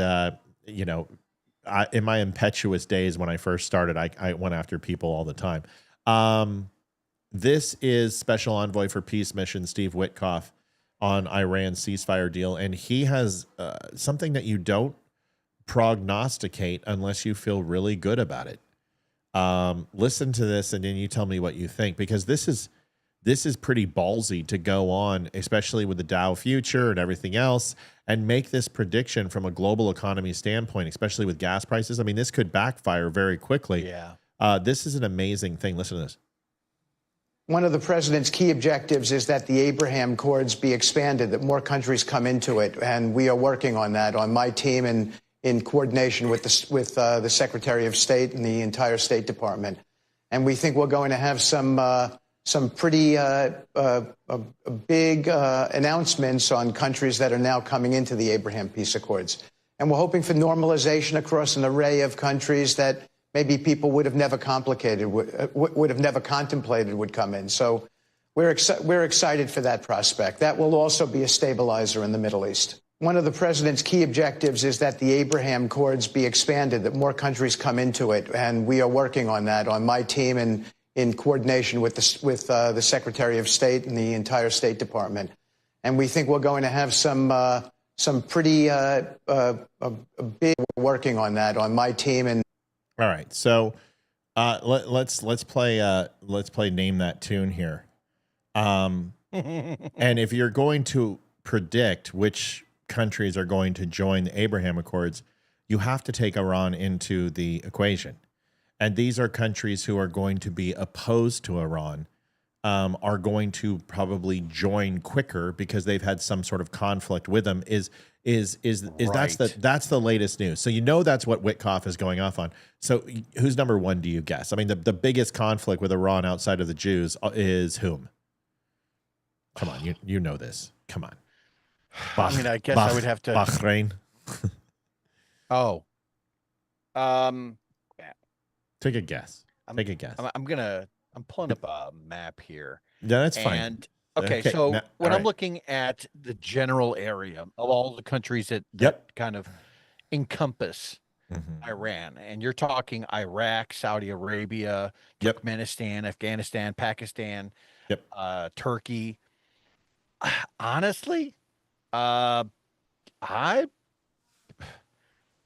in my impetuous days when I first started, I went after people all the time. This is Special Envoy for Peace Mission Steve Witkoff on Iran's ceasefire deal, and he has something that you don't prognosticate unless you feel really good about it. Listen to this, and then you tell me what you think, because this is pretty ballsy to go on, especially with the Dow future and everything else, and make this prediction from a global economy standpoint, especially with gas prices. I mean, this could backfire very quickly. Yeah. This is an amazing thing. Listen to this. One of the president's key objectives is that the Abraham Accords be expanded, that more countries come into it, and we are working on that on my team and in coordination with the Secretary of State and the entire State Department. And we think we're going to have some pretty big announcements on countries that are now coming into the Abraham Peace Accords. And we're hoping for normalization across an array of countries that maybe people would have never contemplated would come in. So we're excited for that prospect. That will also be a stabilizer in the Middle East. One of the president's key objectives is that the Abraham Accords be expanded, that more countries come into it, and we are working on that on my team and in coordination with the Secretary of State and the entire State Department. And we think we're going to have some pretty big working on that on my team and. All right, so let's play Name That Tune here, and if you're going to predict which countries are going to join the Abraham Accords, you have to take Iran into the equation, and these are countries who are going to be opposed to Iran, are going to probably join quicker because they've had some sort of conflict with them. Right. That's the latest news. So that's what Witkoff is going off on. So who's number one, do you guess? I mean, the biggest conflict with Iran outside of the Jews is whom? Come on, you know this. Come on. I guess I would have to Bahrain. Take a guess. I'm pulling up a map here. Yeah, that's fine. And Okay, so when I'm looking at the general area of all the countries that kind of encompass Iran, and you're talking Iraq, Saudi Arabia, Turkmenistan, Afghanistan, Pakistan, Turkey. Honestly, I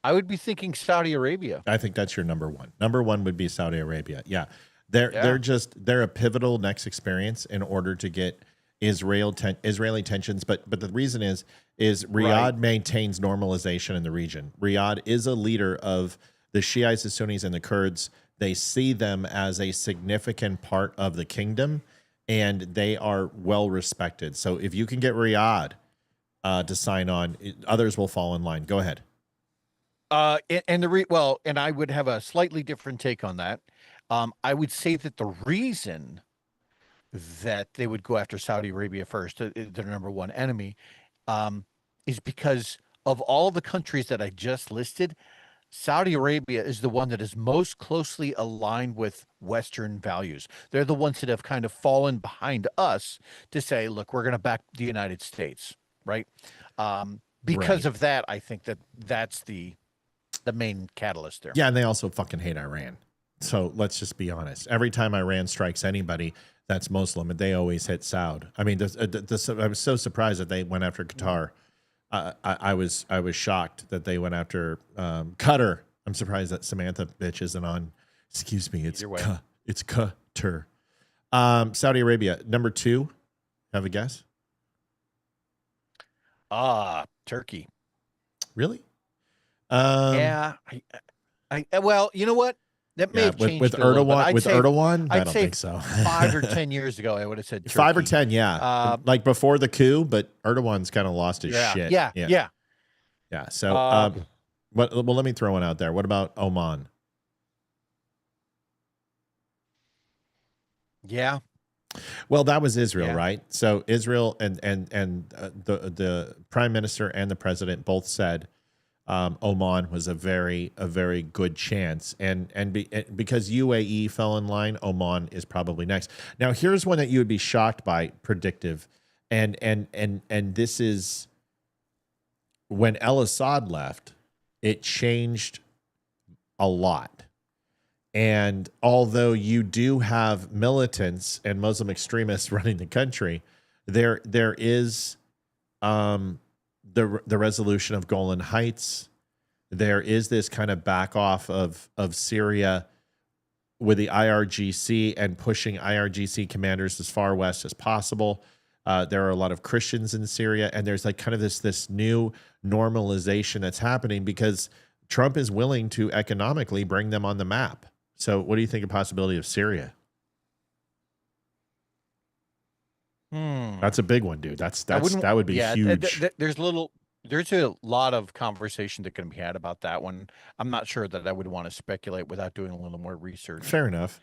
would be thinking Saudi Arabia. I think that's your number one. Number one would be Saudi Arabia. Yeah. They're a pivotal next experience in order to get Israeli tensions. But the reason is Riyadh maintains normalization in the region. Riyadh is a leader of the Shiites, the Sunnis, and the Kurds. They see them as a significant part of the kingdom, and they are well respected. So if you can get Riyadh to sign on, others will fall in line. Go ahead. And I would have a slightly different take on that. I would say that the reason that they would go after Saudi Arabia first, their number one enemy, is because of all the countries that I just listed, Saudi Arabia is the one that is most closely aligned with Western values. They're the ones that have kind of fallen behind us to say, look, we're going to back the United States, right? Because of that, I think that's the main catalyst there. Yeah, and they also fucking hate Iran. So let's just be honest. Every time Iran strikes anybody that's Muslim, they always hit Saud. I mean, I was so surprised that they went after Qatar. I was shocked that they went after Qatar. I'm surprised that Samantha bitch isn't on. Excuse me, it's Qatar. Saudi Arabia, number 2. Have a guess? Turkey. Really? Yeah. Well, you know what? That may have changed with Erdogan. With Erdogan, I don't think so. 5 or 10 years ago, I would have said Turkey. 5 or 10, yeah, like before the coup. But Erdogan's kind of lost his shit. Yeah. So, well, let me throw one out there. What about Oman? Yeah. Well, that was Israel, right? So Israel and the prime minister and the president both said Oman was a very good chance, because UAE fell in line, Oman is probably next. Now, here's one that you would be shocked by, predictive, and this is when El Assad left, it changed a lot. And although you do have militants and Muslim extremists running the country, there is the resolution of Golan Heights. There is this kind of back off of Syria with the IRGC and pushing IRGC commanders as far west as possible. There are a lot of Christians in Syria, and there's like kind of this new normalization that's happening because Trump is willing to economically bring them on the map. So what do you think of the possibility of Syria? That's a big one, dude. That would be huge. There's a lot of conversation that can be had about that one. I'm not sure that I would want to speculate without doing a little more research. Fair enough.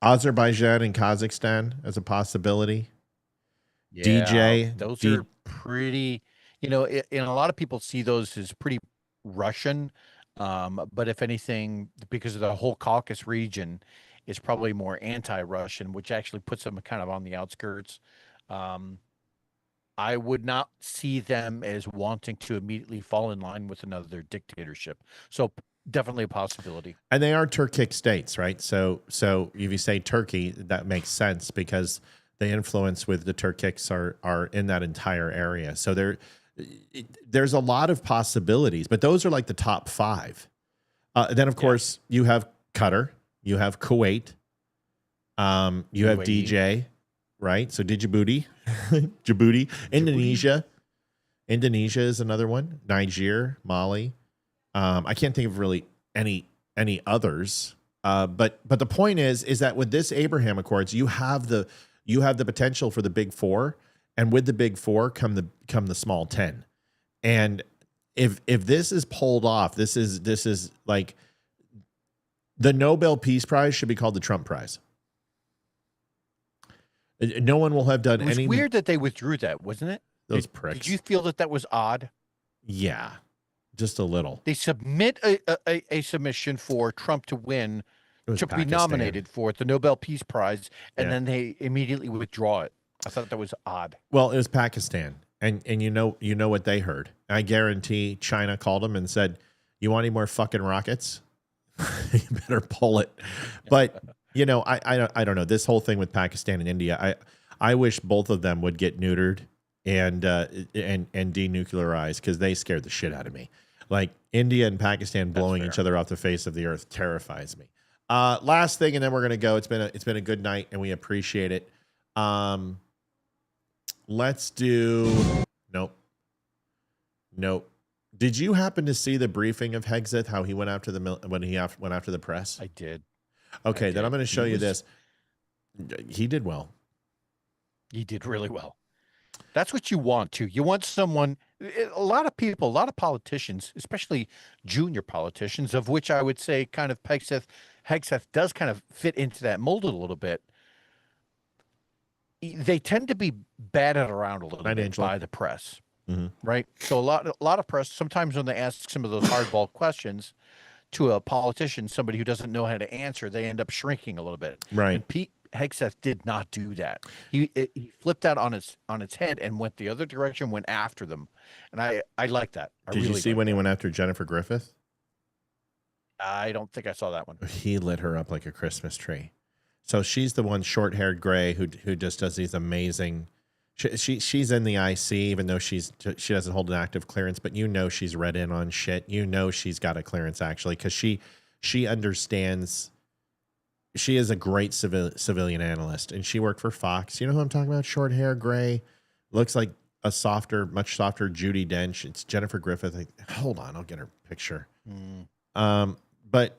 Azerbaijan and Kazakhstan as a possibility. Yeah, DJ, those are pretty, and a lot of people see those as pretty Russian. But if anything, because of the whole Caucasus region, is probably more anti-Russian, which actually puts them kind of on the outskirts. I would not see them as wanting to immediately fall in line with another dictatorship. So definitely a possibility. And they are Turkic states, right? So if you say Turkey, that makes sense because the influence with the Turkics are in that entire area. So there's a lot of possibilities, but those are like the top 5. Then, of course, you have Qatar, you have Kuwait, you have DJ, right? So Djibouti, Indonesia is another one. Niger, Mali. I can't think of really any others. But the point is that with this Abraham Accords, you have the potential for the big 4. And with the big 4 come the small 10. And if this is pulled off, this is like the Nobel Peace Prize should be called the Trump Prize. No one will have done any. It was weird that they withdrew that, wasn't it? Those pricks. Did you feel that was odd? Yeah, just a little. They submit a submission for Trump to win to be nominated for the Nobel Peace Prize, and then they immediately withdraw it. I thought that was odd. Well, it was Pakistan, and you know what they heard. I guarantee China called them and said, "You want any more fucking rockets? You better pull it." But you know, I don't know, this whole thing with Pakistan and India. I wish both of them would get neutered and denuclearized, because they scared the shit out of me. Like India and Pakistan blowing each other off the face of the earth terrifies me. Last thing, and then we're gonna go. It's been a good night, and we appreciate it. Let's do nope. Did you happen to see the briefing of Hegseth? How he went after went after the press? I did. Okay, then I'm going to show you this. He did well. He did really well. That's what you want to. You want someone. A lot of people, a lot of politicians, especially junior politicians, of which I would say kind of Hegseth does kind of fit into that mold a little bit. They tend to be batted around a little bit by the press, right? So a lot of press, sometimes when they ask some of those hardball questions to a politician, somebody who doesn't know how to answer, they end up shrinking a little bit. Right. And Pete Hegseth did not do that. He flipped that on its head and went the other direction, went after them, and I like that. Did you see when he went after Jennifer Griffith? I don't think I saw that one. He lit her up like a Christmas tree. So she's the one short-haired gray who just does these amazing. She's in the IC, even though she doesn't hold an active clearance, but you know she's read in on shit. You know she's got a clearance actually, because she understands. She is a great civilian analyst, and she worked for Fox. You know who I'm talking about? Short hair, gray, looks like a much softer Judi Dench. It's Jennifer Griffith. Hold on, I'll get her picture. But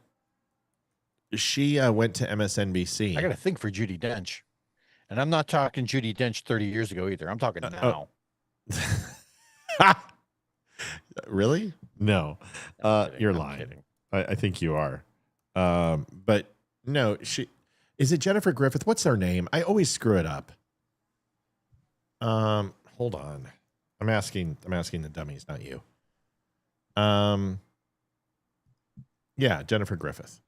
she went to MSNBC. I got a thing for Judi Dench, and I'm not talking Judi Dench 30 years ago either. I'm talking now. Really? No, you're lying. I think you are. But no, is it Jennifer Griffith? What's her name? I always screw it up. Hold on. I'm asking the dummies, not you. Yeah, Jennifer Griffith.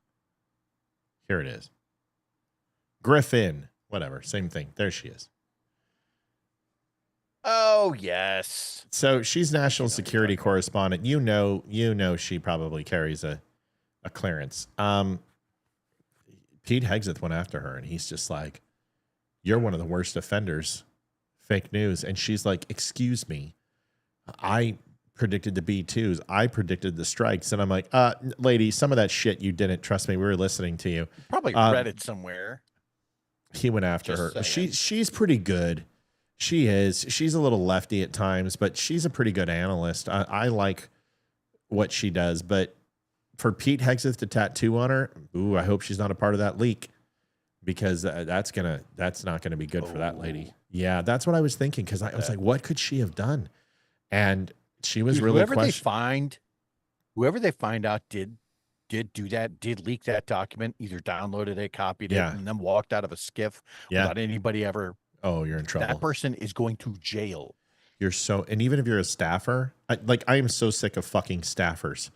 Here it is. Griffin, whatever, same thing. There she is. Oh, yes. So she's national security correspondent. You know she probably carries a clearance. Pete Hegseth went after her, and he's just like, "You're one of the worst offenders. Fake news." And she's like, "Excuse me. I predicted the B2s. I predicted the strikes." And I'm like, lady, some of that shit you didn't. Trust me, we were listening to you. Probably read it somewhere. He went after her. She's pretty good. She is. She's a little lefty at times, but she's a pretty good analyst. I like what she does. But for Pete Hegseth to tattoo on her, ooh, I hope she's not a part of that leak, because that's not gonna be good for that lady. Yeah, that's what I was thinking, because I was like, what could she have done? And she was really whoever they find out did do that, did leak that document, either downloaded it, copied it, and then walked out of a skiff without anybody ever. Oh, you're in trouble. That person is going to jail. And even if you're a staffer, I am so sick of fucking staffers.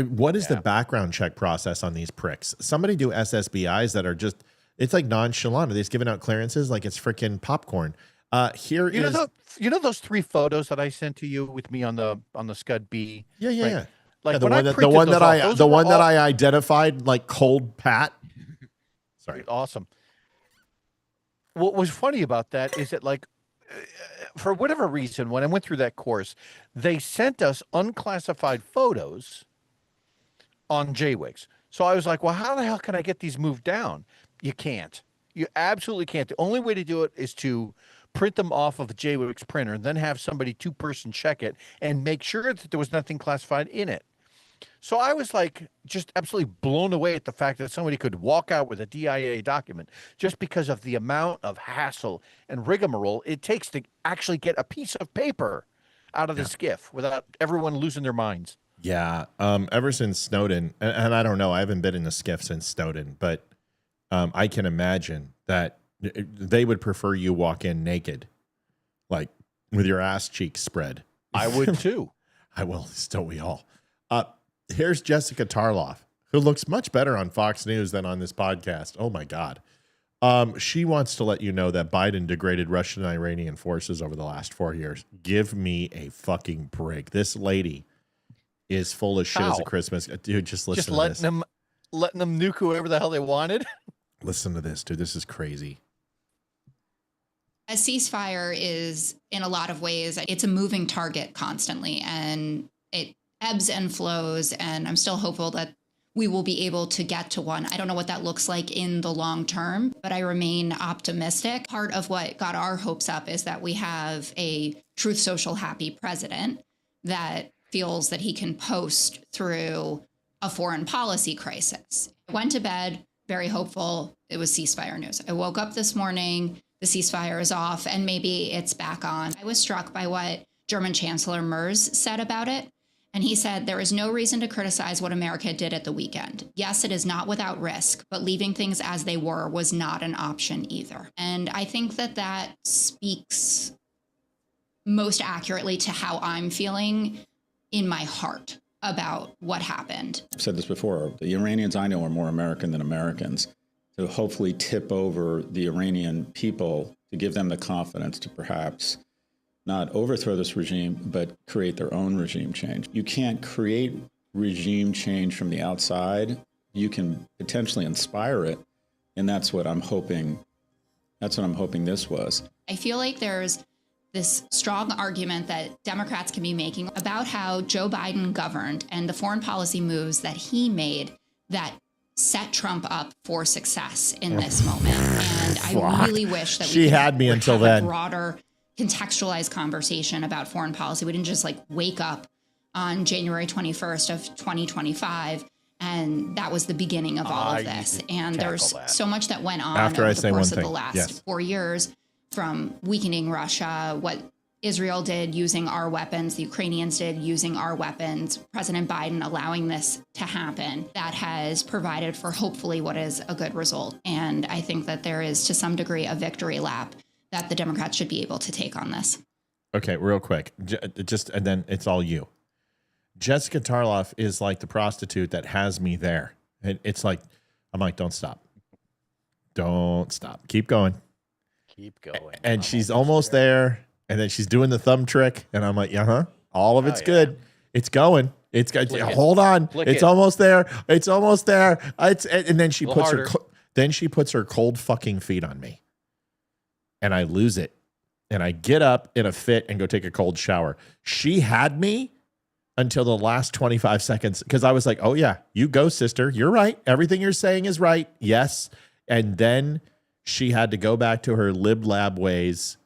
What is the background check process on these pricks? Somebody do SSBIs that are just, it's like nonchalant. They're just giving out clearances like it's freaking popcorn. You know those 3 photos that I sent to you with me on the Scud B? Yeah. Like the one that I identified like Cold Pat. Sorry. Awesome. What was funny about that is that, like, for whatever reason, when I went through that course, they sent us unclassified photos on JWICs. So I was like, well, how the hell can I get these moved down? You can't. You absolutely can't. The only way to do it is to print them off of a JWICs printer and then have somebody 2-person check it and make sure that there was nothing classified in it. So I was like just absolutely blown away at the fact that somebody could walk out with a DIA document just because of the amount of hassle and rigmarole it takes to actually get a piece of paper out of the skiff without everyone losing their minds. Yeah. Ever since Snowden, and I don't know, I haven't been in the skiff since Snowden, but I can imagine that they would prefer you walk in naked, like with your ass cheeks spread. I would too. I will. Still, we all. Here's Jessica Tarloff, who looks much better on Fox News than on this podcast. Oh, my God. She wants to let you know that Biden degraded Russian and Iranian forces over the last 4 years. Give me a fucking break. This lady is full of shit as a Christmas. Dude, just listen to this. Letting them nuke whoever the hell they wanted. Listen to this, dude. This is crazy. A ceasefire is, in a lot of ways, it's a moving target constantly, and it ebbs and flows, and I'm still hopeful that we will be able to get to one. I don't know what that looks like in the long term, but I remain optimistic. Part of what got our hopes up is that we have a truth social happy president that feels that he can post through a foreign policy crisis. I went to bed very hopeful it was ceasefire news. I woke up this morning, the ceasefire is off, and maybe it's back on. I was struck by what German Chancellor Merz said about it. And he said, there is no reason to criticize what America did at the weekend. Yes, it is not without risk, but leaving things as they were was not an option either. And I think that that speaks most accurately to how I'm feeling in my heart about what happened. I've said this before. The Iranians I know are more American than Americans. To hopefully tip over the Iranian people, to give them the confidence to perhaps not overthrow this regime, but create their own regime change. You can't create regime change from the outside. You can potentially inspire it. And that's what I'm hoping. That's what I'm hoping this was. I feel like there's this strong argument that Democrats can be making about how Joe Biden governed and the foreign policy moves that he made that set Trump up for success in this moment. And I really wish that she had me until then. A broader contextualized conversation about foreign policy. We didn't just like wake up on January 21st of 2025 and that was the beginning of all of this. And there's so much that went on over the course of the last 4 years, from weakening Russia, what Israel did using our weapons, the Ukrainians did using our weapons, President Biden allowing this to happen, that has provided for hopefully what is a good result. And I think that there is to some degree a victory lap that the Democrats should be able to take on this. Okay, real quick, and then it's all you. Jessica Tarloff is like the prostitute that has me there. And it's like, I'm like, don't stop. Don't stop. Keep going. Keep going. And she's almost there. And then she's doing the thumb trick. And I'm like, all of it's good. It's going. It's good. Hold on. It's almost there. It's almost there. And then she puts her cold fucking feet on me. And I lose it. And I get up in a fit and go take a cold shower. She had me until the last 25 seconds because I was like, oh, yeah, you go, sister. You're right. Everything you're saying is right. Yes. And then she had to go back to her lib lab ways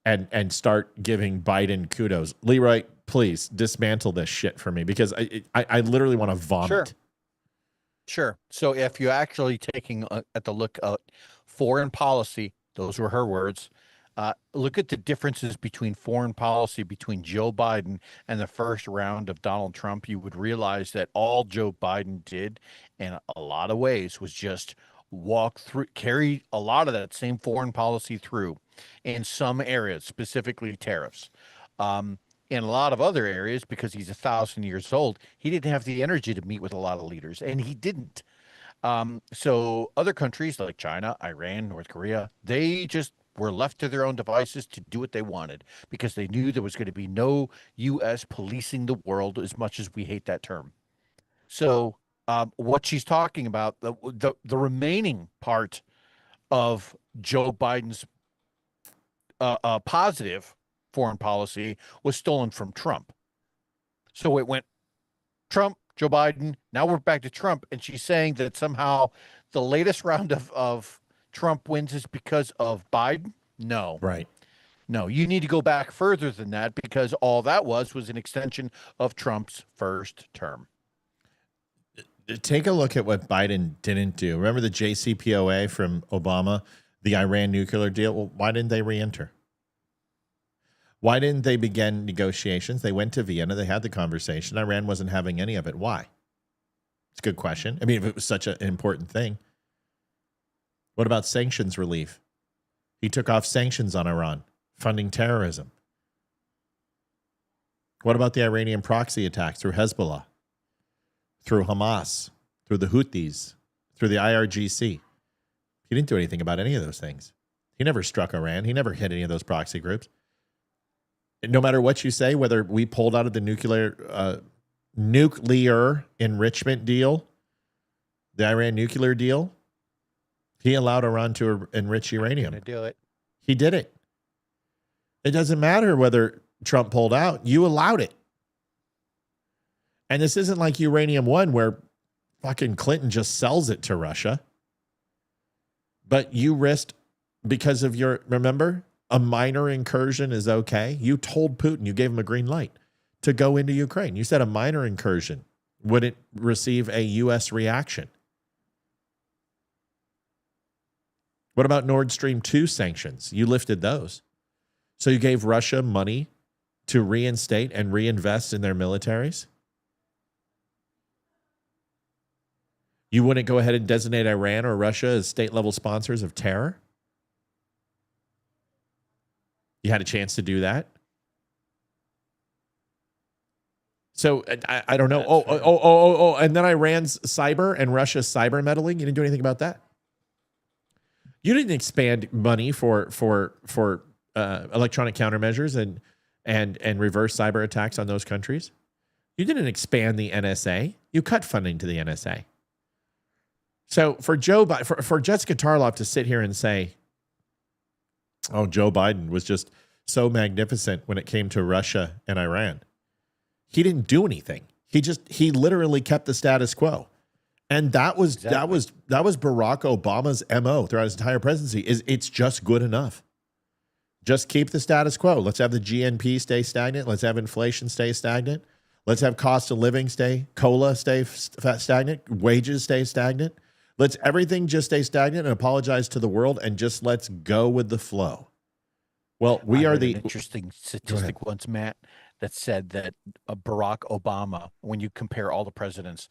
and start giving Biden kudos. Leroy, please dismantle this shit for me because I literally want to vomit. Sure. So if you're actually taking at the look at foreign policy, those were her words. Look at the differences between foreign policy between Joe Biden and the first round of Donald Trump. You would realize that all Joe Biden did in a lot of ways was just carry a lot of that same foreign policy through in some areas, specifically tariffs. In a lot of other areas, because he's 1,000 years old, he didn't have the energy to meet with a lot of leaders, and he didn't. So other countries like China, Iran, North Korea, they just were left to their own devices to do what they wanted because they knew there was going to be no U.S. policing the world, as much as we hate that term. So what she's talking about, the remaining part of Joe Biden's positive foreign policy was stolen from Trump. So it went Trump, Joe Biden, now we're back to Trump, and she's saying that somehow the latest round of Trump wins is because of Biden? No. Right. No, you need to go back further than that because all that was an extension of Trump's first term. Take a look at what Biden didn't do. Remember the JCPOA from Obama, the Iran nuclear deal? Well, why didn't they re-enter? Why didn't they begin negotiations? They went to Vienna. They had the conversation. Iran wasn't having any of it. Why? It's a good question. I mean, if it was such an important thing. What about sanctions relief? He took off sanctions on Iran, funding terrorism. What about the Iranian proxy attacks through Hezbollah, through Hamas, through the Houthis, through the IRGC. He didn't do anything about any of those things. He never struck Iran. He never hit any of those proxy groups. And no matter what you say, whether we pulled out of the nuclear enrichment deal, the Iran nuclear deal, he allowed Iran to enrich uranium. To do it. He did it. It doesn't matter whether Trump pulled out. You allowed it. And this isn't like Uranium One where fucking Clinton just sells it to Russia. But you risked because of remember, a minor incursion is okay. You told Putin, you gave him a green light to go into Ukraine. You said a minor incursion wouldn't receive a U.S. reaction. What about Nord Stream 2 sanctions? You lifted those. So you gave Russia money to reinstate and reinvest in their militaries? You wouldn't go ahead and designate Iran or Russia as state-level sponsors of terror? You had a chance to do that? So I don't know. Oh, and then Iran's cyber and Russia's cyber meddling. You didn't do anything about that. You didn't expand money for electronic countermeasures and reverse cyber attacks on those countries. You didn't expand the NSA. You cut funding to the NSA. So for Jessica Tarloff to sit here and say, "Oh, Joe Biden was just so magnificent when it came to Russia and Iran," he didn't do anything. He literally kept the status quo. And that was Barack Obama's MO throughout his entire presidency. It's just good enough. Just keep the status quo. Let's have the GNP stay stagnant. Let's have inflation stay stagnant. Let's have cost of living COLA stay stagnant. Wages stay stagnant. Let's everything just stay stagnant and apologize to the world and just let's go with the flow. Well, we are the interesting statistic once, Matt, that said that Barack Obama, when you compare all the presidents,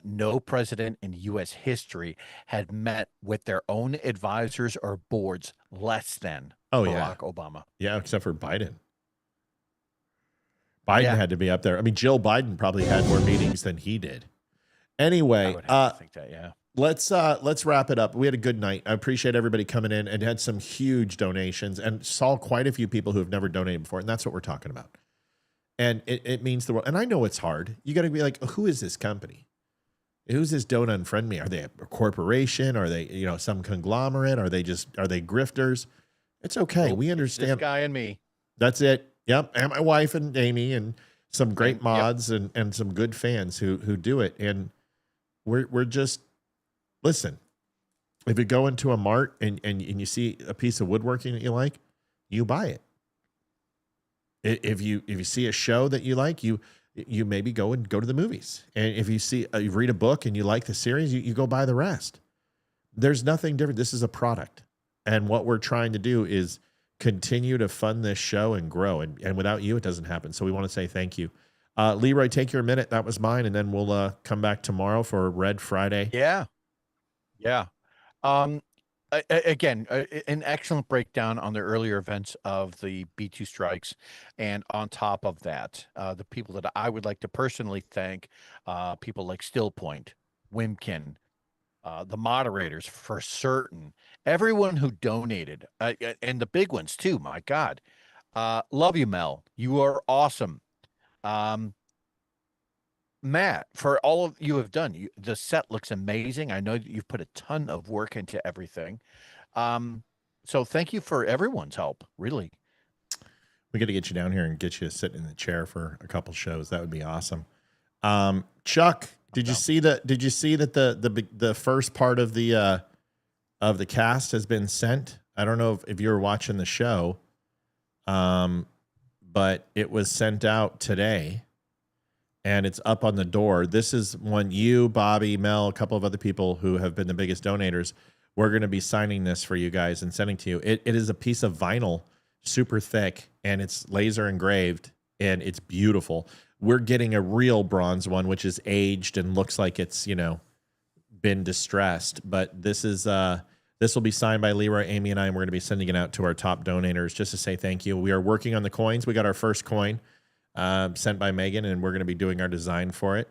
no president in U.S. history had met with their own advisors or boards less than Barack Obama. Yeah, except for Biden. Biden had to be up there. I mean, Jill Biden probably had more meetings than he did. Anyway, I think that, yeah. Let's wrap it up. We had a good night. I appreciate everybody coming in and had some huge donations and saw quite a few people who have never donated before. And that's what we're talking about. And it means the world. And I know it's hard. You got to be like, who is this company? Who's this Don't Unfriend Me? Are they a corporation? Are they, some conglomerate? Are they grifters? It's okay. We understand. This guy and me. That's it. Yep. And my wife and Amy and some great mods and some good fans who do it. And we're just, listen, if you go into a mart and you see a piece of woodworking that you like, you buy it. If you see a show that you like, you maybe go to the movies. And if you read a book and you like the series, you go buy the rest. There's nothing different. This is a product. And what we're trying to do is continue to fund this show and grow. And without you, it doesn't happen. So we want to say thank you. Leroy, take your minute. That was mine. And then we'll come back tomorrow for Red Friday. Yeah. Yeah. Again, an excellent breakdown on the earlier events of the B-2 strikes. And on top of that, the people that I would like to personally thank, people like Stillpoint, Wimkin, the moderators for certain, everyone who donated, and the big ones too, my God. Love you, Mel. You are awesome. Matt, for all of you have done, the set looks amazing. I know that you've put a ton of work into everything. So thank you for everyone's help, really. We got to get you down here and get you sitting in the chair for a couple shows. That would be awesome. Chuck, did you see that the first part of the cast has been sent? I don't know if you were watching the show, but it was sent out today. And it's up on the door. This is when you, Bobby, Mel, a couple of other people who have been the biggest donators, we're going to be signing this for you guys and sending to you. It is a piece of vinyl, super thick, and it's laser engraved, and it's beautiful. We're getting a real bronze one, which is aged and looks like it's, been distressed. But this will be signed by Leroy, Amy, and I, and we're going to be sending it out to our top donators just to say thank you. We are working on the coins. We got our first coin sent by Megan, and we're going to be doing our design for it.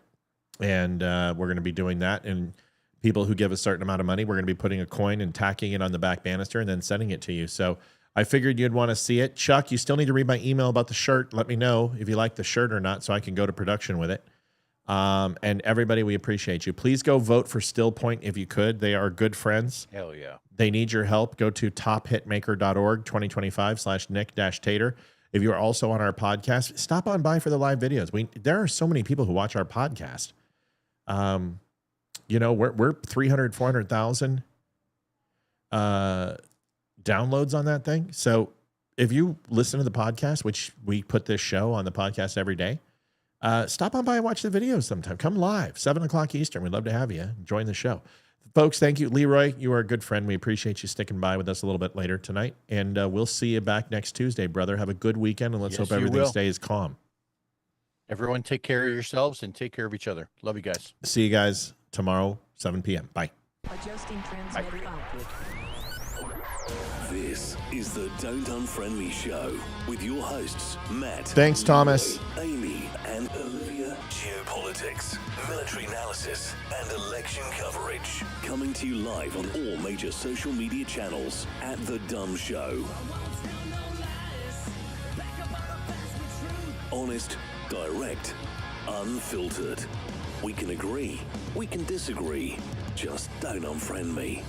And we're going to be doing that. And people who give a certain amount of money, we're going to be putting a coin and tacking it on the back banister and then sending it to you. So I figured you'd want to see it. Chuck, you still need to read my email about the shirt. Let me know if you like the shirt or not so I can go to production with it. And everybody, we appreciate you. Please go vote for Still Point if you could. They are good friends. Hell yeah. They need your help. Go to tophitmaker.org 2025/Nick-Tater. If you are also on our podcast, stop on by for the live videos. There are so many people who watch our podcast. You know, we're 300, 400,000 downloads on that thing. So if you listen to the podcast, which we put this show on the podcast every day, stop on by and watch the videos sometime. Come live, 7 o'clock Eastern. We'd love to have you join the show. Folks, thank you. Leroy, you are a good friend. We appreciate you sticking by with us a little bit later tonight. And we'll see you back next Tuesday, brother. Have a good weekend, and let's hope everything stays calm. Everyone take care of yourselves and take care of each other. Love you guys. See you guys tomorrow, 7 p.m. Bye. Adjusting transmitter output. This is the Don't Unfriend Me Show with your hosts, Matt. Thanks, Thomas. Amy and Olivia. Geopolitics, military analysis, and election coverage. Coming to you live on all major social media channels at The Dumb Show. Honest, direct, unfiltered. We can agree, we can disagree. Just don't unfriend me.